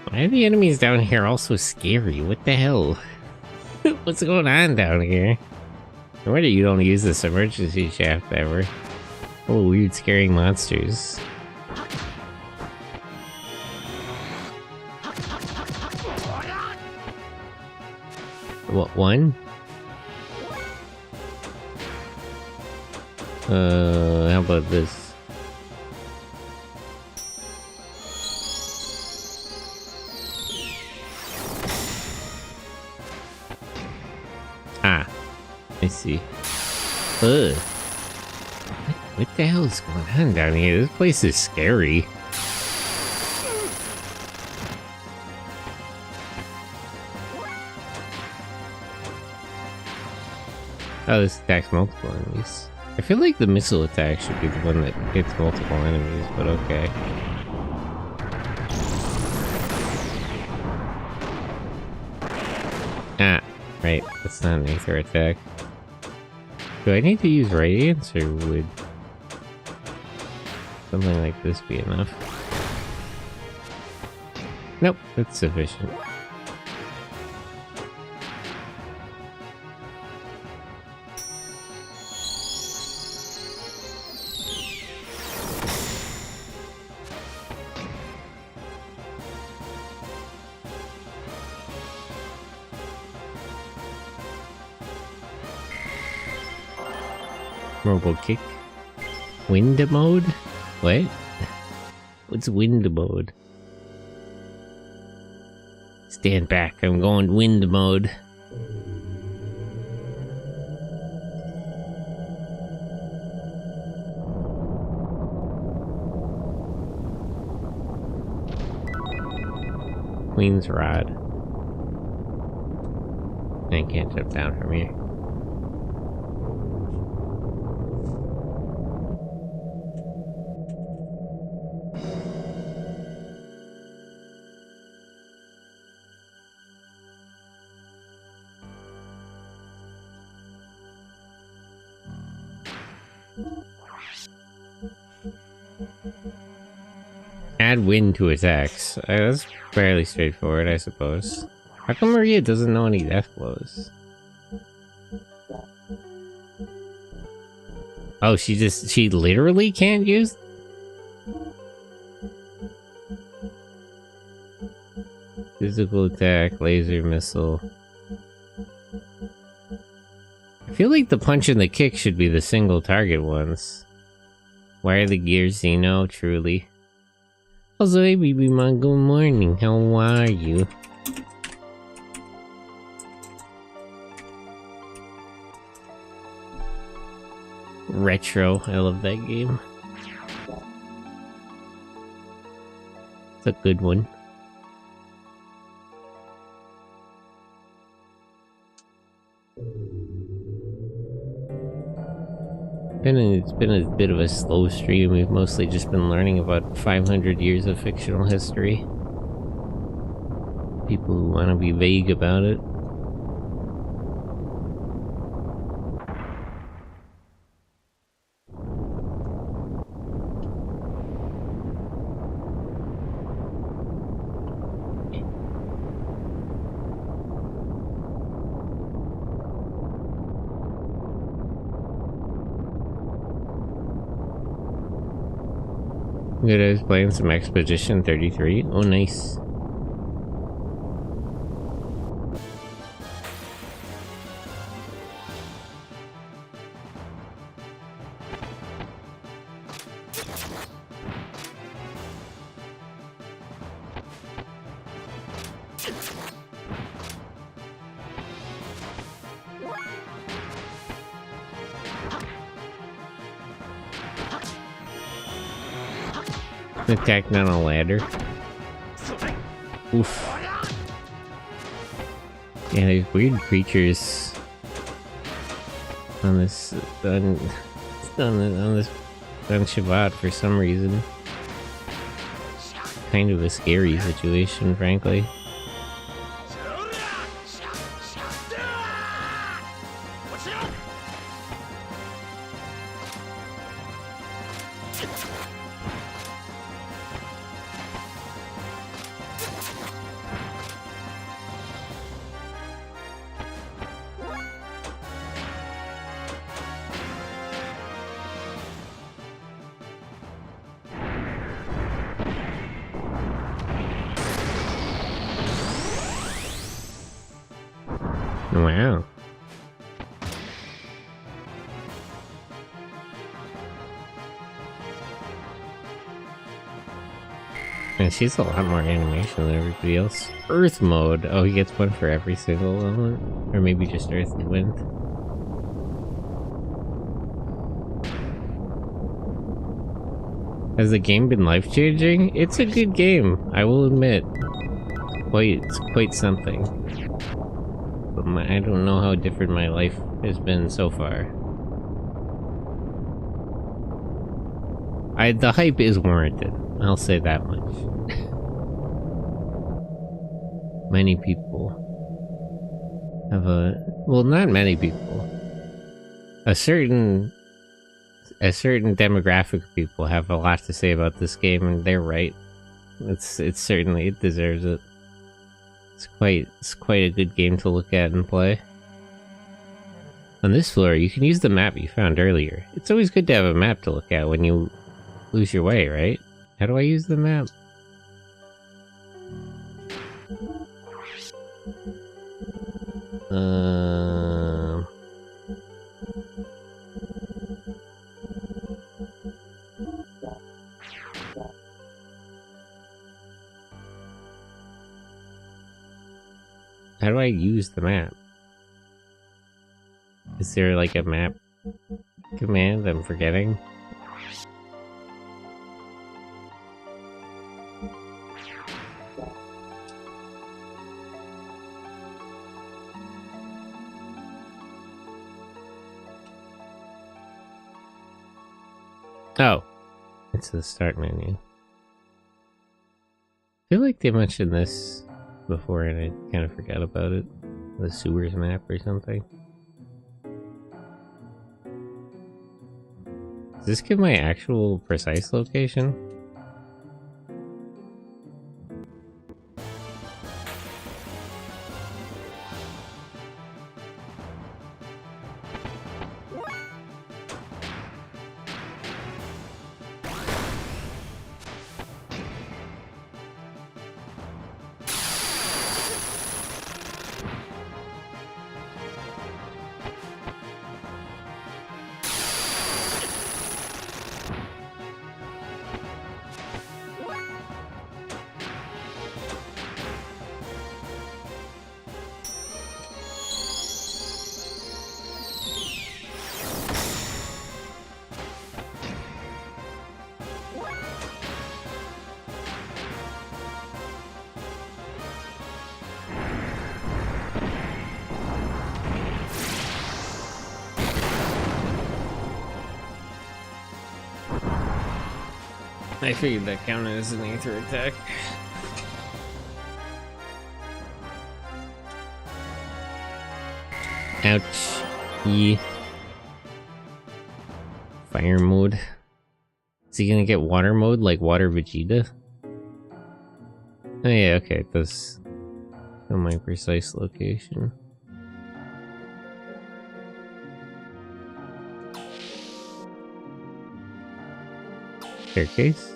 Why are the enemies down here also scary? What the hell? What's going on down here? No wonder you don't use this emergency shaft ever. Full of weird scaring monsters. What, one? How about this? I see. Ugh. What the hell is going on down here? This place is scary. Oh, this attacks multiple enemies. I feel like the missile attack should be the one that hits multiple enemies, but okay. Ah, right. That's not an ether attack. Do I need to use radiance, or would something like this be enough? Nope, that's sufficient. Robo kick. Wind mode? What? What's wind mode? Stand back, I'm going wind mode. Queen's Rod. I can't jump down from here. Add wind to attacks. That's fairly straightforward, I suppose. How come Maria doesn't know any death blows? Oh, she literally can't use? Physical attack, laser missile. I feel like the punch and the kick should be the single target ones. Why are the gears Xeno? Truly. Also, hey BB-Mon, good morning. How are you? Retro. I love that game. It's a good one. It's been a bit of a slow stream. We've mostly just been learning about 500 years of fictional history. People who want to be vague about it. Good, I was playing some Expedition 33. Oh, nice. Attack on a ladder. Oof. Yeah, there's weird creatures on this on Shabbat for some reason. Kind of a scary situation, frankly. Wow. And she's a lot more animation than everybody else. Earth mode. Oh, he gets one for every single element? Or maybe just Earth and Wind. Has the game been life-changing? It's a good game, I will admit. It's quite something. But I don't know how different my life has been so far. The hype is warranted. I'll say that much. Many people have well, not many people. A certain demographic of people have a lot to say about this game, and they're right. It's certainly, it deserves it. It's quite a good game to look at and play. On this floor, you can use the map you found earlier. It's always good to have a map to look at when you lose your way, right? How do I use the map? How do I use the map? Is there like a map command I'm forgetting? Oh, it's the start menu. I feel like they mentioned this before and I kind of forgot about it. The sewers map or something. Does this give my actual precise location? I figured that counted as an Aether attack. Ouch. Yee. Fire mode. Is he gonna get water mode like Water Vegeta? Oh yeah, okay, it does show my precise location. Staircase?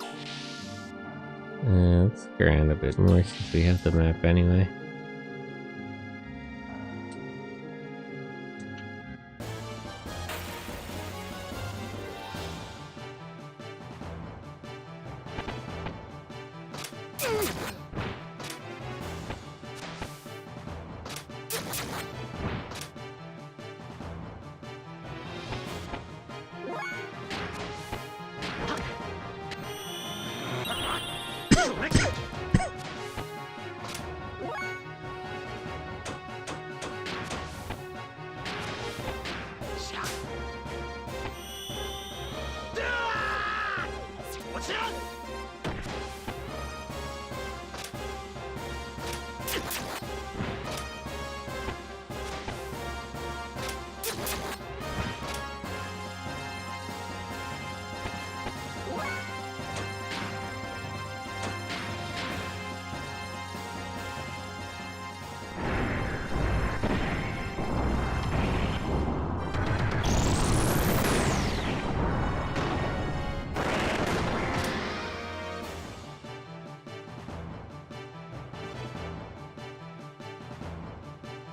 Let's go around a bit more since we have the map anyway.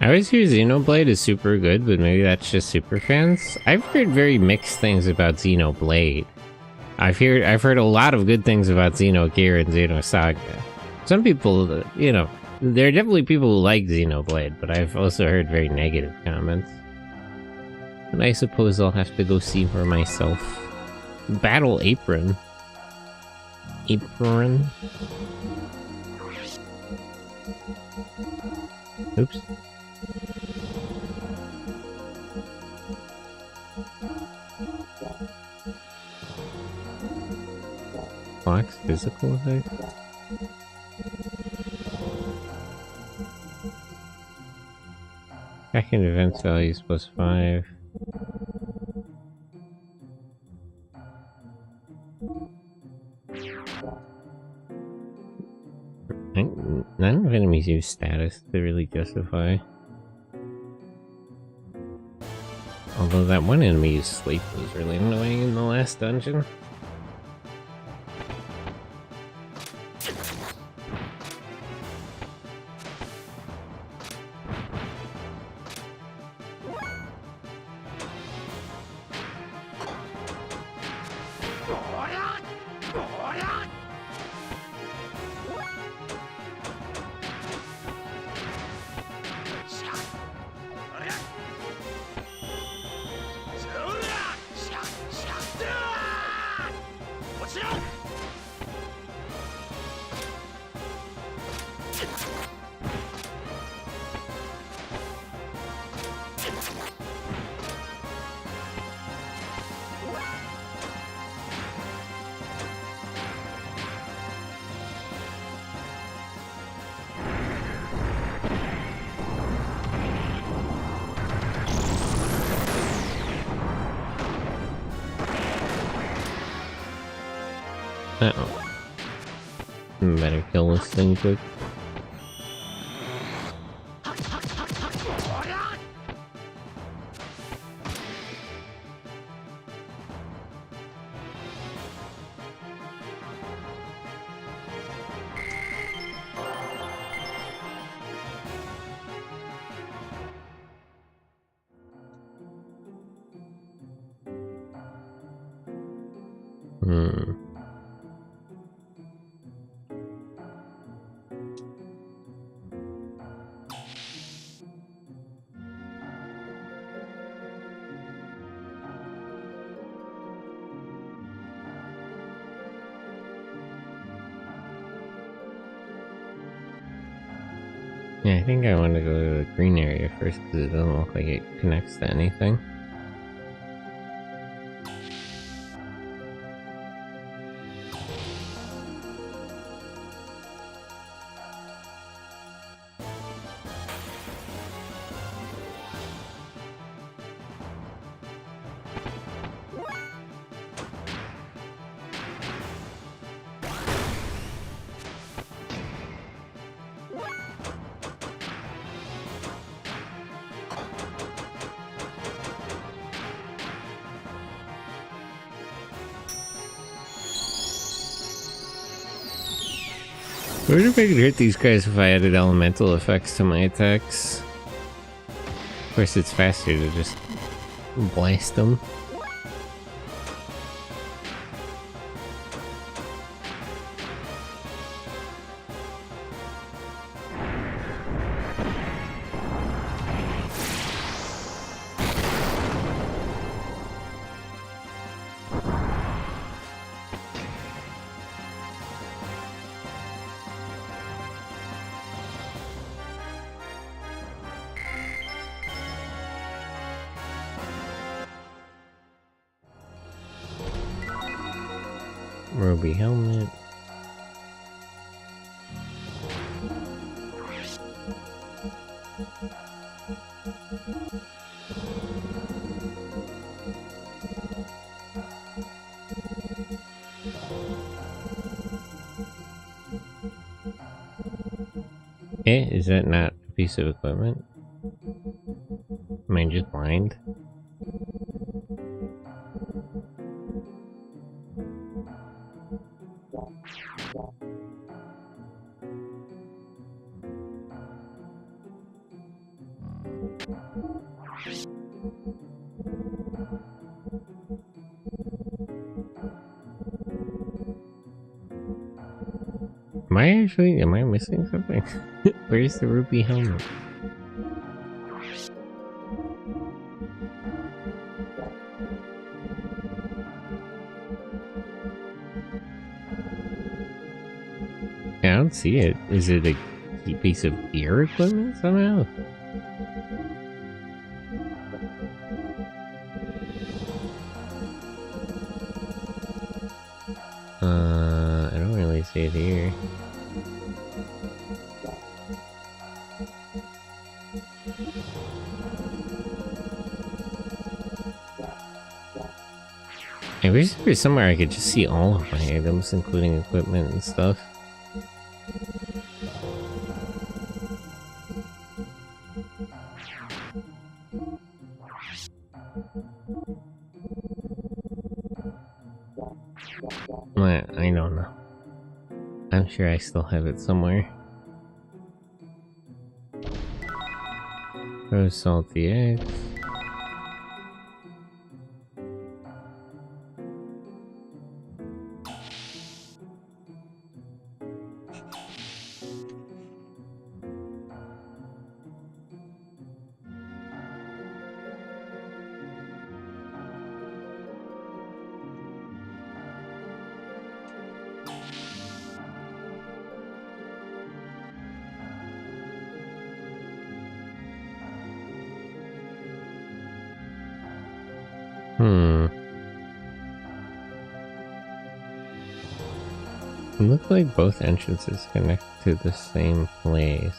I always hear Xenoblade is super good, but maybe that's just super fans. I've heard very mixed things about Xenoblade. I've heard a lot of good things about Xenogears and Xenosaga. Some people, you know, there are definitely people who like Xenoblade, but I've also heard very negative comments. And I suppose I'll have to go see for myself. Battle Apron. Apron? Oops. Blocks physical effect? Tracking defense values +5. None of enemies use status to really justify. Although that one enemy used sleep was really annoying in the last dungeon. Uh-oh. Better kill this thing quick. Yeah, I think I want to go to the green area first because it doesn't look like it connects to anything. I wonder if I could hurt these guys if I added elemental effects to my attacks. Of course, it's faster to just blast them. Ruby helmet. Eh, is that not a piece of equipment? Am I just blind? Am I missing something? Where's the ruby helmet? I don't see it. Is it a piece of gear equipment somehow? really see it here. I wish there was somewhere I could just see all of my items, including equipment and stuff. I don't know. I'm sure I still have it somewhere. Rose salty eggs. It looks like both entrances connect to the same place.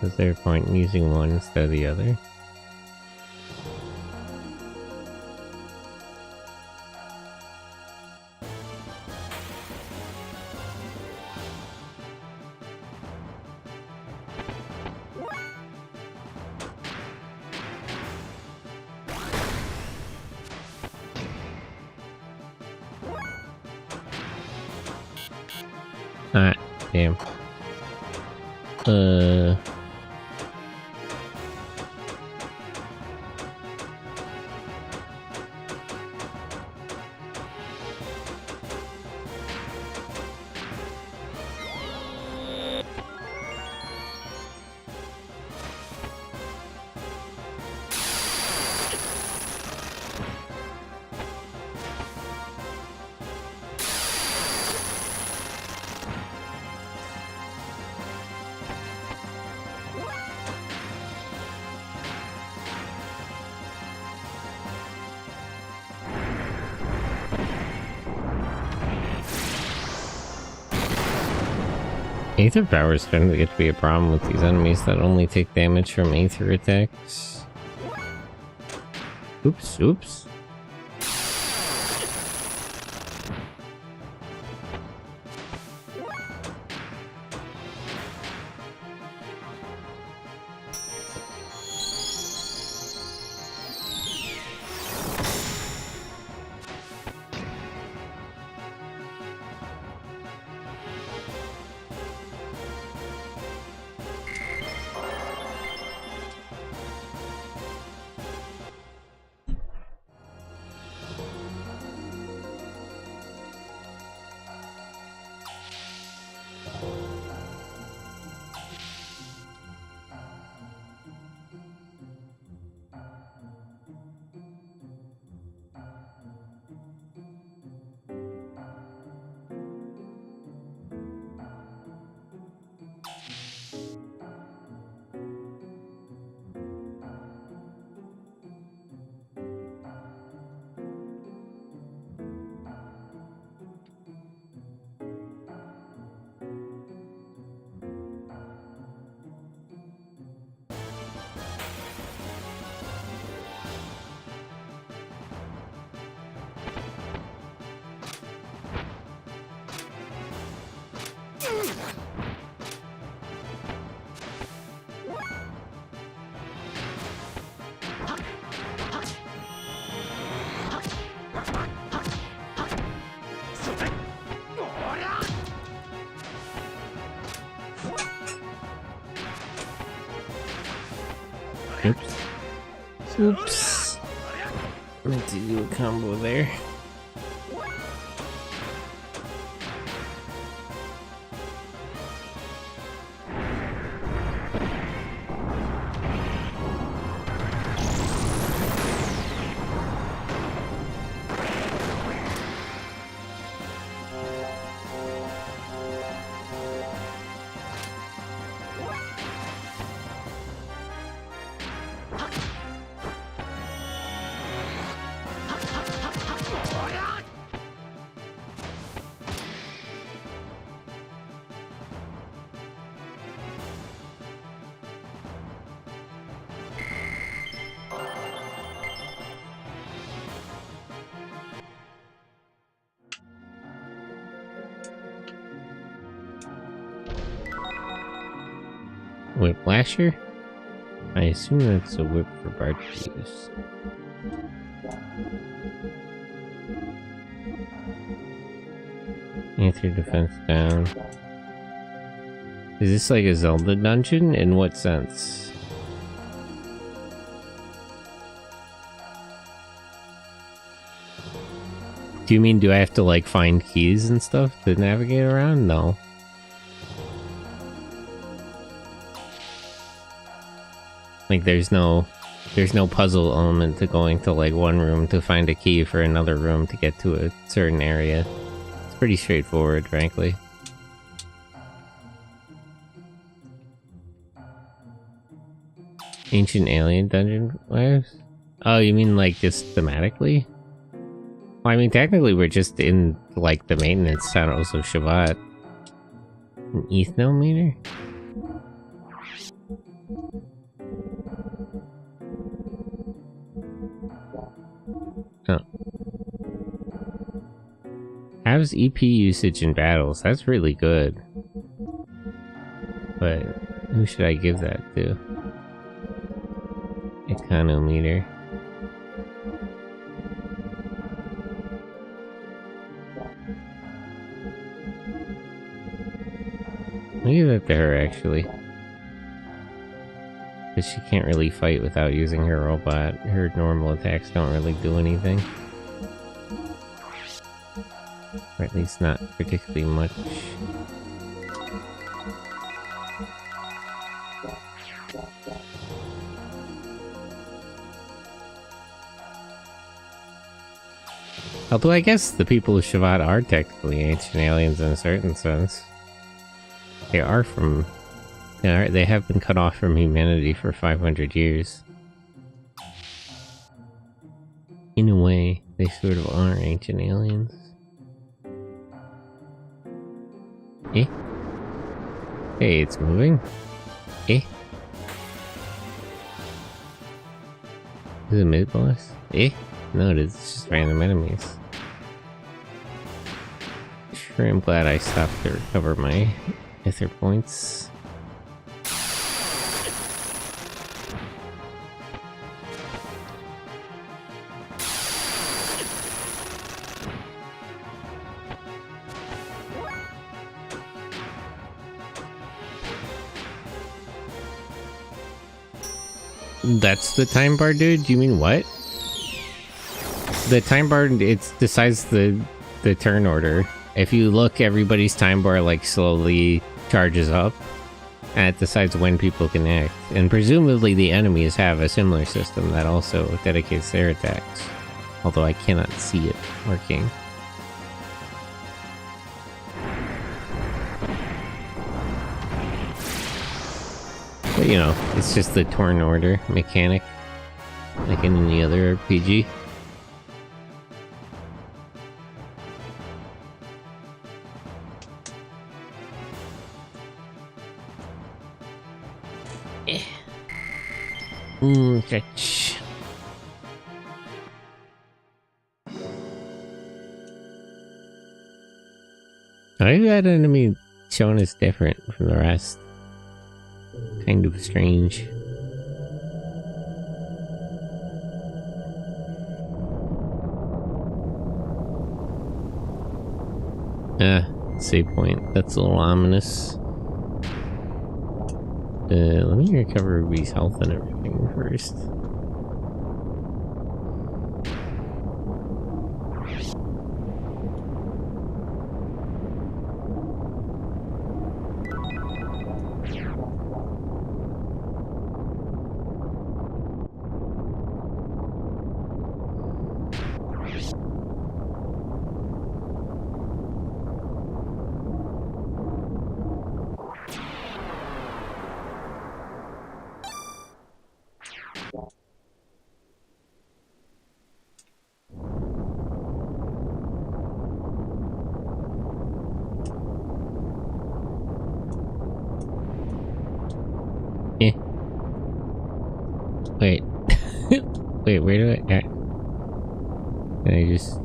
Is there a point in using one instead of the other? Ah, damn. Aether power is starting to get to be a problem with these enemies that only take damage from Aether attacks. Oops, oops. Oops. Oops. Meant to do a combo there. Whiplasher? I assume that's a whip for Bart to use. Answer defense down. Is this like a Zelda dungeon? In what sense? Do you mean, do I have to like find keys and stuff to navigate around? No. Like there's no puzzle element to going to like one room to find a key for another room to get to a certain area. It's pretty straightforward, frankly. Ancient alien dungeon lives? Oh, you mean like just thematically? Well, I mean technically we're just in like the maintenance tunnels of Shabbat. An ethnometer? Oh. How's EP usage in battles? That's really good. But who should I give that to? Econometer. I'll give that to her, actually. Because she can't really fight without using her robot. Her normal attacks don't really do anything. Or at least not particularly much. Although I guess the people of Shabbat are technically ancient aliens in a certain sense. They are from... They have been cut off from humanity for 500 years. In a way, they sort of are ancient aliens. Eh? Hey, it's moving. Eh? Is it mid-boss? Eh? No, it's just random enemies. Sure, I'm glad I stopped to recover my ether points. That's the time bar, dude? You mean what? The time bar, it decides the turn order. If you look, everybody's time bar like slowly charges up, and it decides when people can act. And presumably the enemies have a similar system that also dedicates their attacks. Although I cannot see it working. But you know, it's just the turn order mechanic, like in any other RPG. Stretch. Why is that enemy shown as different from the rest? Kind of strange. Save point. That's a little ominous. Let me recover Ruby's health and everything first. Wait. Wait, where do I... Can I just...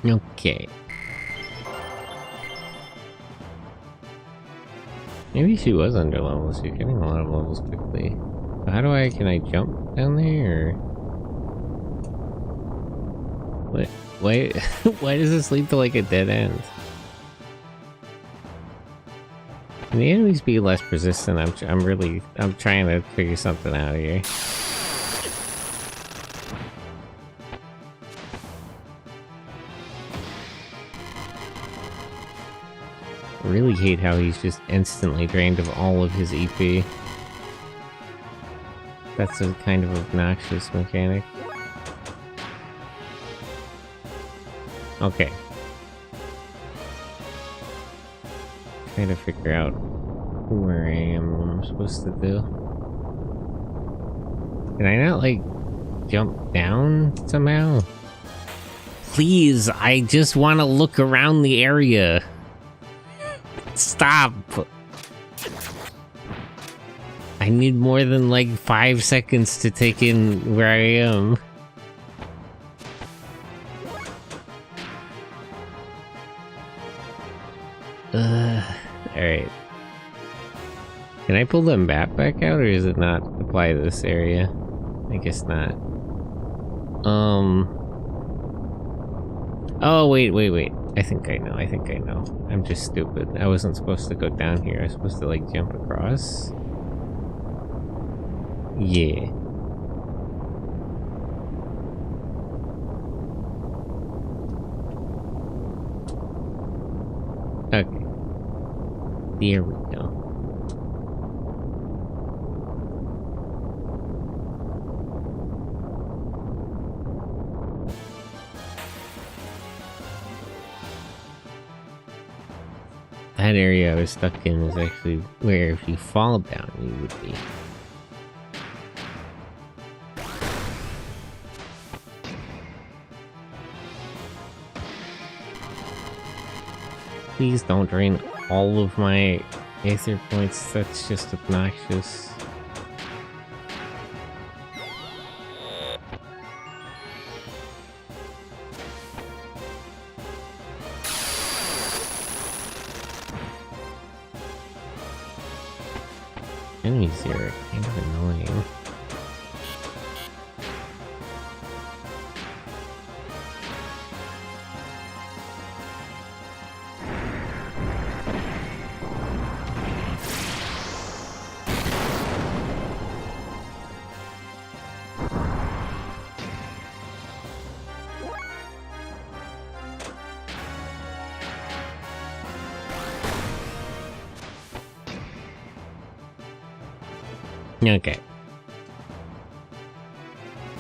Okay. Maybe she was under level. She's getting a lot of levels quickly. How do I... Can I jump down there, or... What? Why... Why does this lead to, like, a dead end? Can the enemies be less persistent? I'm trying to figure something out here. I really hate how he's just instantly drained of all of his EP. That's a kind of obnoxious mechanic. Okay. Trying to figure out where I am, what I'm supposed to do. Can I not, like, jump down somehow? Please, I just want to look around the area. Stop! I need more than, like, 5 seconds to take in where I am. Alright. Can I pull the map back out, or does it not apply to this area? I guess not. Oh, wait. I think I know. I'm just stupid. I wasn't supposed to go down here. I was supposed to, like, jump across. Yeah. Okay. There we go. That area I was stuck in is actually where if you fall down, you would be. Please don't drain all of my aether points, that's just obnoxious. Enemies here are kind of annoying. Okay.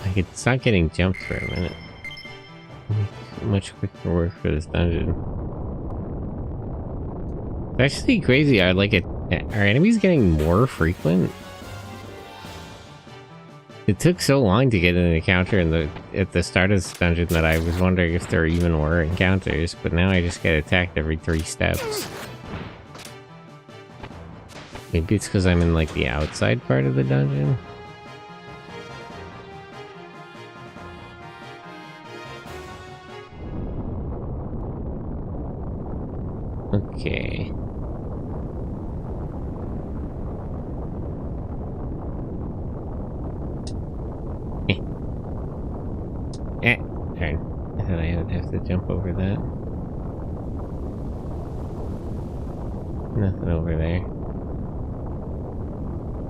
I could stop getting jumped for a minute. Much quicker work for this dungeon. It's actually crazy. Are enemies getting more frequent? It took so long to get an encounter at the start of this dungeon that I was wondering if there even were encounters, but now I just get attacked every 3 steps. Maybe it's because I'm in, like, the outside part of the dungeon? Okay. Darn. I thought I would have to jump over that. Nothing over there.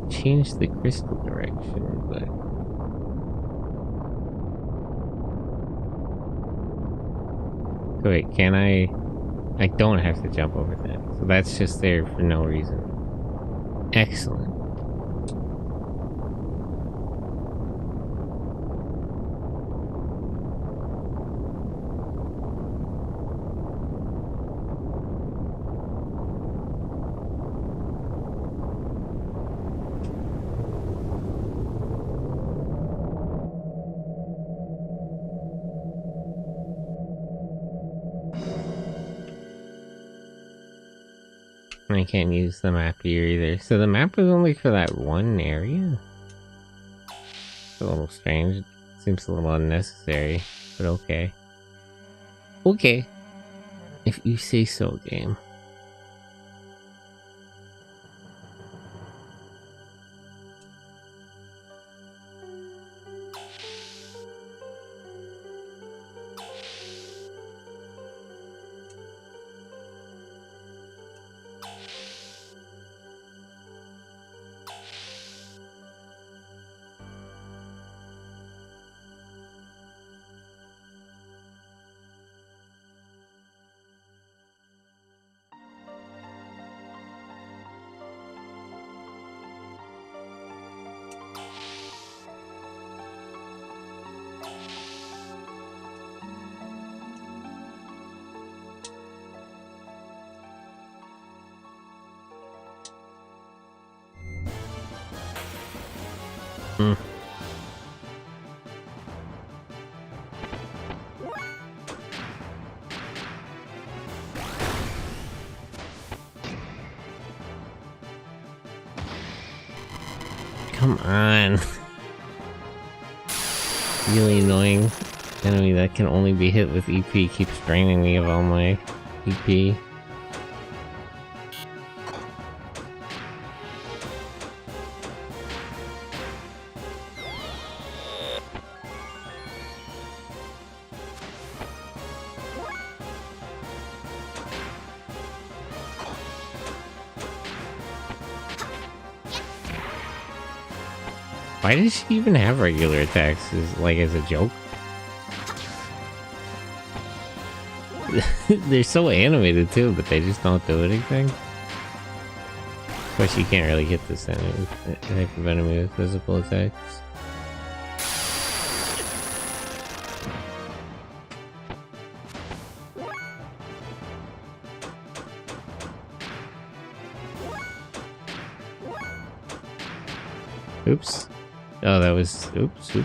Change the crystal direction, but... So wait, can I don't have to jump over that, so that's just there for no reason. Excellent. I can't use the map here either. So the map was only for that one area? It's a little strange. It seems a little unnecessary, but okay. Okay. If you say so, game. Hmm. Come on. Really annoying enemy that can only be hit with EP keeps draining me of all my EP. Why does she even have regular attacks? As a joke? They're so animated too, but they just don't do anything. Of course, you can't really hit this type of enemy with physical attacks. Oops. Oh, that was... Oops.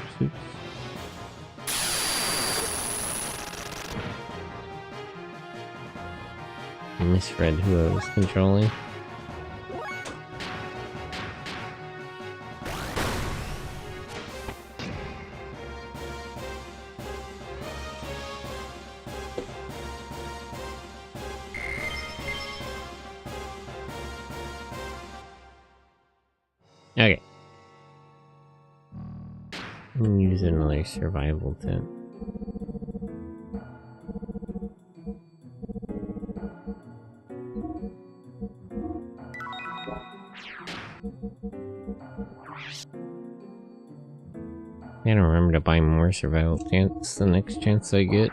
I misread who I was controlling. Okay. Use another survival tent. I gotta remember to buy more survival tents the next chance I get.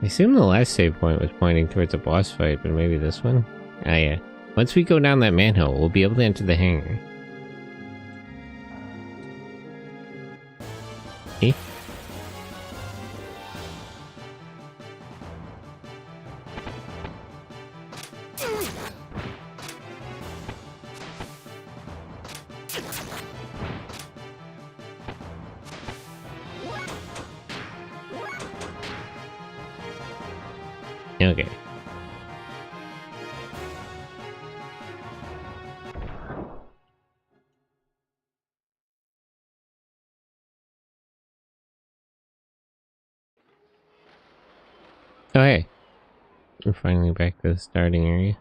I assume the last save point was pointing towards a boss fight, but maybe this one? Ah, yeah. Once we go down that manhole, we'll be able to enter the hangar. Eh? Okay. Oh, hey. We're finally back to the starting area.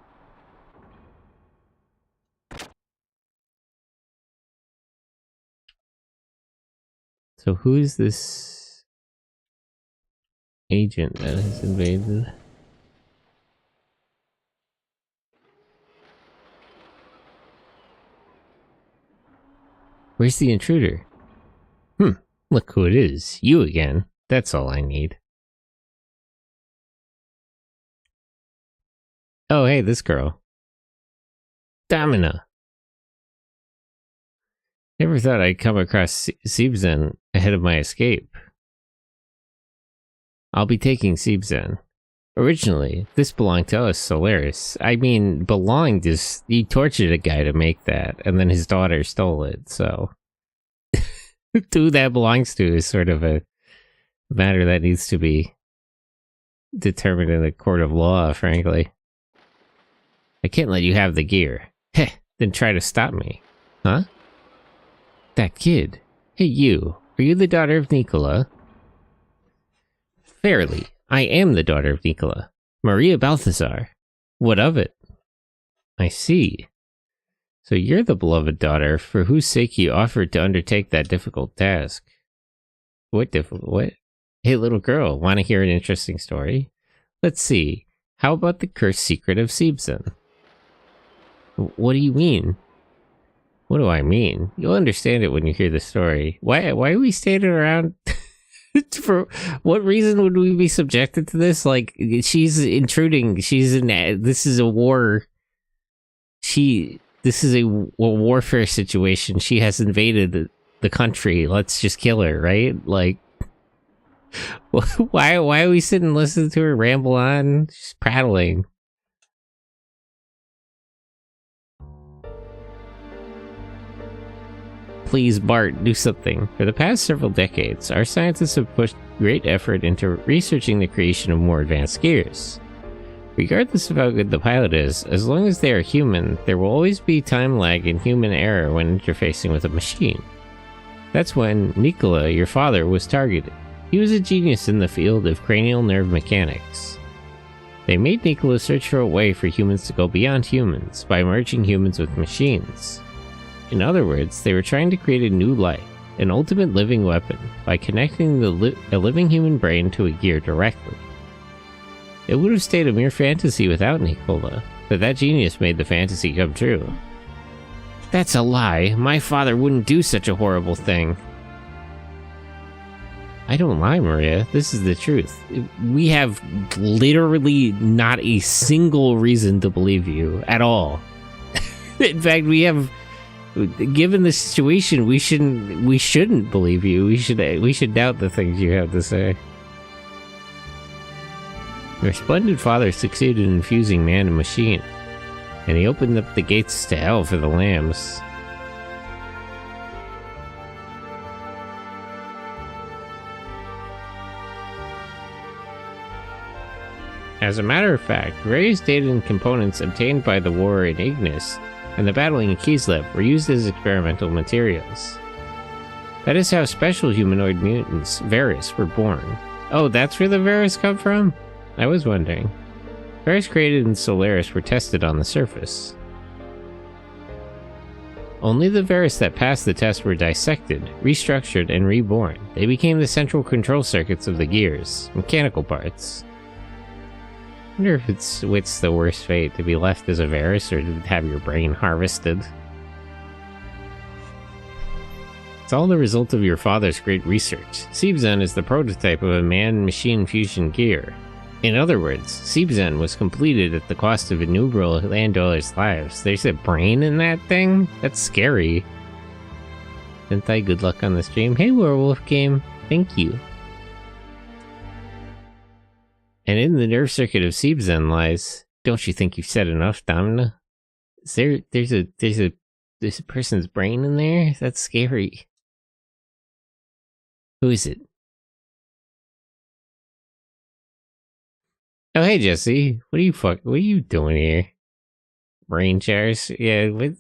So who is this agent that has invaded? Where's the intruder? Look who it is. You again. That's all I need. Oh, hey, this girl. Damina. Never thought I'd come across Siebzen ahead of my escape. I'll be taking Siebzen. Originally, this belonged to us, Solaris. I mean, belonged is... He tortured a guy to make that, and then his daughter stole it, so... Who that belongs to is sort of a matter that needs to be determined in a court of law, frankly. I can't let you have the gear. Heh, then try to stop me. Huh? That kid. Hey, you. Are you the daughter of Nicola? Fairly. I am the daughter of Nicola. Maria Balthazar. What of it? I see. So you're the beloved daughter for whose sake you offered to undertake that difficult task. What? Hey, little girl, want to hear an interesting story? Let's see. How about the cursed secret of Siebsen? What do you mean? What do I mean? You'll understand it when you hear the story. Why are we standing around? For what reason would we be subjected to this? Like, she's intruding. This is a war. This is a warfare situation. She has invaded the country. Let's just kill her, right? Like, why are we sitting and listening to her ramble on? She's prattling. Please, Bart, do something. For the past several decades, our scientists have pushed great effort into researching the creation of more advanced gears. Regardless of how good the pilot is, as long as they are human, there will always be time lag and human error when interfacing with a machine. That's when Nicola, your father, was targeted. He was a genius in the field of cranial nerve mechanics. They made Nicola search for a way for humans to go beyond humans by merging humans with machines. In other words, they were trying to create a new life, an ultimate living weapon, by connecting a living human brain to a gear directly. It would have stayed a mere fantasy without Nicola, but that genius made the fantasy come true. That's a lie. My father wouldn't do such a horrible thing. I don't lie, Maria. This is the truth. We have literally not a single reason to believe you at all. In fact, given the situation, we shouldn't believe you. We should doubt the things you have to say. Your splendid father succeeded in infusing man and machine, and he opened up the gates to hell for the lambs. As a matter of fact, various data and components obtained by the war in Ignis and the battling in Kislev were used as experimental materials. That is how special humanoid mutants, Varus, were born. Oh, that's where the Varus come from? I was wondering. Varus created in Solaris were tested on the surface. Only the Varus that passed the test were dissected, restructured, and reborn. They became the central control circuits of the gears, mechanical parts. I wonder if it's the worst fate, to be left as a Varus or to have your brain harvested. It's all the result of your father's great research. Siebsen is the prototype of a man-machine fusion gear. In other words, Siebsen was completed at the cost of innumerable landowners' lives. There's a brain in that thing? That's scary. Sentai, good luck on the stream. Hey, Werewolf Game. Thank you. And in the nerve circuit of Siebsen lies... Don't you think you've said enough, Domina? There's a person's brain in there? That's scary. Who is it? Oh, hey, Jesse. What are you doing here? Brain jars? Yeah, what?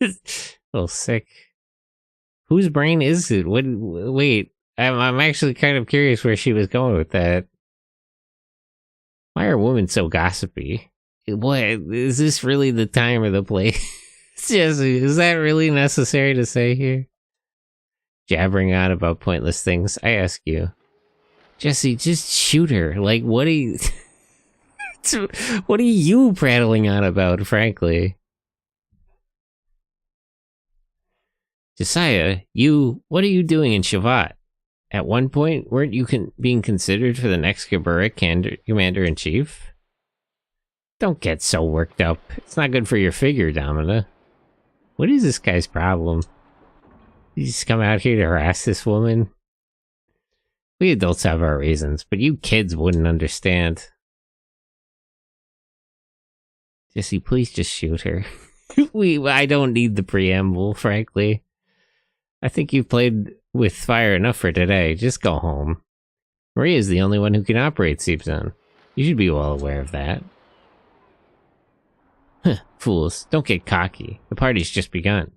A little sick. Whose brain is it? Wait, I'm actually kind of curious where she was going with that. Why are women so gossipy? What, is this really the time or the place? Jesse, is that really necessary to say here? Jabbering on about pointless things, I ask you. Jesse, just shoot her. Like, what are you... what are you prattling on about, frankly? Josiah, what are you doing in Shavat? At one point, weren't you being considered for the next Gebura Commander-in-Chief? Don't get so worked up. It's not good for your figure, Domina. What is this guy's problem? You just come out here to harass this woman? We adults have our reasons, but you kids wouldn't understand. Jesse, please just shoot her. I don't need the preamble, frankly. I think you've played with fire enough for today. Just go home. Maria is the only one who can operate Siebsen. You should be well aware of that. Huh, fools, don't get cocky. The party's just begun.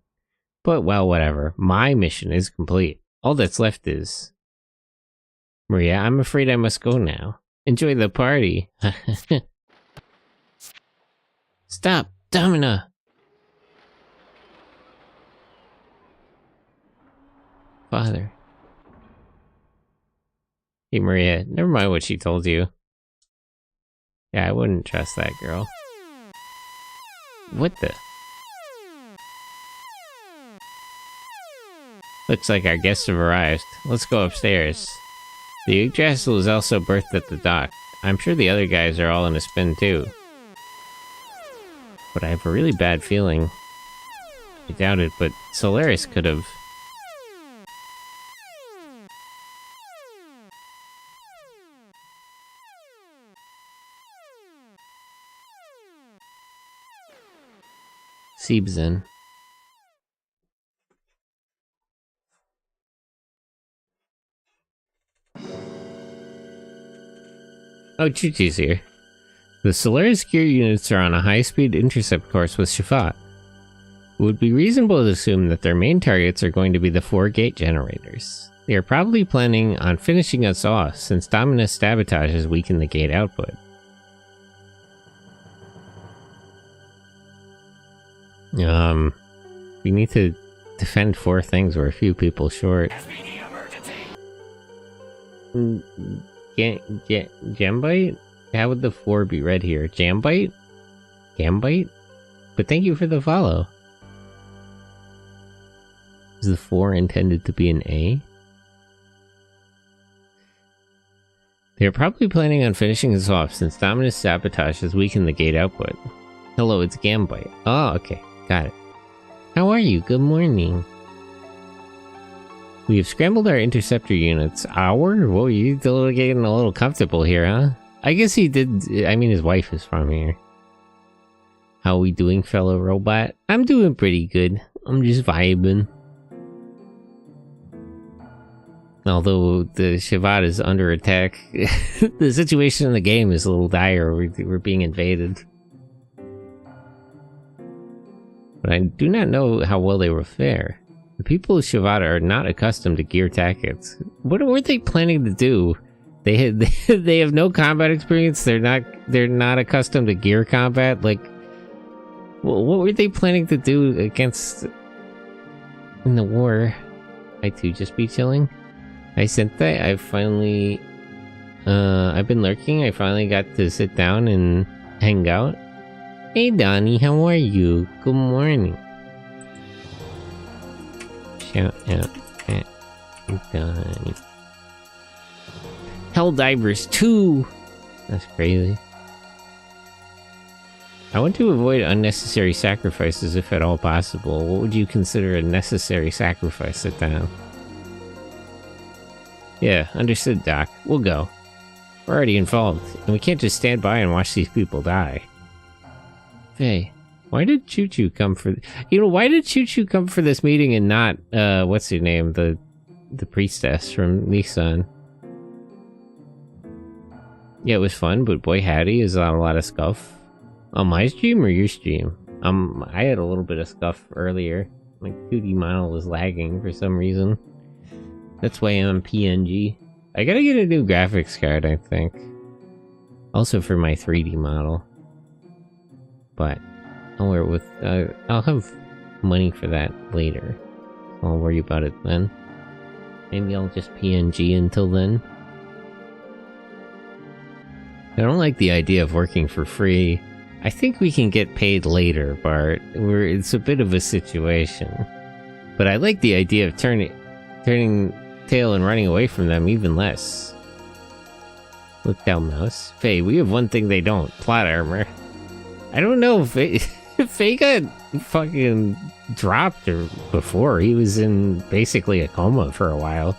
But, well, whatever. My mission is complete. All that's left is... Maria, I'm afraid I must go now. Enjoy the party. Stop, Domina! Father. Hey, Maria, never mind what she told you. Yeah, I wouldn't trust that girl. What the? Looks like our guests have arrived. Let's go upstairs. The Yggdrasil is also birthed at the dock. I'm sure the other guys are all in a spin too. But I have a really bad feeling. I doubt it, but Solaris could have... Seebsen. Oh, Chuchi's here. The Solaris gear units are on a high-speed intercept course with Shafat. It would be reasonable to assume that their main targets are going to be the 4 gate generators. They are probably planning on finishing us off since Dominus sabotage has weakened the gate output. We need to defend 4 things. We're a few people short. Jambite? How would the 4 be read here? Jambite? Gambite? But thank you for the follow. Is the 4 intended to be an A? They are probably planning on finishing us off since Dominus sabotage has weakened the gate output. Hello, it's Gambite. Oh, okay. Got it. How are you? Good morning. We have scrambled our interceptor units. Whoa, you getting a little comfortable here, huh? I guess he did. I mean, his wife is from here. How we doing, fellow robot? I'm doing pretty good. I'm just vibing. Although the Shivat is under attack, the situation in the game is a little dire. We're being invaded. But I do not know how well they will fare. The people of Shivata are not accustomed to gear tactics. What were they planning to do? They have no combat experience. They're not accustomed to gear combat. Like, what were they planning to do against in the war? I too just be chilling. I sent that. I've finally, I've been lurking. I finally got to sit down and hang out. Hey Donnie, how are you? Good morning. Shout out at Donnie. Helldivers 2! That's crazy. I want to avoid unnecessary sacrifices if at all possible. What would you consider a necessary sacrifice? Sit down. Yeah, understood, Doc. We'll go. We're already involved, and we can't just stand by and watch these people die. Hey, why did Choo Choo come for... why did Choo Choo come for this meeting and not, what's her name? The priestess from Nissan. Yeah, it was fun, but boy howdy, is not a lot of scuff. On my stream or your stream? I had a little bit of scuff earlier. My 2D model was lagging for some reason. That's why I'm PNG. I gotta get a new graphics card, I think. Also for my 3D model. But I'll have money for that later. I'll worry about it then. Maybe I'll just PNG until then. I don't like the idea of working for free. I think we can get paid later, Bart. It's a bit of a situation. But I like the idea of turning tail and running away from them even less. Look down, mouse. Faye, we have one thing they don't. Plot armor. I don't know if Faye got fucking dropped or before. He was in basically a coma for a while.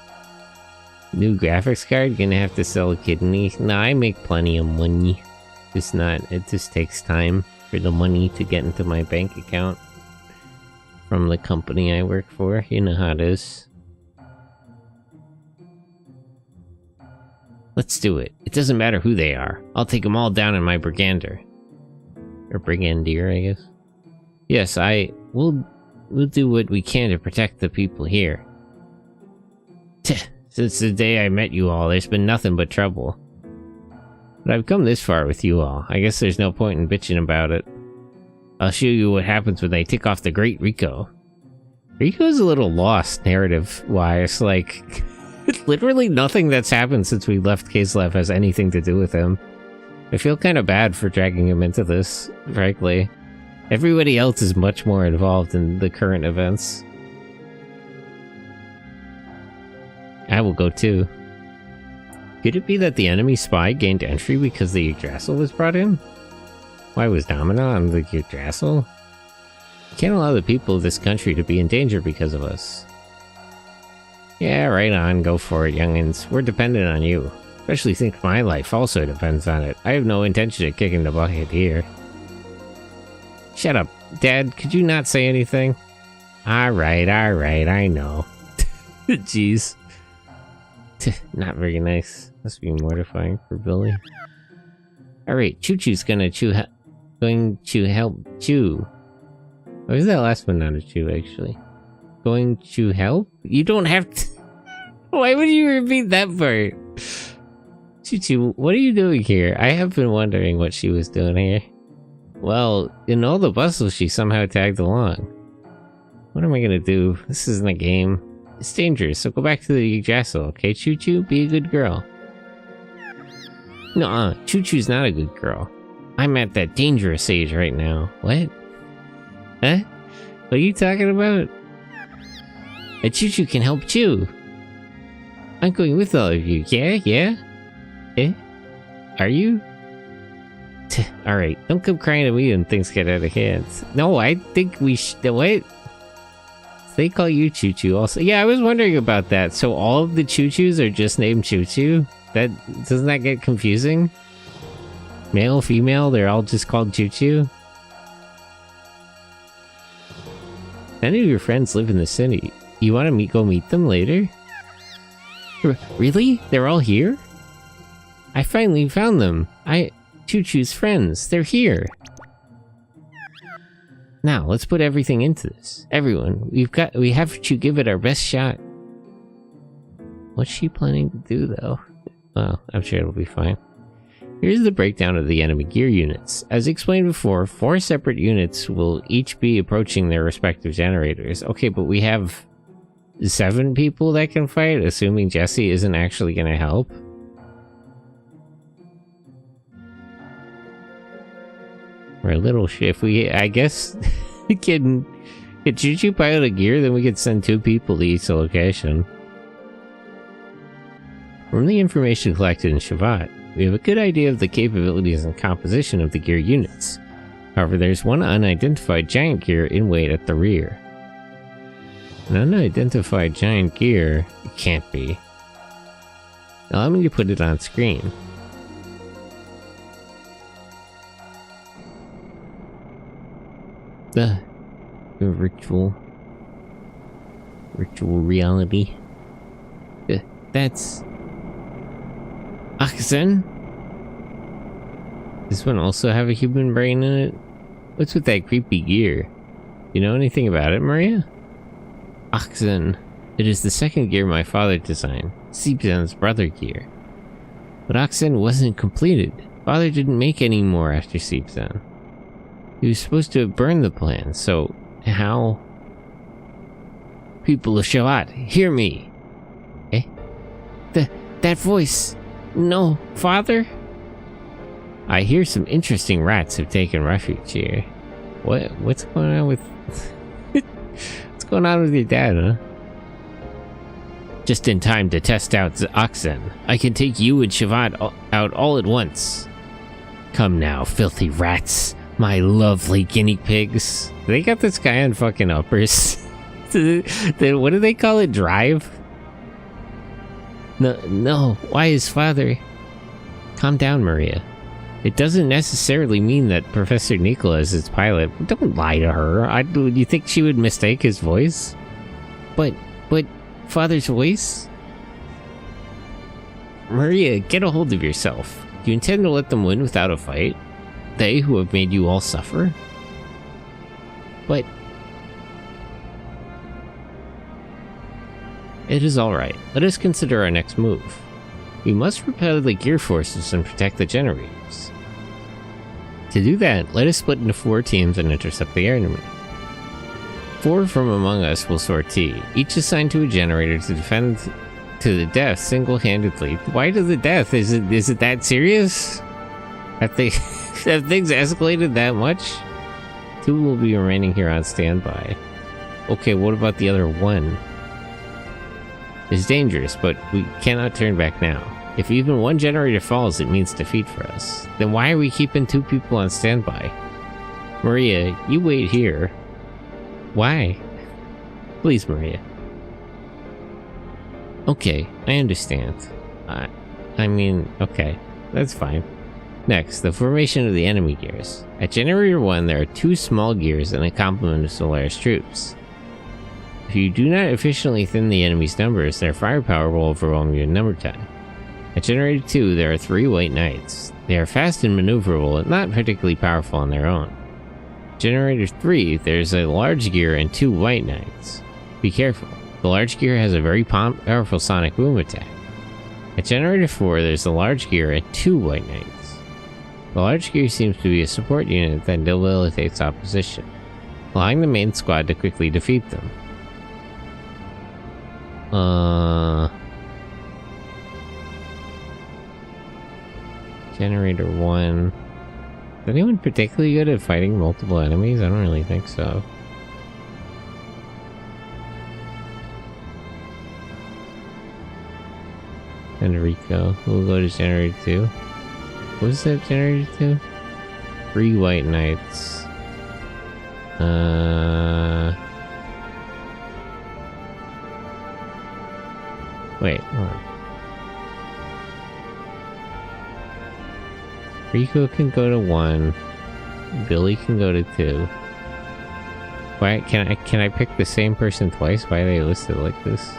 New graphics card? Gonna have to sell a kidney? Nah, I make plenty of money. It just takes time for the money to get into my bank account from the company I work for. You know how it is. Let's do it. It doesn't matter who they are. I'll take them all down in my Brigander. Or brigadier, I guess. Yes, we'll do what we can to protect the people here. Since the day I met you all, there's been nothing but trouble. But I've come this far with you all. I guess there's no point in bitching about it. I'll show you what happens when they take off the Great Rico. Rico's a little lost, narrative-wise. Like, literally nothing that's happened since we left Kislev has anything to do with him. I feel kind of bad for dragging him into this, frankly. Everybody else is much more involved in the current events. I will go too. Could it be that the enemy spy gained entry because the Yggdrasil was brought in? Why was Domina on the Yggdrasil? We can't allow the people of this country to be in danger because of us. Yeah, right on, go for it, youngins. We're dependent on you. Especially since my life also depends on it. I have no intention of kicking the bucket here. Shut up, Dad, could you not say anything? Alright, I know. Jeez. Not very nice. Must be mortifying for Billy. Alright, Choo-Choo's going to help Chew. Or is that last one not a Chew, actually? Going to help? You don't have to... Why would you repeat that part? Choo-Choo, what are you doing here? I have been wondering what she was doing here. Well, in all the bustle, she somehow tagged along. What am I gonna do? This isn't a game. It's dangerous, so go back to the Yggdrasil, okay, Choo-Choo? Be a good girl. Nuh-uh, Choo-Choo's not a good girl. I'm at that dangerous age right now. What? Huh? What are you talking about? A Choo-Choo can help Chew. I'm going with all of you. Yeah? Eh? Are you? Alright, don't come crying at me when things get out of hand. No, I think we should... What? They call you Choo-Choo also. Yeah, I was wondering about that. So all of the Choo-Choos are just named Choo-Choo? Doesn't that get confusing? Male, female, they're all just called Choo-Choo? None of your friends live in the city. You want to go meet them later? Really? They're all here? I finally found them. Choo-Choo's friends. They're here. Now, let's put everything into this. Everyone, we have to give it our best shot. What's she planning to do, though? Well, I'm sure it'll be fine. Here's the breakdown of the enemy gear units. As explained before, 4 separate units will each be approaching their respective generators. Okay, but we have 7 people that can fight, assuming Jesse isn't actually going to help. We're a little shit. If we, I guess, can Choo-Choo pilot a gear, then we could send 2 people to each location. From the information collected in Shavat, we have a good idea of the capabilities and composition of the gear units. However, there's one unidentified giant gear in wait at the rear. An unidentified giant gear? It can't be. Allow me to put it on screen. The virtual reality. That's Oxen. This one also have a human brain in it? What's with that creepy gear? You know anything about it, Maria? Oxen. It is the second gear my father designed, Seepzen's brother gear. But Oxen wasn't completed. Father didn't make any more after Seepzen. He was supposed to have burned the plan, so how? People of Shavat, hear me! Eh? That voice! No, Father? I hear some interesting rats have taken refuge here. What's going on with... What's going on with your dad, huh? Just in time to test out the Oxen. I can take you and Shavat out all at once. Come now, filthy rats. My lovely guinea pigs. They got this guy on fucking uppers. What do they call it? Drive? No. Why is Father? Calm down, Maria. It doesn't necessarily mean that Professor Nikola is his pilot. Don't lie to her. Do you think she would mistake his voice? But Father's voice? Maria, get a hold of yourself. Do you intend to let them win without a fight? they who have made you all suffer? But it is alright. Let us consider our next move. We must repel the gear forces and protect the generators. To do that, let us split into 4 teams and intercept the enemy. 4 from among us will sortie, each assigned to a generator to defend to the death single-handedly. Why to the death? Is it that serious? Have things escalated that much? 2 will be remaining here on standby. Okay, what about the other 1? It's dangerous, but we cannot turn back now. If even 1 generator falls, it means defeat for us. Then why are we keeping 2 people on standby? Maria, you wait here. Why? Please, Maria. Okay, I understand. I mean, okay, that's fine. Next, the formation of the enemy gears. At Generator 1, there are 2 small gears and a complement of Solaris troops. If you do not efficiently thin the enemy's numbers, their firepower will overwhelm you in number time. At Generator 2, there are 3 White Knights. They are fast and maneuverable, and not particularly powerful on their own. Generator 3, there's a large gear and 2 White Knights. Be careful. The large gear has a very powerful sonic boom attack. At Generator 4, there's a large gear and 2 White Knights. The large gear seems to be a support unit that debilitates opposition, allowing the main squad to quickly defeat them. Generator 1. Is anyone particularly good at fighting multiple enemies? I don't really think so. Enrico. We'll go to Generator 2. What is that, Generator 2? 3 White Knights. Wait, hold on. Rico can go to 1. Billy can go to 2. Why can I pick the same person twice? Why are they listed like this?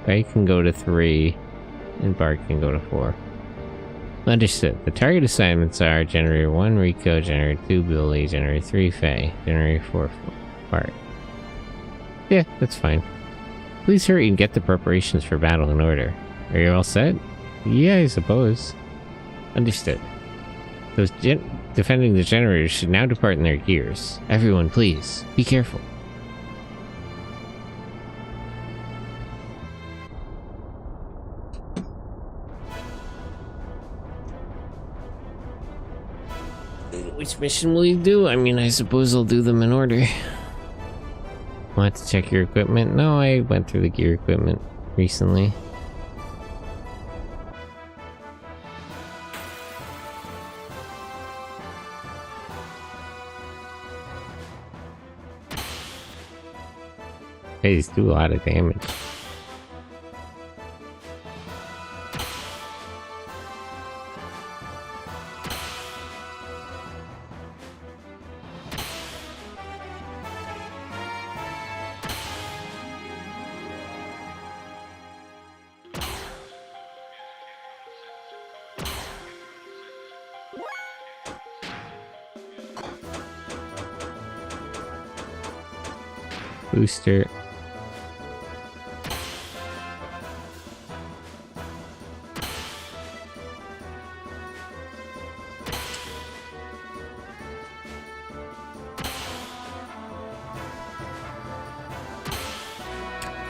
Ray can go to 3, and Bart can go to 4. Understood. The target assignments are Generator 1, Rico, Generator 2, Billy, Generator 3, Faye, Generator 4, Bart. Yeah, that's fine. Please hurry and get the preparations for battle in order. Are you all set? Yeah, I suppose. Understood. Those defending the generators should now depart in their gears. Everyone, please, be careful. Which mission will you do? I mean, I suppose I'll do them in order. Want to check your equipment? No, I went through the gear equipment recently. These do a lot of damage. Booster.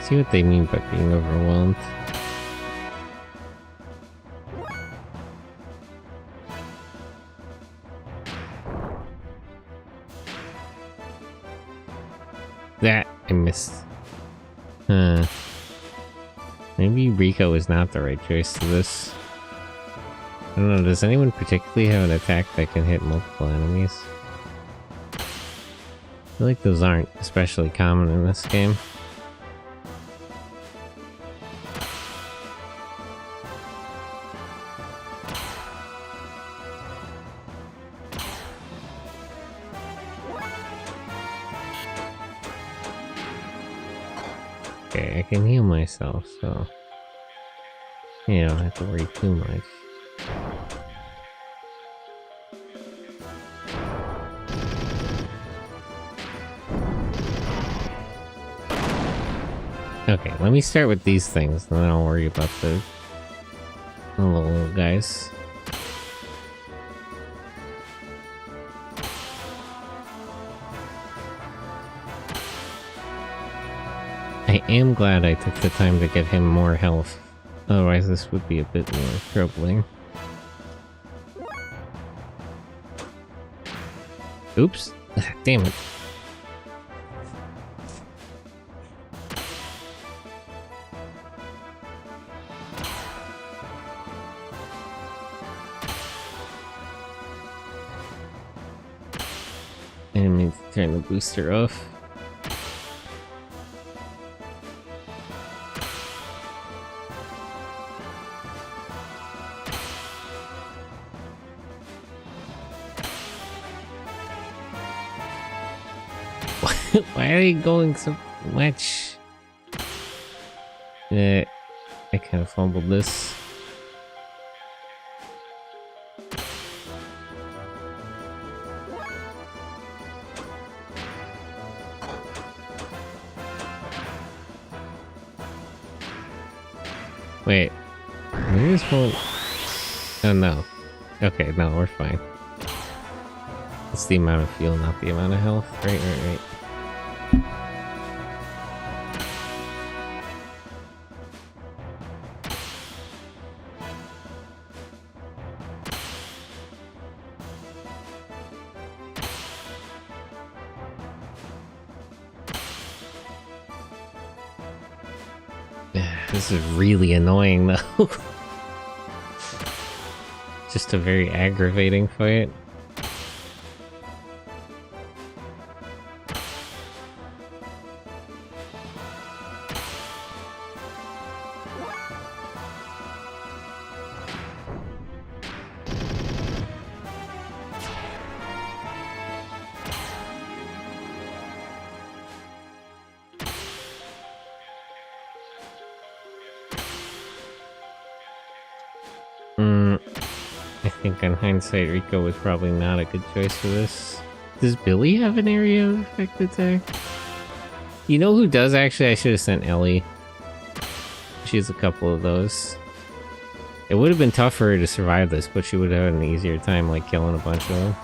See what they mean by being overwhelmed. That I missed. Maybe Rico is not the right choice to this. I don't know, does anyone particularly have an attack that can hit multiple enemies? I feel like those aren't especially common in this game. Okay, I can heal myself, so... Yeah, I don't have to worry too much. Okay, let me start with these things, then I'll worry about the little guys. I am glad I took the time to give him more health. Otherwise, this would be a bit more troubling. Oops. Damn it. I didn't mean to turn the booster off. Why are you going so much? I kind of fumbled this. Wait, maybe this won't... Oh no. Okay, no, we're fine. It's the amount of fuel, not the amount of health. Right. This is really annoying though. Just a very aggravating fight. I think in hindsight, Rico was probably not a good choice for this. Does Billy have an area of effect attack? You know who does actually? I should have sent Ellie. She has a couple of those. It would have been tough for her to survive this, but she would have had an easier time like killing a bunch of them.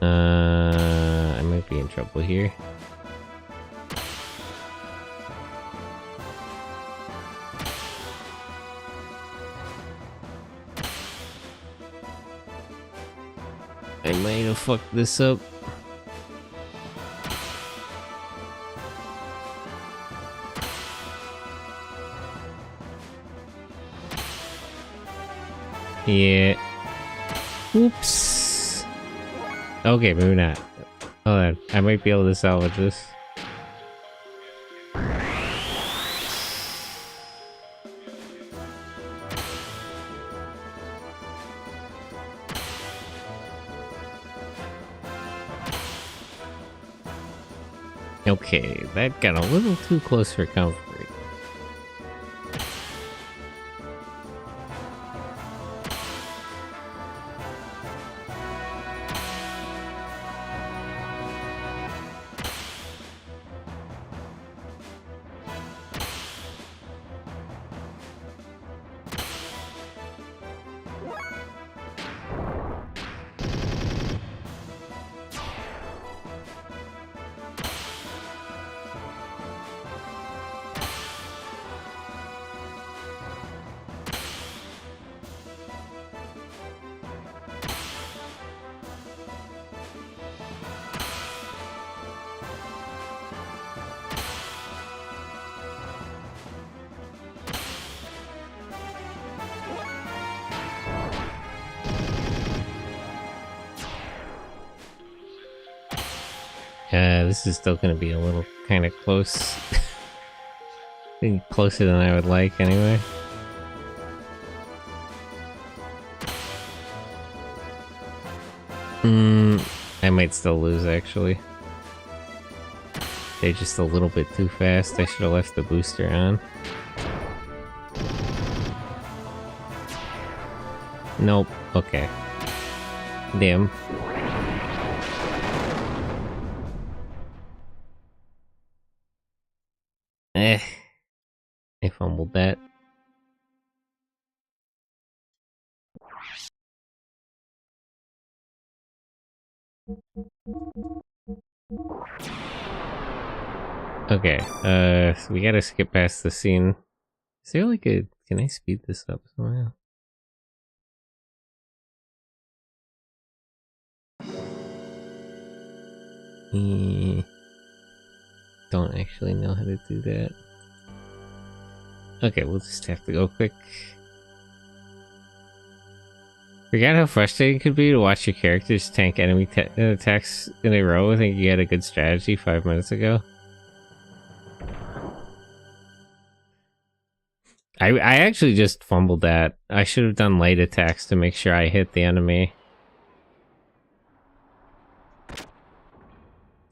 I might be in trouble here. I might have fucked this up. Yeah. Oops. Okay, maybe not. Hold on, I might be able to salvage this. Okay, that got a little too close for comfort. This is still gonna be a little kind of close. Closer than I would like, anyway. I might still lose, actually. They're just a little bit too fast. I should have left the booster on. Nope. Okay. Damn. I fumbled that. Okay, so we gotta skip past the scene. Is there like a... Can I speed this up somehow? Don't actually know how to do that. Okay, we'll just have to go quick. Forgot how frustrating it could be to watch your characters tank enemy attacks in a row. I think you had a good strategy 5 minutes ago. I actually just fumbled that. I should have done light attacks to make sure I hit the enemy.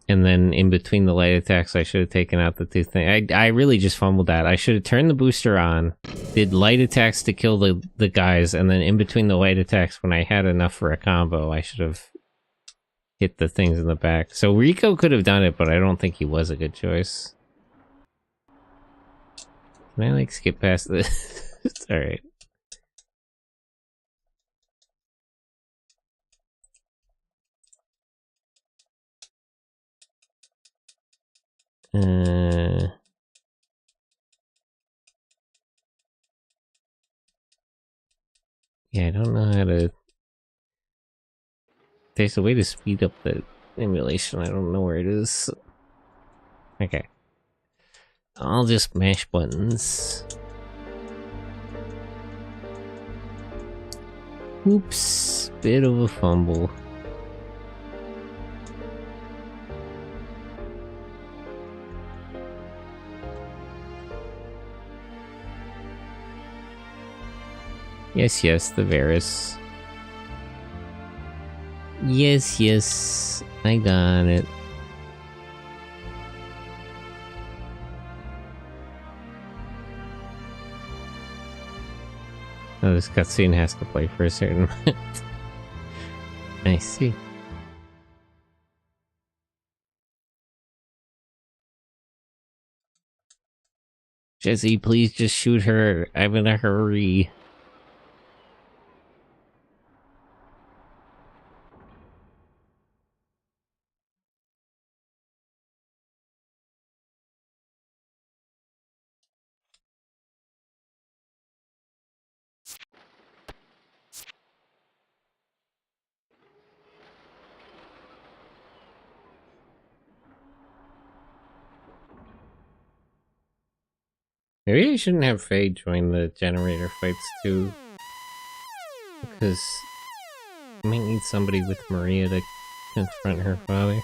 And then in between the light attacks, I should have taken out the two things. I really just fumbled that. I should have turned the booster on, did light attacks to kill the guys, and then in between the light attacks, when I had enough for a combo, I should have hit the things in the back. So Rico could have done it, but I don't think he was a good choice. Can I, like, skip past this? It's alright. Yeah, I don't know how to... There's a way to speed up the emulation. I don't know where it is. Okay. I'll just mash buttons. Oops, bit of a fumble. Yes, yes, the Varus. Yes, yes, I got it. Oh, this cutscene has to play for a certain amount. I see. Jesse, please just shoot her. I'm in a hurry. Maybe I shouldn't have Faye join the generator fights too. Because I might need somebody with Maria to confront her father.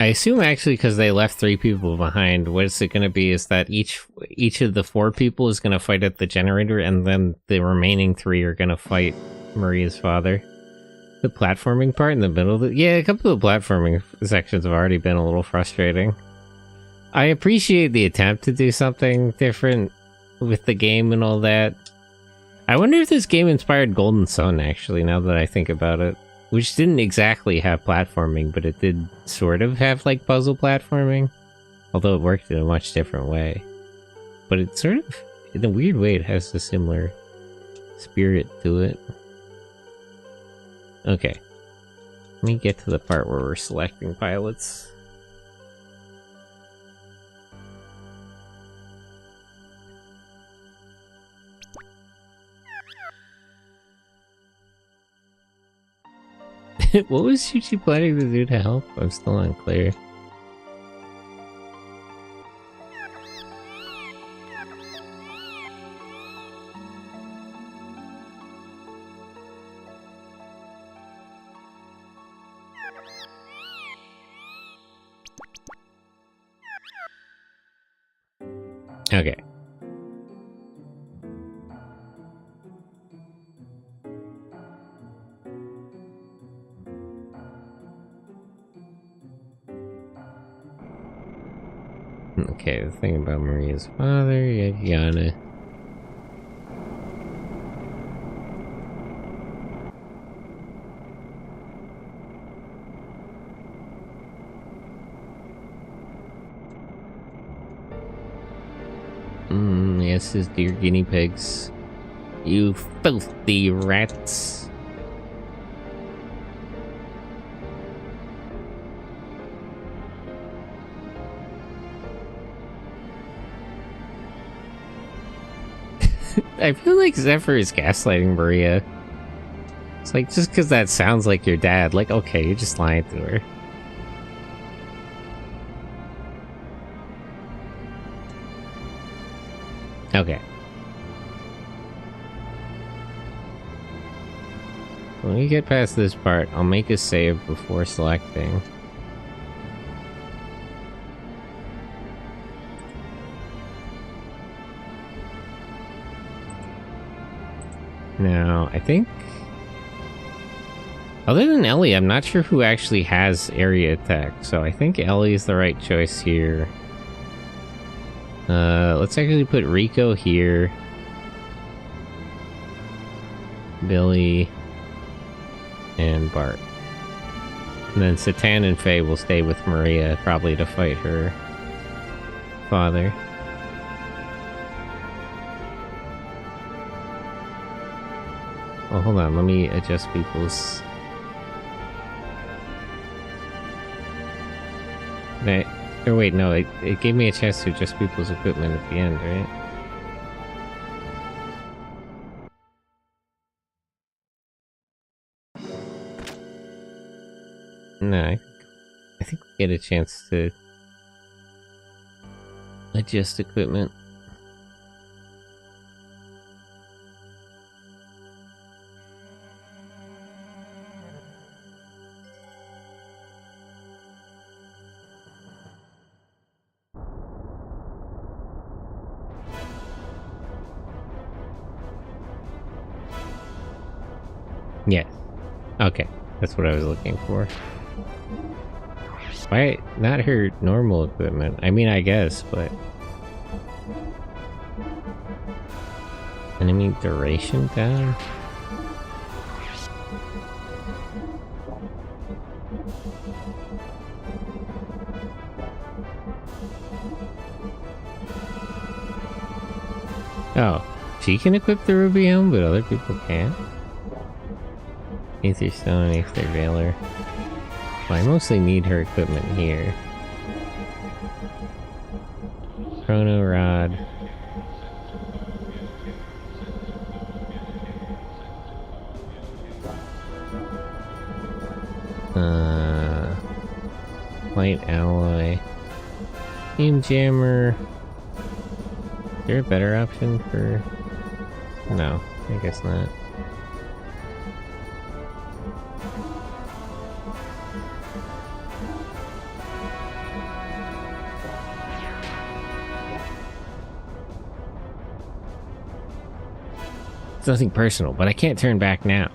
I assume actually because they left 3 people behind, what it's going to be is that each of the 4 people is going to fight at the generator, and then the remaining 3 are going to fight Maria's father. The platforming part in the middle of the... Yeah, a couple of platforming sections have already been a little frustrating. I appreciate the attempt to do something different with the game and all that. I wonder if this game inspired Golden Sun, actually, now that I think about it. Which didn't exactly have platforming, but it did sort of have, like, puzzle platforming. Although it worked in a much different way. But it sort of, in a weird way, it has a similar spirit to it. Okay. Let me get to the part where we're selecting pilots. What was Shuchi planning to do to help? I'm still unclear. Okay. Okay, the thing about Maria's father, yada yada. Yes, his dear guinea pigs. You filthy rats. I feel like Zephyr is gaslighting Maria. It's like, just because that sounds like your dad, like, okay, you're just lying to her. Okay. When we get past this part, I'll make a save before selecting. Now, I think... other than Ellie, I'm not sure who actually has area attack, so I think Ellie is the right choice here. Let's actually put Rico here. Billy. And Bart. And then Satan and Faye will stay with Maria, probably to fight her father. Oh, hold on, let me adjust people's... Or wait, no, it gave me a chance to adjust people's equipment at the end, right? No, I think we get a chance to adjust equipment. Yeah. Okay. That's what I was looking for. Why not her normal equipment? I mean, I guess, but... enemy duration down? Oh, she can equip the Ruby Helm, but other people can't? Aether Stone, Aether Veiler. Well, I mostly need her equipment here. Chrono Rod. Light Alloy. Beam Jammer. Is there a better option for... no, I guess not. It's nothing personal, but I can't turn back now.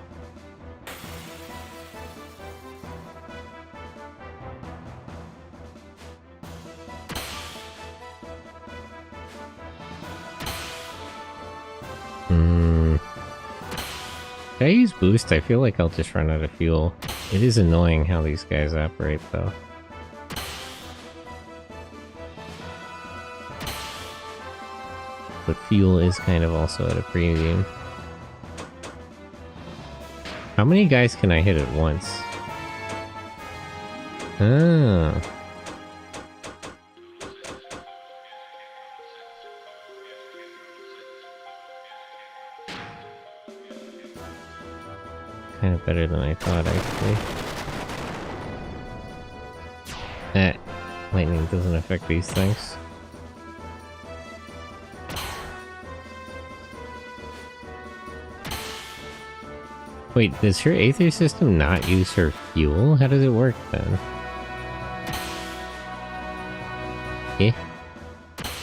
If I use boost, I feel like I'll just run out of fuel. It is annoying how these guys operate, though. But fuel is kind of also at a premium. How many guys can I hit at once? Oh. Kind of better than I thought, actually. Lightning doesn't affect these things. Wait, does her Aether system not use her fuel? How does it work then? Eh?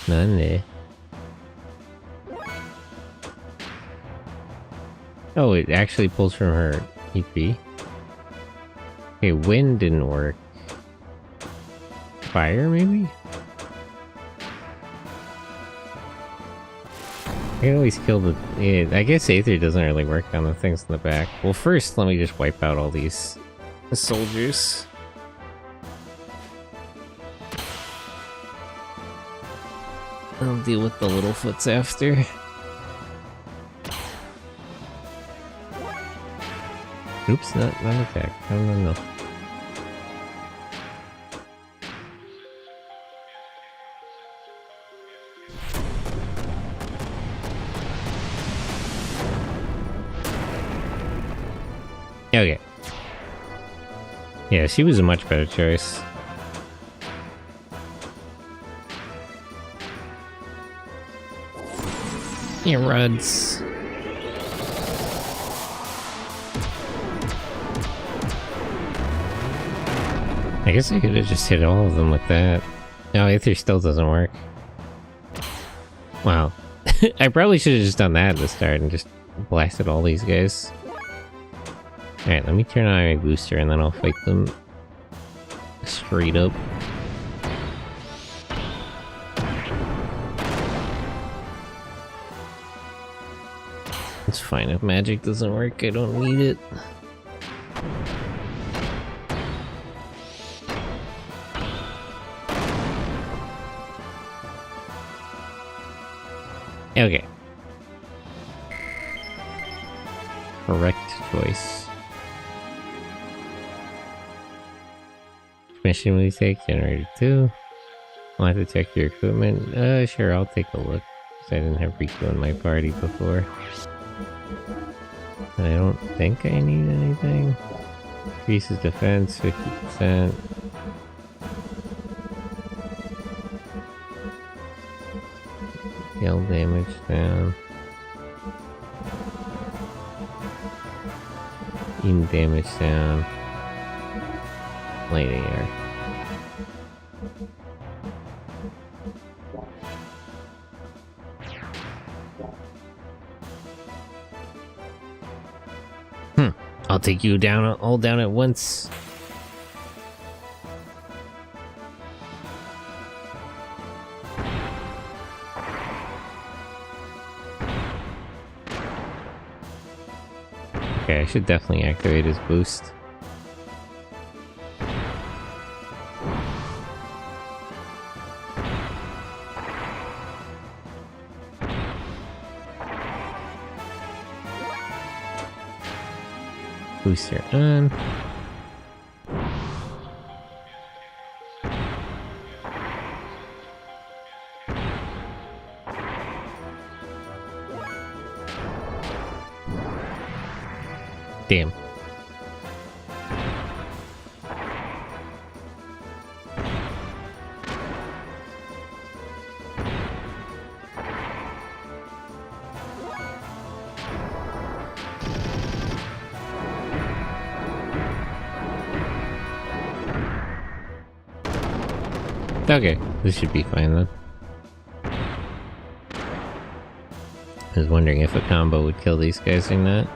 None. Oh, it actually pulls from her EP. Okay, wind didn't work. Fire, maybe? I can always kill the... Yeah, I guess Aether doesn't really work on the things in the back. Well, first, let me just wipe out all these soldiers. I'll deal with the Littlefoots after. Oops, not attack. No. Okay. Yeah, she was a much better choice. Yeah, Ruds. I guess I could have just hit all of them with that. No, Aether still doesn't work. Wow. I probably should have just done that at the start and just blasted all these guys. Alright, let me turn on my booster and then I'll fight them straight up. It's fine, if magic doesn't work, I don't need it. Okay. Correct choice. Which mission will you take? Generator 2. I'll have to check your equipment. Sure, I'll take a look. Because I didn't have Rico in my party before. And I don't think I need anything. Increases defense 50%. Heal damage down. Even damage down. Light air. I'll take you down all down at once. Okay, I should definitely activate his boost. Booster on. Damn. Okay, this should be fine then. I was wondering if a combo would kill these guys or not.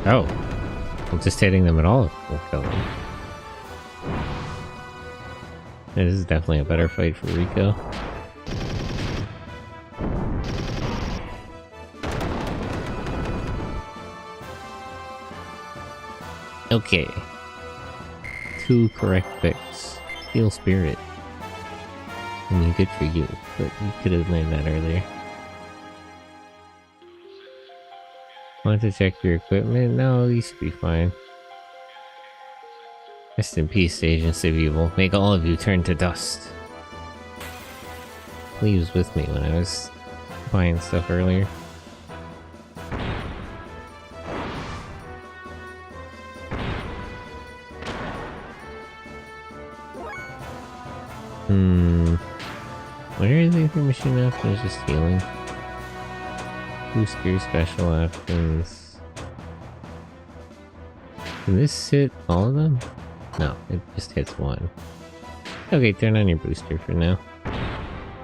Oh, well, just hitting them at all will kill them. This is definitely a better fight for Rico. Okay. 2 correct picks. Steel Spirit. I mean, good for you, but you could have learned that earlier. Want to check your equipment? No, you should be fine. Rest in peace, agents of evil. Make all of you turn to dust. He was with me when I was buying stuff earlier. Where is the other machine option? Is just healing. Booster special options. Can this hit all of them? No, it just hits one. Okay, turn on your booster for now.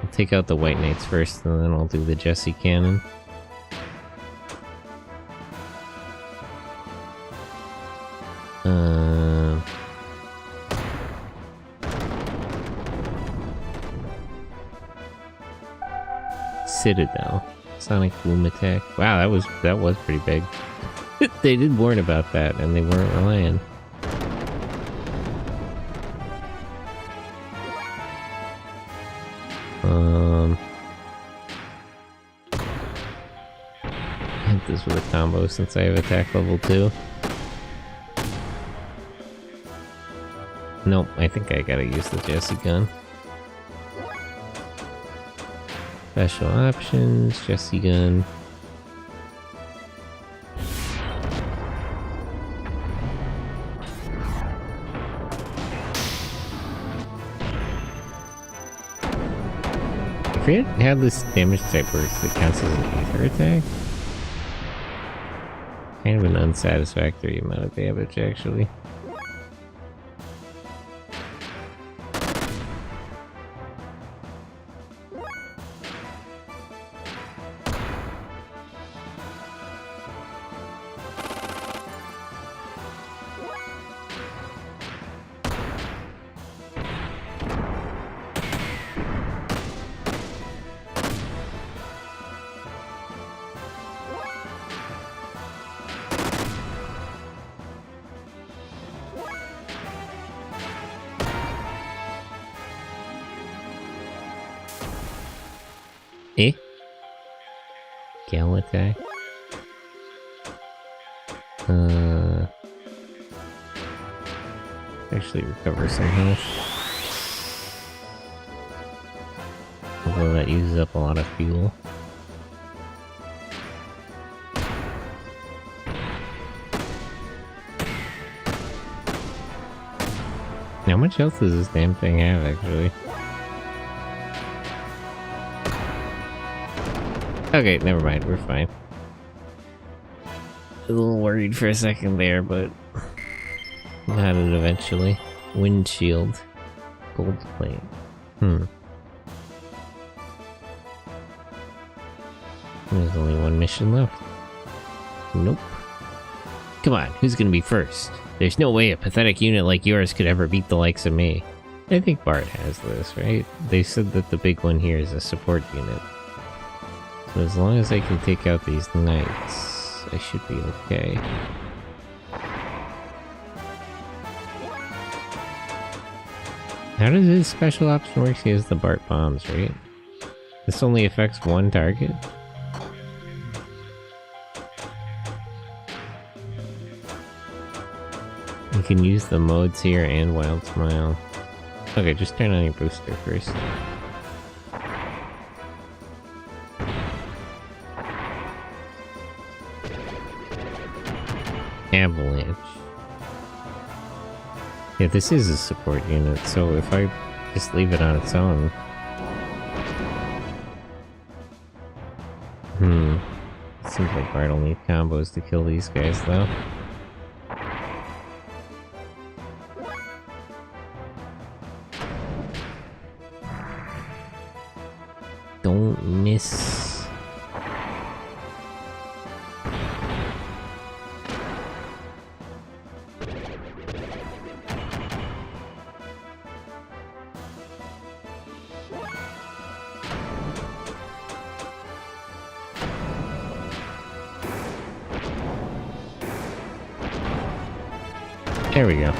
I'll take out the White Knights first, and then I'll do the Jesse Cannon. Citadel. Sonic Boom Attack. Wow, that was pretty big. They did warn about that, and they weren't relying. Hit this with a combo since I have attack level 2. Nope, I think I gotta use the Jesse gun. Special options, Jesse gun. I forget how this damage type works that counts as an ether attack. Kind of an unsatisfactory amount of damage, actually. Eh? Gal attack? Actually recover some health. Although that uses up a lot of fuel. How much health does this damn thing have, actually? Okay, never mind, we're fine. A little worried for a second there, but got it eventually. Windshield. Gold plate. There's only one mission left. Nope. Come on, who's gonna be first? There's no way a pathetic unit like yours could ever beat the likes of me. I think Bart has this, right? They said that the big one here is a support unit. So as long as I can take out these knights, I should be okay. How does his special option work? He has the Bart bombs, right? This only affects one target? You can use the modes here and Wild Smile. Okay, just turn on your booster first. Avalanche. Yeah, this is a support unit, so if I just leave it on its own... Seems like Bart will need combos to kill these guys, though. Don't miss... There we go.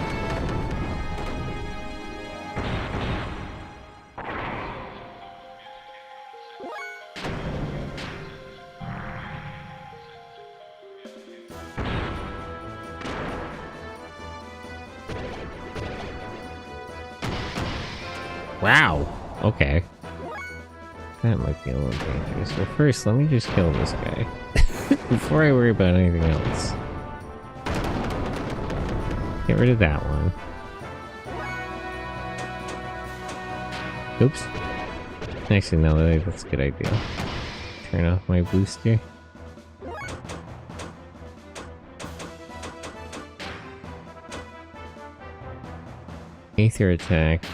Wow. Okay. That might be a little dangerous. Well, first, let me just kill this guy before I worry about anything else. Get rid of that one. Oops. Actually, no, that's a good idea. Turn off my booster. Aether attack.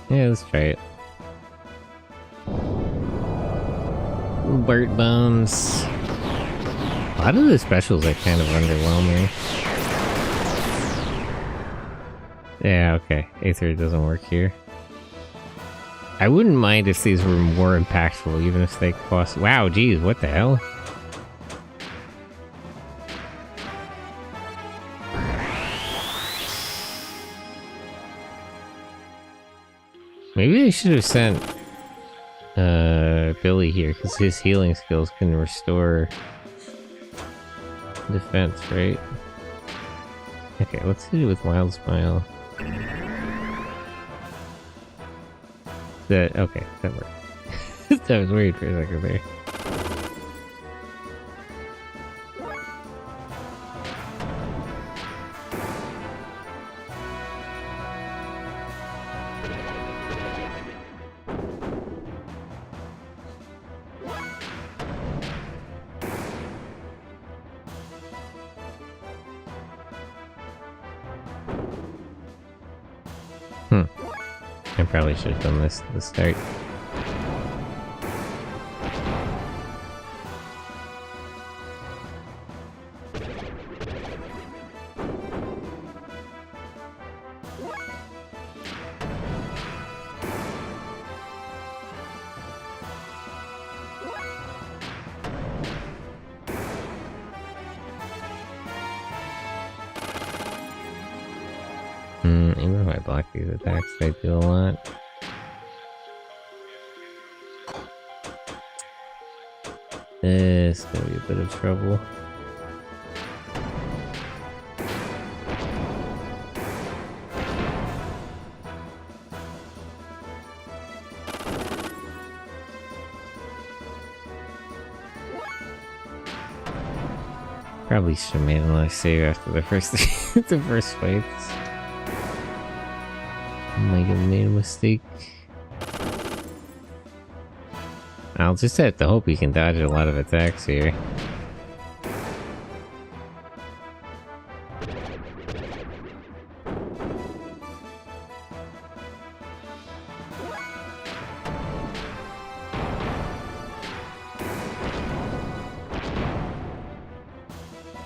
Yeah, let's try it. Burt Bones. A lot of the specials are kind of underwhelming. Yeah, okay. Aether doesn't work here. I wouldn't mind if these were more impactful, even if they cost... Wow, geez, what the hell? Maybe I should have sent Billy here, because his healing skills can restore defense, right? Okay, let's hit it with Wild Smile. Okay, that worked. I was worried for a second there. I probably should have done this at the start. Even if I block these attacks, they do a lot. This is gonna be a bit of trouble. Probably should have made another save after the first the first fights. Might have made a mistake. I'll just have to hope he can dodge a lot of attacks here.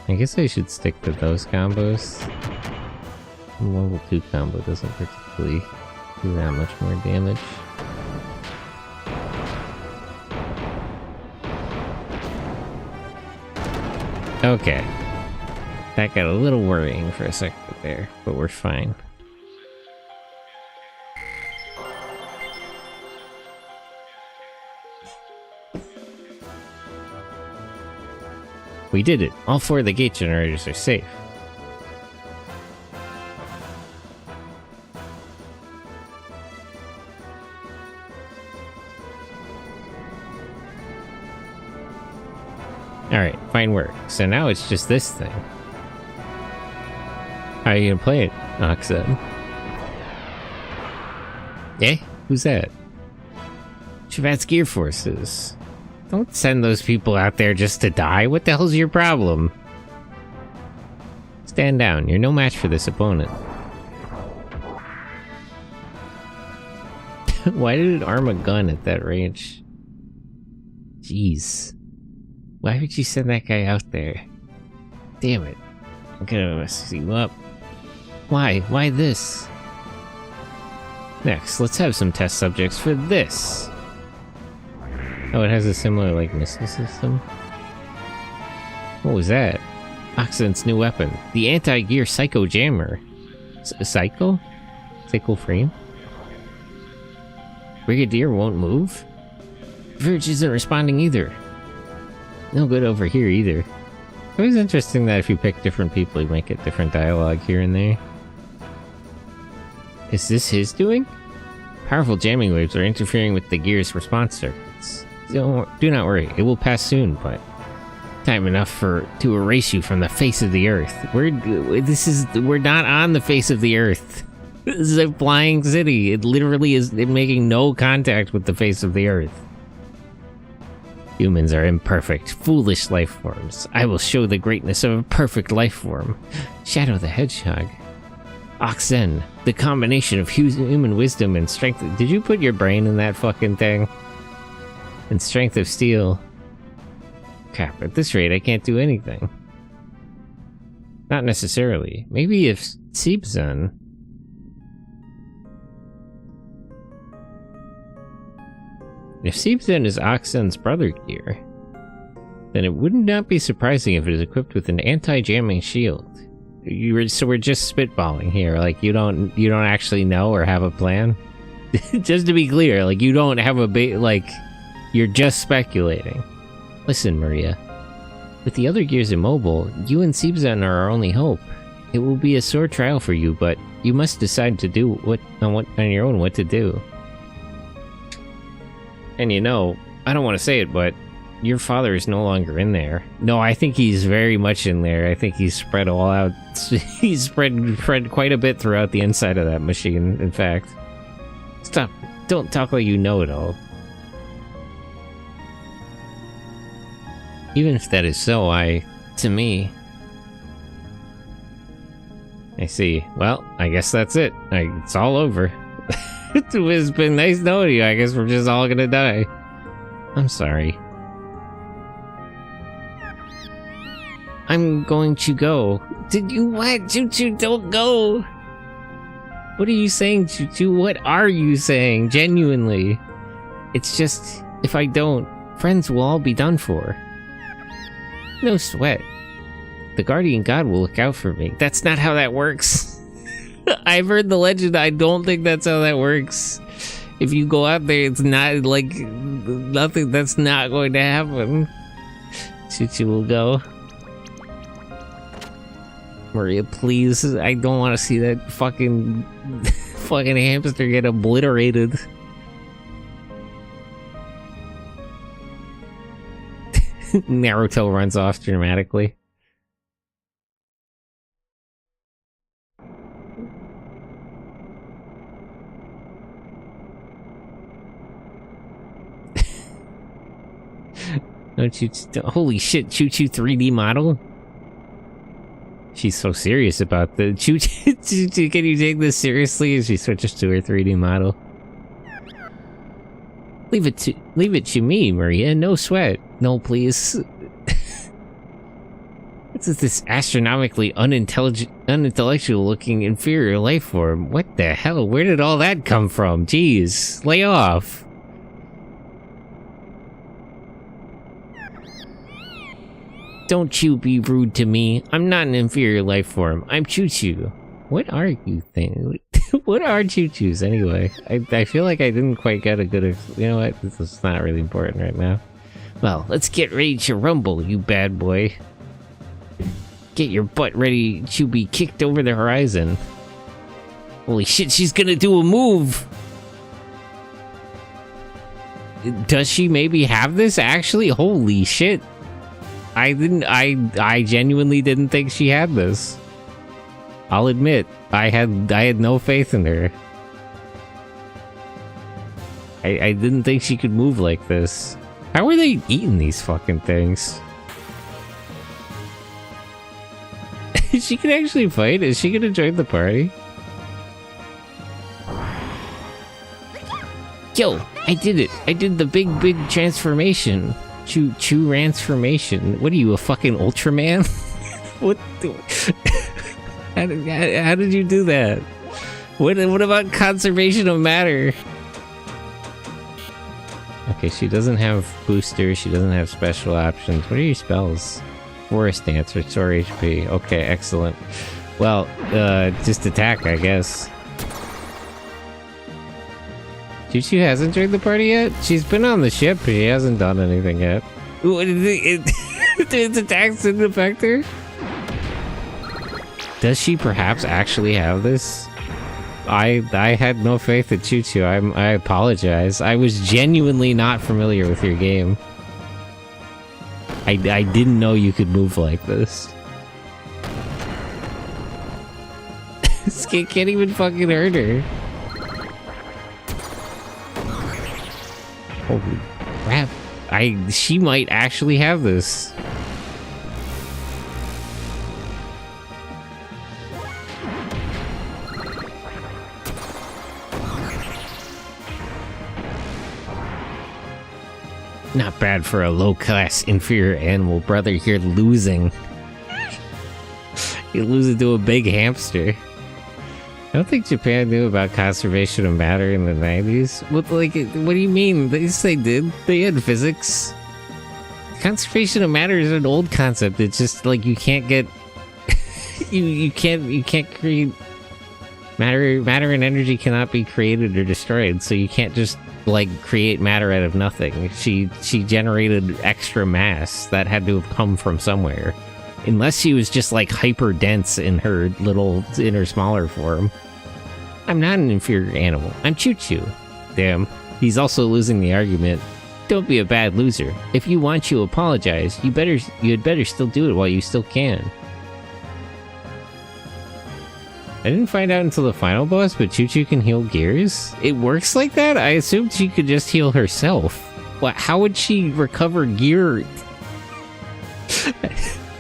I guess I should stick to those combos. The level 2 combo doesn't particularly do that much more damage. Okay. That got a little worrying for a second there, but we're fine. We did it! All 4 of the gate generators are safe. Alright, fine work. So now it's just this thing. How are you gonna play it, Oxen? Eh? Who's that? Shavat's Gear Forces. Don't send those people out there just to die. What the hell's your problem? Stand down. You're no match for this opponent. Why did it arm a gun at that range? Jeez. Why would you send that guy out there? Damn it. I'm gonna mess you up. Why? Why this? Next, let's have some test subjects for this. Oh, it has a similar, like, missile system? What was that? Oxen's new weapon. The anti-gear Psycho Jammer. Psycho? Psycho frame? Brigadier won't move? Verge isn't responding either. No good over here either. It was interesting that if you pick different people, you might get different dialogue here and there. Is this his doing? Powerful jamming waves are interfering with the gear's response circuits. Do not worry, it will pass soon, but time enough to erase you from the face of the earth. We're not on the face of the earth. This is a flying city. It literally is making no contact with the face of the earth. Humans are imperfect, foolish life forms. I will show the greatness of a perfect life form. Shadow the Hedgehog. Oxen, the combination of human wisdom and strength. Did you put your brain in that fucking thing? And strength of steel. Crap, at this rate I can't do anything. Not necessarily. Maybe if Seebzen... If Seebzen is Oxen's brother gear, then it would not be surprising if it is equipped with an anti-jamming shield. So we're just spitballing here, like you don't actually know or have a plan? Just to be clear, like you don't have a like, you're just speculating. Listen, Maria. With the other gears immobile, you and Seebzen are our only hope. It will be a sore trial for you, but you must decide to do on your own what to do. And you know, I don't want to say it, but your father is no longer in there. No, I think he's very much in there. I think he's spread all out. He's spread quite a bit throughout the inside of that machine, in fact. Stop. Don't talk like you know it all. Even if that is so, to me... I see. Well, I guess that's it. It's all over. It's been nice knowing you. I guess we're just all gonna die. I'm sorry. I'm going to go. Did you what? Choo-choo, don't go! What are you saying, Choo-choo? What are you saying? Genuinely. It's just, if I don't, friends will all be done for. No sweat. The guardian god will look out for me. That's not how that works. I've heard the legend. I don't think that's how that works. If you go out there, it's not like nothing. That's not going to happen. Choo-choo will go. Maria, please. I don't want to see that fucking hamster get obliterated. Naruto runs off dramatically. Holy shit, Choo-choo 3D model? She's so serious about the Choo-choo. Can you take this seriously as she switches to her 3D model? Leave it to me, Maria. No sweat. No, please. This is this astronomically unintellectual-looking inferior life form. What the hell? Where did all that come from? Jeez, lay off. Don't you be rude to me. I'm not an inferior life form. I'm Choo-choo. What are you thinking? What are Choo-choos anyway? I feel like I didn't quite get a good... You know what? This is not really important right now. Well, let's get ready to rumble, you bad boy. Get your butt ready to be kicked over the horizon. Holy shit, she's gonna do a move! Does she maybe have this actually? Holy shit. I genuinely didn't think she had this. I'll admit, I had no faith in her. I didn't think she could move like this. How are they eating these fucking things? She can actually fight? Is she gonna join the party? Yo, I did it! I did the big transformation. Transformation. What are you, a fucking Ultraman? What the... how did you do that? What about conservation of matter? Okay, she doesn't have boosters, she doesn't have special options. What are your spells? Forest Dance, restore HP. Okay, excellent. Well, just attack, I guess. Choo-choo hasn't joined the party yet? She's been on the ship, but she hasn't done anything yet. Its attacks didn't affect her? Does she perhaps actually have this? I had no faith in Choo-choo. I apologize. I was genuinely not familiar with your game. I didn't know you could move like this. This kid can't even fucking hurt her. Holy crap. She might actually have this. Not bad for a low-class, inferior animal brother here losing. You losing to a big hamster. I don't think Japan knew about conservation of matter in the 90s. What do you mean? Yes, they did. They had physics. Conservation of matter is an old concept. It's just like you can't get you can't create matter and energy cannot be created or destroyed, so you can't just like create matter out of nothing. She generated extra mass that had to have come from somewhere. Unless she was just like hyper dense in her smaller form. I'm not an inferior animal. I'm Choo Choo. Damn, he's also losing the argument. Don't be a bad loser. If you want to apologize, you'd better still do it while you still can. I didn't find out until the final boss, but Choo Choo can heal gears? It works like that? I assumed she could just heal herself. What? How would she recover gear?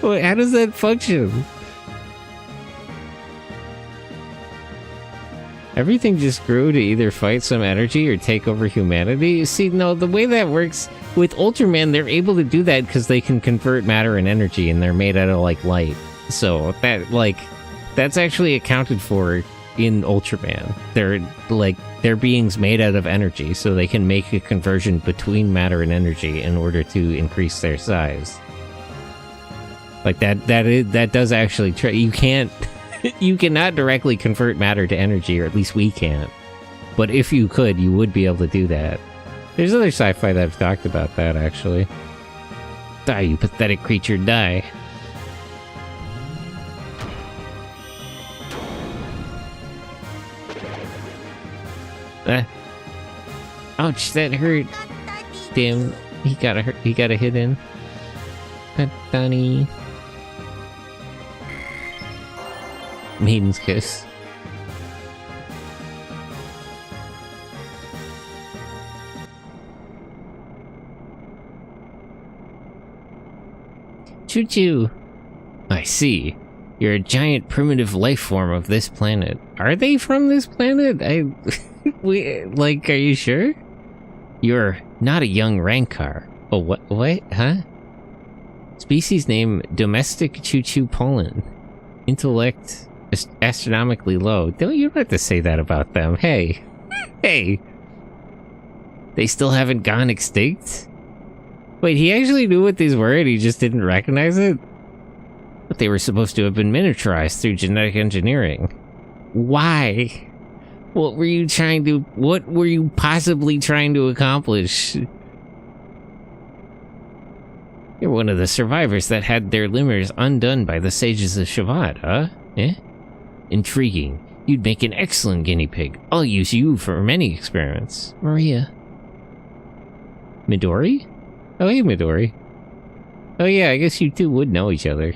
How does that function? Everything just grew to either fight some energy or take over humanity? See, no, the way that works with Ultraman, they're able to do that because they can convert matter and energy, and they're made out of, like, light. So, that's actually accounted for in Ultraman. They're beings made out of energy, so they can make a conversion between matter and energy in order to increase their size. Like, that does actually you can't... You cannot directly convert matter to energy, or at least we can't. But if you could, you would be able to do that. There's other sci-fi that have talked about that, actually. Die, you pathetic creature, die. Ouch, that hurt. Damn, he got a hit in. Patani. Maiden's kiss. Choo Choo. I see. You're a giant primitive life form of this planet. Are they from this planet? Are you sure? You're not a young Rancor. Oh, what? Huh? Species name Domestic Choo Choo Pollen. Intellect astronomically low. You don't have to say that about them. Hey. Hey. They still haven't gone extinct? Wait, he actually knew what these were and he just didn't recognize it? But they were supposed to have been miniaturized through genetic engineering. Why? What were you possibly trying to accomplish? You're one of the survivors that had their lemurs undone by the sages of Shabbat, huh? Eh? Intriguing. You'd make an excellent guinea pig. I'll use you for many experiments. Maria. Midori? Oh, hey, Midori. Oh yeah, I guess you two would know each other.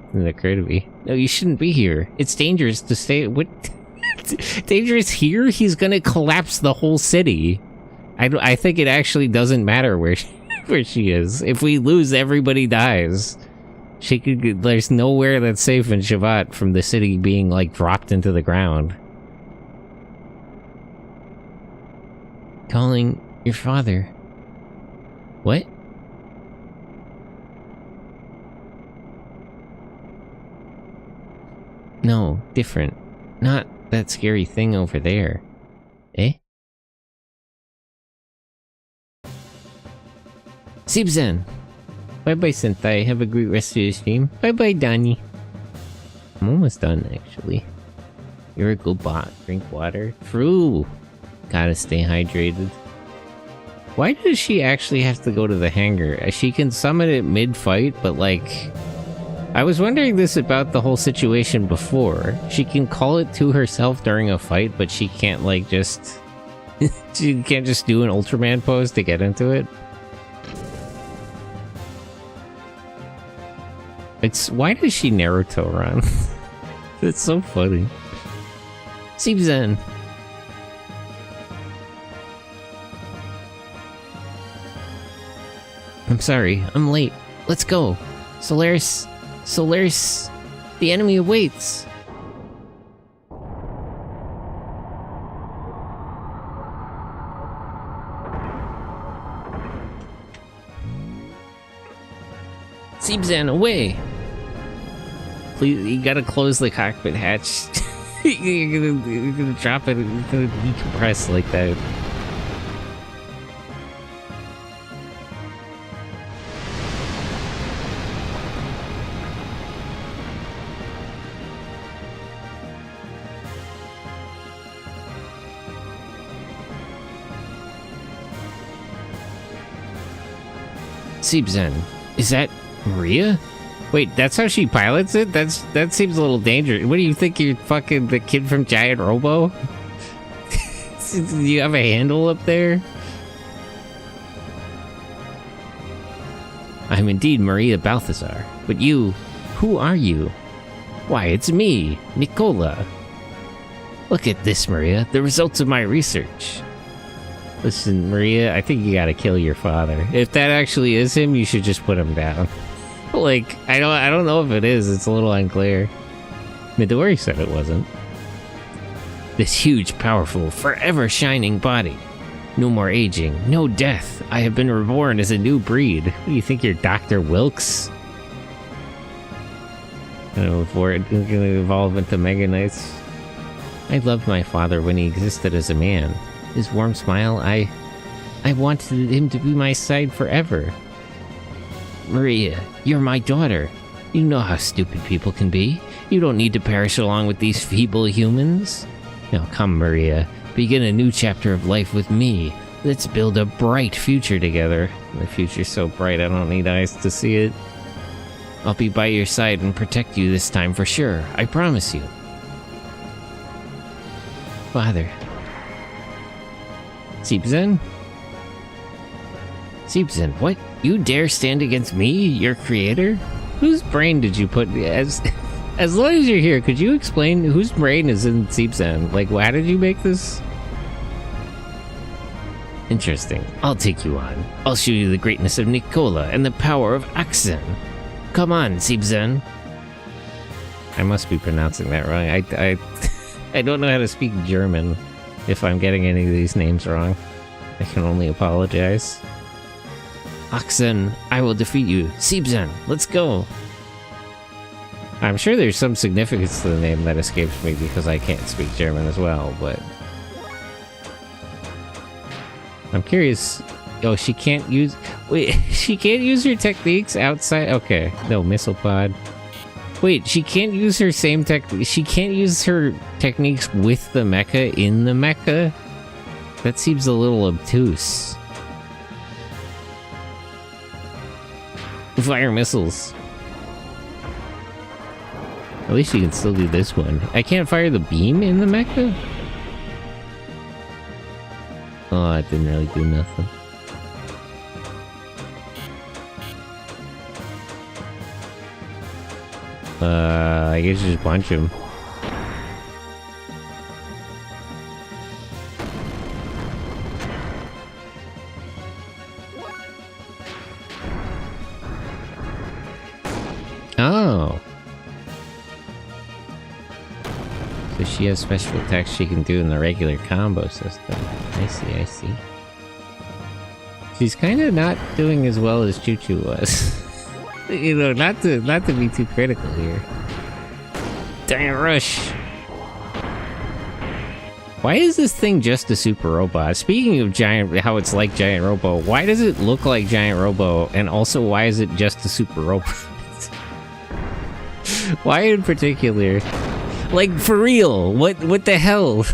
Isn't that crazy? No, you shouldn't be here. It's dangerous to stay... What? Dangerous here? He's gonna collapse the whole city. I think it actually doesn't matter where she is. If we lose, everybody dies. There's nowhere that's safe in Shabbat from the city being, like, dropped into the ground. Calling your father. What? No, different. Not that scary thing over there. Eh? Sibzen! Bye-bye, Sentai. Have a great rest of your stream. Bye-bye, Donnie. I'm almost done, actually. You're a good bot. Drink water. True. Gotta stay hydrated. Why does she actually have to go to the hangar? She can summon it mid-fight, but like... I was wondering this about the whole situation before. She can call it to herself during a fight, but she can't, like, just... she can't just do an Ultraman pose to get into it. Why does she Naruto run? It's so funny. Sibzen. I'm sorry, I'm late. Let's go. Solaris, the enemy awaits. Seebzan, away! Please, you gotta close the cockpit hatch. you're gonna drop it, it's gonna decompress like that. Seebzan, is that Maria? Wait, that's how she pilots it? That seems a little dangerous. What do you think, you're fucking the kid from Giant Robo? Do you have a handle up there? I'm indeed Maria Balthazar, but you, who are you? Why, it's me, Nicola. Look at this, Maria, the results of my research. Listen, Maria, I think you gotta kill your father. If that actually is him, you should just put him down. Like, I don't know if it is. It's a little unclear. Midori said it wasn't. This huge, powerful, forever shining body. No more aging, no death. I have been reborn as a new breed. What do you think, you're Dr. Wilkes? Before it's gonna evolve into Mega Knights. I loved my father when he existed as a man. His warm smile, I wanted him to be my side forever. Maria, you're my daughter. You know how stupid people can be. You don't need to perish along with these feeble humans. Now come, Maria. Begin a new chapter of life with me. Let's build a bright future together. The future's so bright I don't need eyes to see it. I'll be by your side and protect you this time for sure. I promise you. Father. Seebzan? Seebzan, what? You dare stand against me, your creator? Whose brain did you put as long as you're here, could you explain whose brain is in Seebzan? Like, why did you make this? Interesting. I'll take you on. I'll show you the greatness of Nicola and the power of Axen. Come on, Seebzan. I must be pronouncing that wrong. I don't know how to speak German. If I'm getting any of these names wrong, I can only apologize. Axen, I will defeat you. Seebzan, let's go. I'm sure there's some significance to the name that escapes me because I can't speak German as well, but... I'm curious... Oh, she can't use... Wait, she can't use her techniques outside... Okay, no, missile pod. Wait, she can't use her same she can't use her techniques with the mecha in the mecha? That seems a little obtuse. Fire missiles. At least you can still do this one. I can't fire the beam in the mecha? Oh, it didn't really do nothing. I guess you just punch him. Oh. So she has special attacks she can do in the regular combo system. I see. She's kind of not doing as well as Choo Choo was. You know, not to be too critical here. Giant Rush. Why is this thing just a super robot? Speaking of how it's like Giant Robo, why does it look like Giant Robo? And also, why is it just a super robot? Why in particular? Like, for real, what the hell?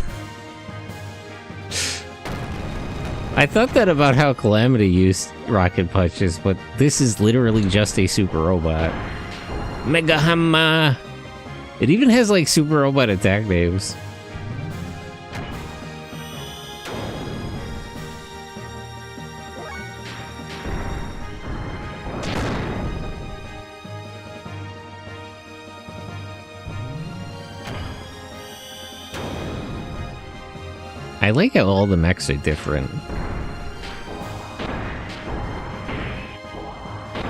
I thought that about how Calamity used rocket punches, but this is literally just a super robot. Mega Hammer! It even has, like, super robot attack names. I like how all the mechs are different.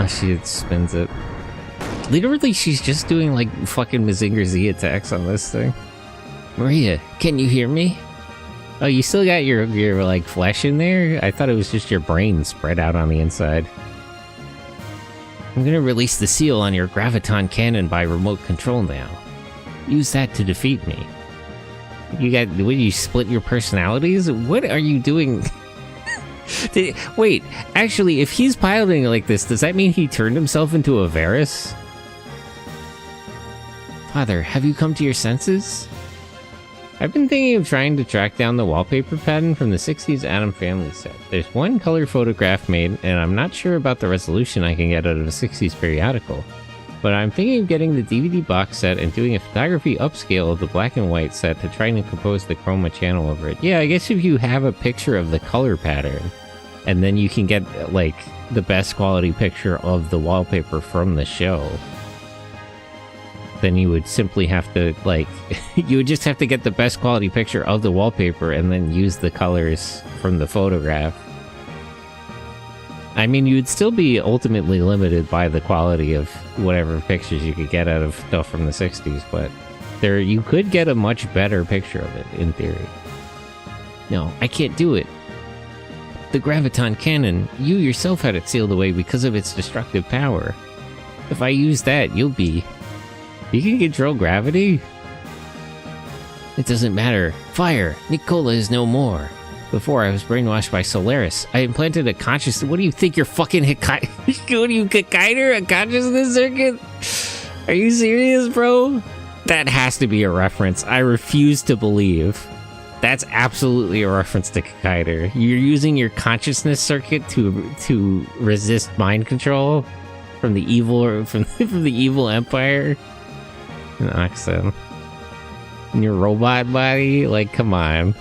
Oh, she spins it. Literally, she's just doing, like, fucking Mazinger Z attacks on this thing. Maria, can you hear me? Oh, you still got your like, flesh in there? I thought it was just your brain spread out on the inside. I'm gonna release the seal on your graviton cannon by remote control now. Use that to defeat me. You got... What, you split your personalities? What are you doing? Wait, actually, if he's piloting like this, does that mean he turned himself into a Varus? Father, have you come to your senses? I've been thinking of trying to track down the wallpaper pattern from the 60s Atom Family set. There's one color photograph made, and I'm not sure about the resolution I can get out of a 60s periodical. But I'm thinking of getting the DVD box set and doing a photography upscale of the black and white set to try and compose the chroma channel over it. Yeah, I guess if you have a picture of the color pattern, and then you can get, like, the best quality picture of the wallpaper from the show, then you would simply have to, like, you would just have to get the best quality picture of the wallpaper and then use the colors from the photograph. I mean, you'd still be ultimately limited by the quality of whatever pictures you could get out of stuff from the 60s, but you could get a much better picture of it, in theory. No, I can't do it. The graviton cannon, you yourself had it sealed away because of its destructive power. If I use that, you'll be... You can control gravity? It doesn't matter. Fire! Nicola is no more. Before, I was brainwashed by Solaris. I implanted a consciousness... What do you think, you're fucking What are you, Kikaider? A consciousness circuit? Are you serious, bro? That has to be a reference. I refuse to believe. That's absolutely a reference to Kikaider. You're using your consciousness circuit to resist mind control from the evil... from the evil empire? An oxen. In your robot body? Like, come on.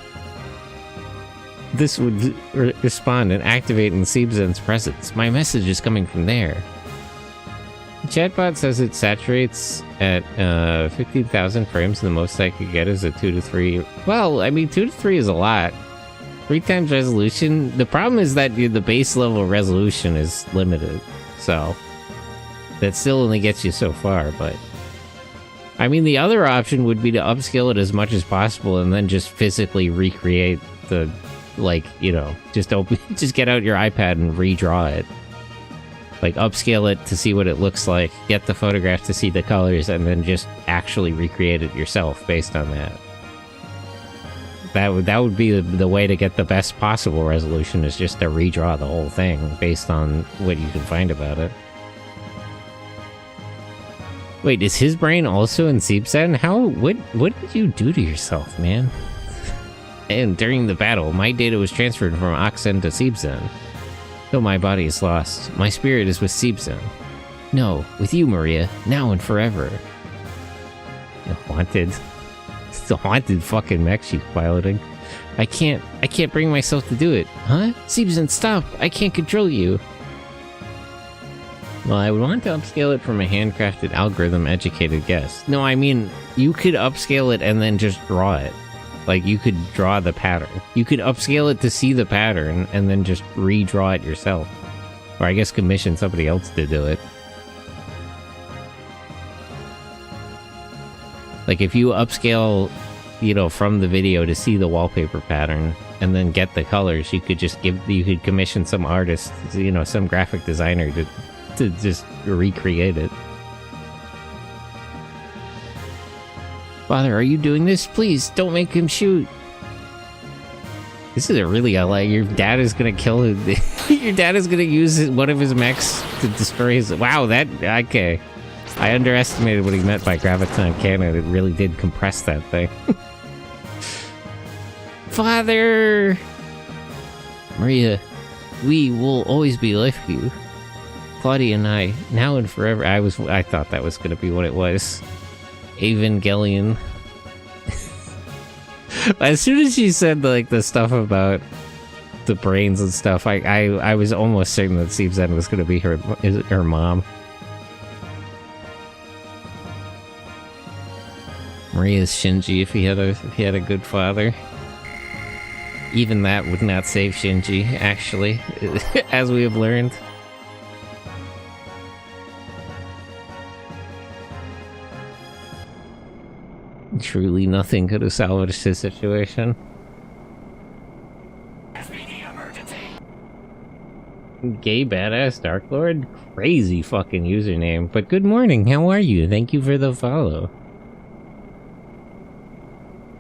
This would respond and activate in Seebzen's presence. My message is coming from there. The chatbot says it saturates at 15,000 frames. The most I could get is a 2 to 3. Well, I mean, 2 to 3 is a lot. 3 times resolution. The problem is that the base level resolution is limited. So, that still only gets you so far, but... I mean, the other option would be to upscale it as much as possible and then just physically recreate the, like, you know, just get out your iPad and redraw it. Like, upscale it to see what it looks like, get the photograph to see the colors, and then just actually recreate it yourself based on that. That would be the way to get the best possible resolution, is just to redraw the whole thing based on what you can find about it. Wait, is his brain also in Seebzen? What did you do to yourself, man? And during the battle, my data was transferred from Oxen to Seebzen. Though my body is lost, my spirit is with Seebzen. No, with you, Maria, now and forever. Haunted. It's the haunted fucking mech she's piloting. I can't bring myself to do it. Huh? Seebzen, stop! I can't control you. Well, I would want to upscale it from a handcrafted algorithm-educated guess. No, I mean, you could upscale it and then just draw it. Like, you could draw the pattern. You could upscale it to see the pattern and then just redraw it yourself. Or I guess commission somebody else to do it. Like, if you upscale, you know, from the video to see the wallpaper pattern and then get the colors, you could just you could commission some artist, you know, some graphic designer to just recreate it. Father, are you doing this? Please, don't make him shoot. This is a really, your dad is gonna kill him. Your dad is gonna use one of his mechs to destroy his... Wow, okay. I underestimated what he meant by graviton cannon. It really did compress that thing. Father! Maria, we will always be with you. Claudia and I, now and forever. I thought that was gonna be what it was. Evangelion. As soon as she said like the stuff about the brains and stuff, I was almost certain that Seebzen was gonna be her mom. Maria's Shinji if he had a good father. Even that would not save Shinji, actually, as we have learned. Truly nothing could have salvaged his situation. Gay badass Dark Lord? Crazy fucking username. But good morning, how are you? Thank you for the follow.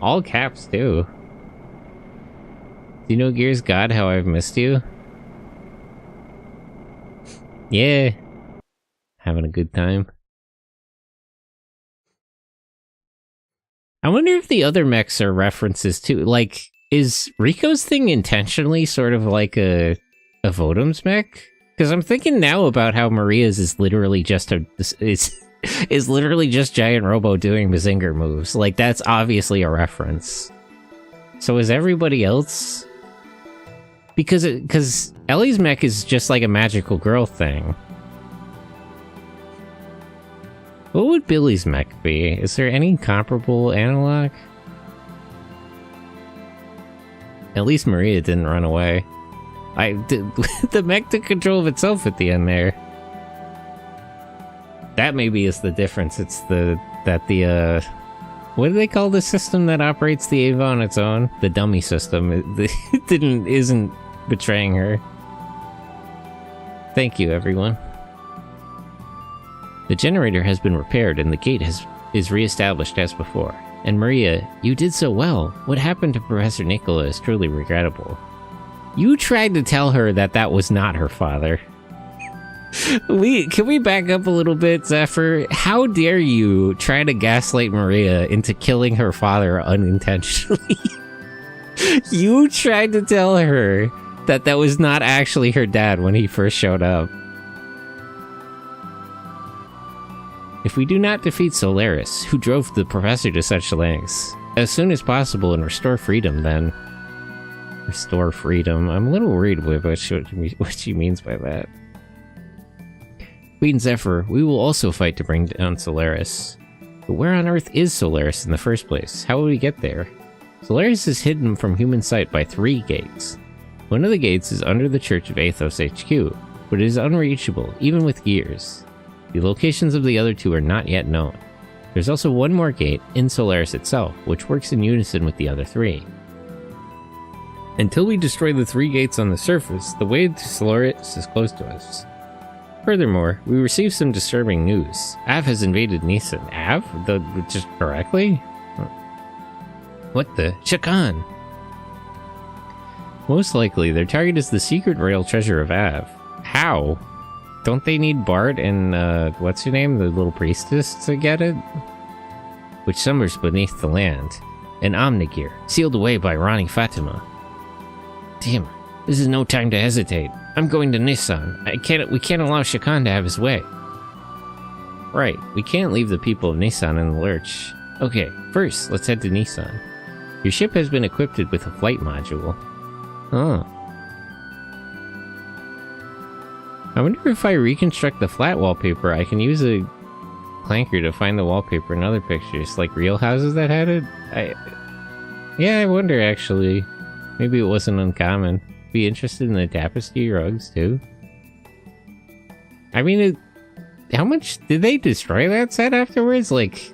All caps, too. Xenogears, God, how I've missed you. Yeah. Having a good time. I wonder if the other mechs are references too. Like, is Rico's thing intentionally sort of like a Votem's mech? Because I'm thinking now about how Maria's is literally just is literally just Giant Robo doing Mazinger moves. Like, that's obviously a reference. So is everybody else? Because Ellie's mech is just like a magical girl thing. What would Billy's mech be? Is there any comparable analog? At least Maria didn't run away. The mech took control of itself at the end there. That maybe is the difference. It's what do they call the system that operates the Ava on its own? The dummy system. It isn't betraying her. Thank you, everyone. The generator has been repaired and the gate is re-established as before. And Maria, you did so well. What happened to Professor Nicola is truly regrettable. You tried to tell her that was not her father. Can we back up a little bit, Zephyr? How dare you try to gaslight Maria into killing her father unintentionally? You tried to tell her that was not actually her dad when he first showed up. If we do not defeat Solaris, who drove the professor to such lengths, as soon as possible and restore freedom, then... Restore freedom? I'm a little worried with what she means by that. Queen Zephyr, we will also fight to bring down Solaris. But where on Earth is Solaris in the first place? How will we get there? Solaris is hidden from human sight by 3 gates. One of the gates is under the Church of Athos HQ, but it is unreachable, even with gears. The locations of the other 2 are not yet known. There's also one more gate in Solaris itself, which works in unison with the other 3. Until we destroy the 3 gates on the surface, the way to Solaris is close to us. Furthermore, we received some disturbing news. Av has invaded Nissan. Av? Just directly? What the? Shakan! Most likely, their target is the secret royal treasure of Av. How? Don't they need Bart and, what's her name? The little priestess to get it? Which summers beneath the land. An Omnigear, sealed away by Rani Fatima. Damn, this is no time to hesitate. I'm going to Nissan. We can't allow Shakan to have his way. Right, we can't leave the people of Nissan in the lurch. Okay, first, let's head to Nissan. Your ship has been equipped with a flight module. Oh. I wonder if I reconstruct the flat wallpaper, I can use a clanker to find the wallpaper in other pictures, like real houses that had it? Yeah, I wonder actually. Maybe it wasn't uncommon. Be interested in the tapestry rugs too. I mean, how much did they destroy that set afterwards? Like,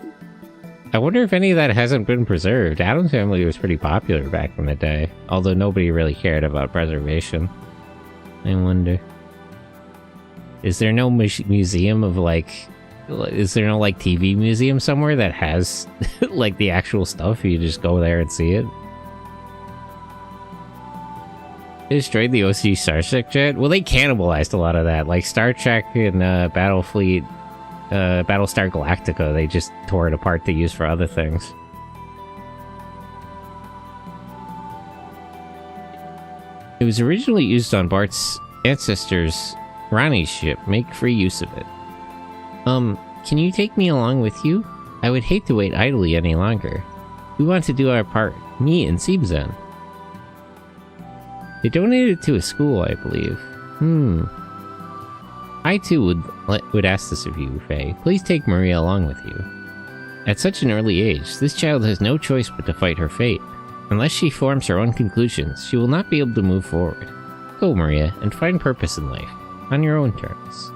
I wonder if any of that hasn't been preserved. Addams Family was pretty popular back in the day, although nobody really cared about preservation. I wonder. Is there no museum of like... Is there no like TV museum somewhere that has like the actual stuff? You just go there and see it? They destroyed the OC Starship jet? Well, they cannibalized a lot of that. Like Star Trek and Battlefleet, Battlestar Galactica, they just tore it apart to use for other things. It was originally used on Bart's ancestors' Rani's ship. Make free use of it. Can you take me along with you? I would hate to wait idly any longer. We want to do our part, me and Seebzen. They donated it to a school, I believe. I too would ask this of you, Faye. Please take Maria along with you. At such an early age, this child has no choice but to fight her fate. Unless she forms her own conclusions, she will not be able to move forward. Go, Maria, and find purpose in life, on your own terms.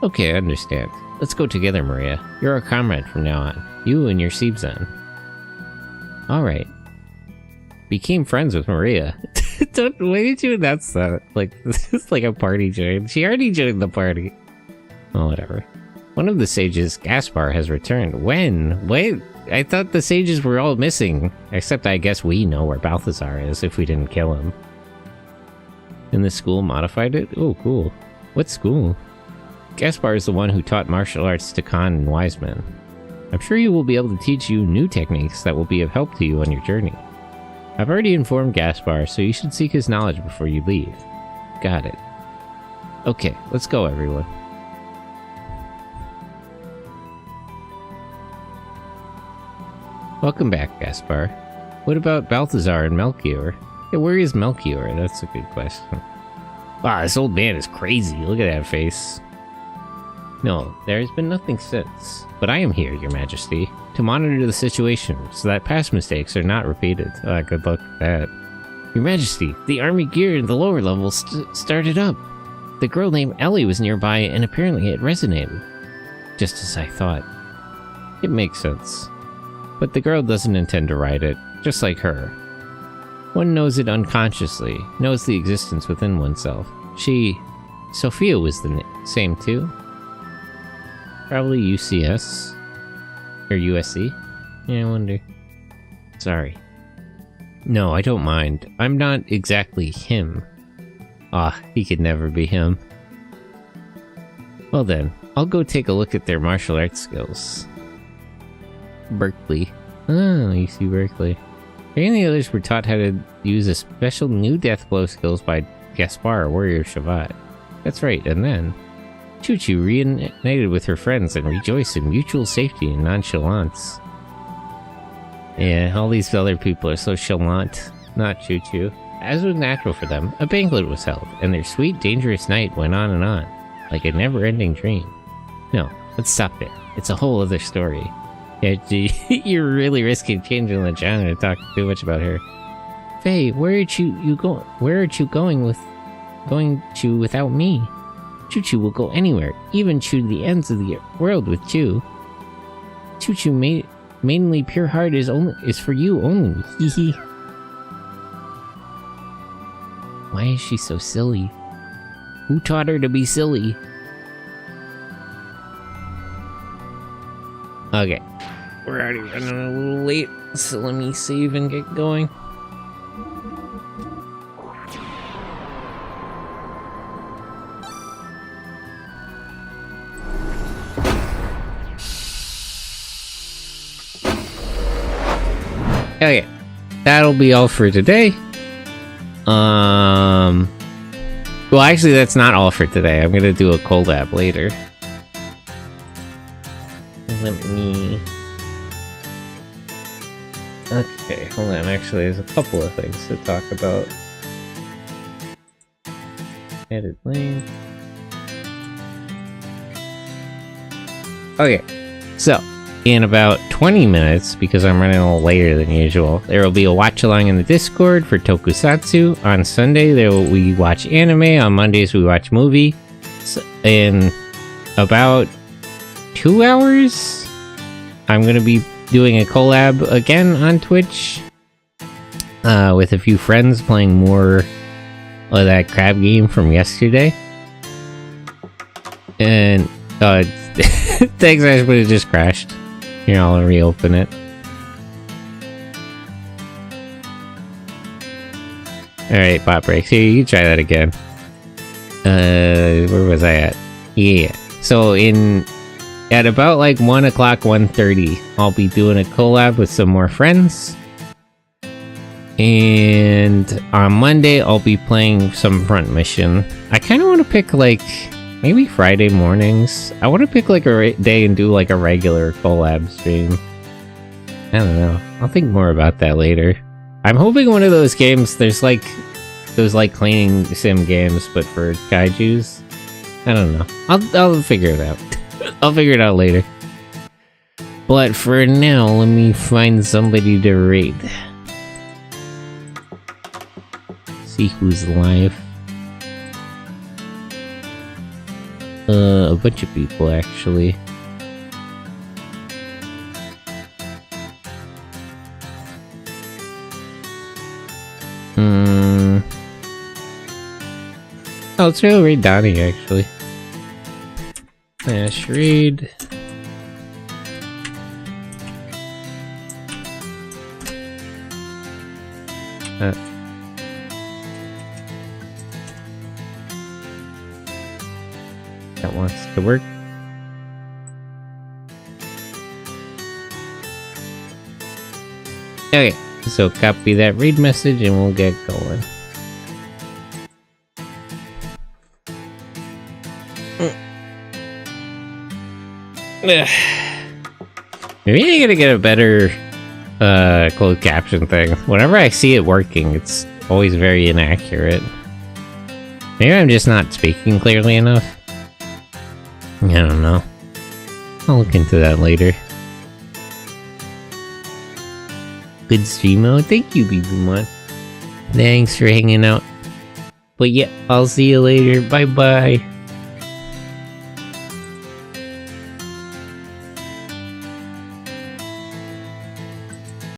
Okay, I understand. Let's go together, Maria. You're our comrade from now on. You and your Seebzen. Alright. Became friends with Maria. Why did you announce that? Like, this is like a party join. She already joined the party. Oh, whatever. One of the sages, Gaspar, has returned. When? Wait, I thought the sages were all missing. Except I guess we know where Balthazar is if we didn't kill him. And the school modified it? Oh, cool. What school? Gaspar is the one who taught martial arts to Khan and wise men. I'm sure he will be able to teach you new techniques that will be of help to you on your journey. I've already informed Gaspar, so you should seek his knowledge before you leave. Got it. Okay, let's go, everyone. Welcome back, Gaspar. What about Balthazar and Melchior? Yeah, where is Melchior? That's a good question. Wow, this old man is crazy. Look at that face. No, there has been nothing since. But I am here, Your Majesty, to monitor the situation so that past mistakes are not repeated. Good luck with that. Your Majesty, the army gear in the lower levels started up. The girl named Ellie was nearby and apparently it resonated. Just as I thought. It makes sense. But the girl doesn't intend to ride it, just like her. One knows it unconsciously, knows the existence within oneself. Sophia was the same too. Probably UCS. Or USC? Yeah, I wonder. Sorry. No, I don't mind. I'm not exactly him. He could never be him. Well then, I'll go take a look at their martial arts skills. Berkeley. Oh, UC Berkeley. Any of the others were taught how to use a special new death blow skills by Gaspar, warrior Shavat. That's right, and then Choo-Choo reunited with her friends and rejoiced in mutual safety and nonchalance. Yeah, all these other people are so chalant, not Choo-Choo. As was natural for them, a banquet was held, and their sweet, dangerous night went on, like a never-ending dream. No, let's stop there. It's a whole other story. Yeah, you're really risking changing the genre to talk too much about her. Faye, where aren't you going without me? Choo-Choo will go anywhere, even to the ends of the world with Choo. Choo-Choo mainly pure heart is for you only. Hee. Why is she so silly? Who taught her to be silly? Okay. We're already running a little late, so let me save and get going. Okay, that'll be all for today. Well, actually, that's not all for today. I'm gonna do a collab later. Let me... Okay, hold on. Actually, there's a couple of things to talk about. Edit link. Okay, so in about 20 minutes, because I'm running a little later than usual, there will be a watch-along in the Discord for Tokusatsu. On Sunday, we watch anime. On Mondays, we watch movie. So, in about 2 hours, I'm going to be doing a collab again on Twitch with a few friends playing more of that crab game from yesterday. And thanks, guys, but it just crashed. Here, I'll reopen it. Alright, bot breaks. Here, you can try that again. Where was I at? Yeah. So at about like 1 o'clock, 1:30, I'll be doing a collab with some more friends. And on Monday, I'll be playing some front mission. I kind of want to pick like maybe Friday mornings. I want to pick like a day and do like a regular collab stream. I don't know. I'll think more about that later. I'm hoping one of those games, there's like those like cleaning sim games, but for kaijus. I don't know. I'll figure it out. I'll figure it out later. But for now, let me find somebody to raid. See who's live. A bunch of people, actually. Oh, let's go read Donnie, actually. Flash read. That wants to work. Okay, so copy that read message and we'll get going. Maybe I gotta get a better closed caption thing. Whenever I see it working, it's always very inaccurate. Maybe I'm just not speaking clearly enough. I don't know. I'll look into that later. Good stream mode. Thank you, BB1. Thanks for hanging out. But yeah, I'll see you later. Bye bye.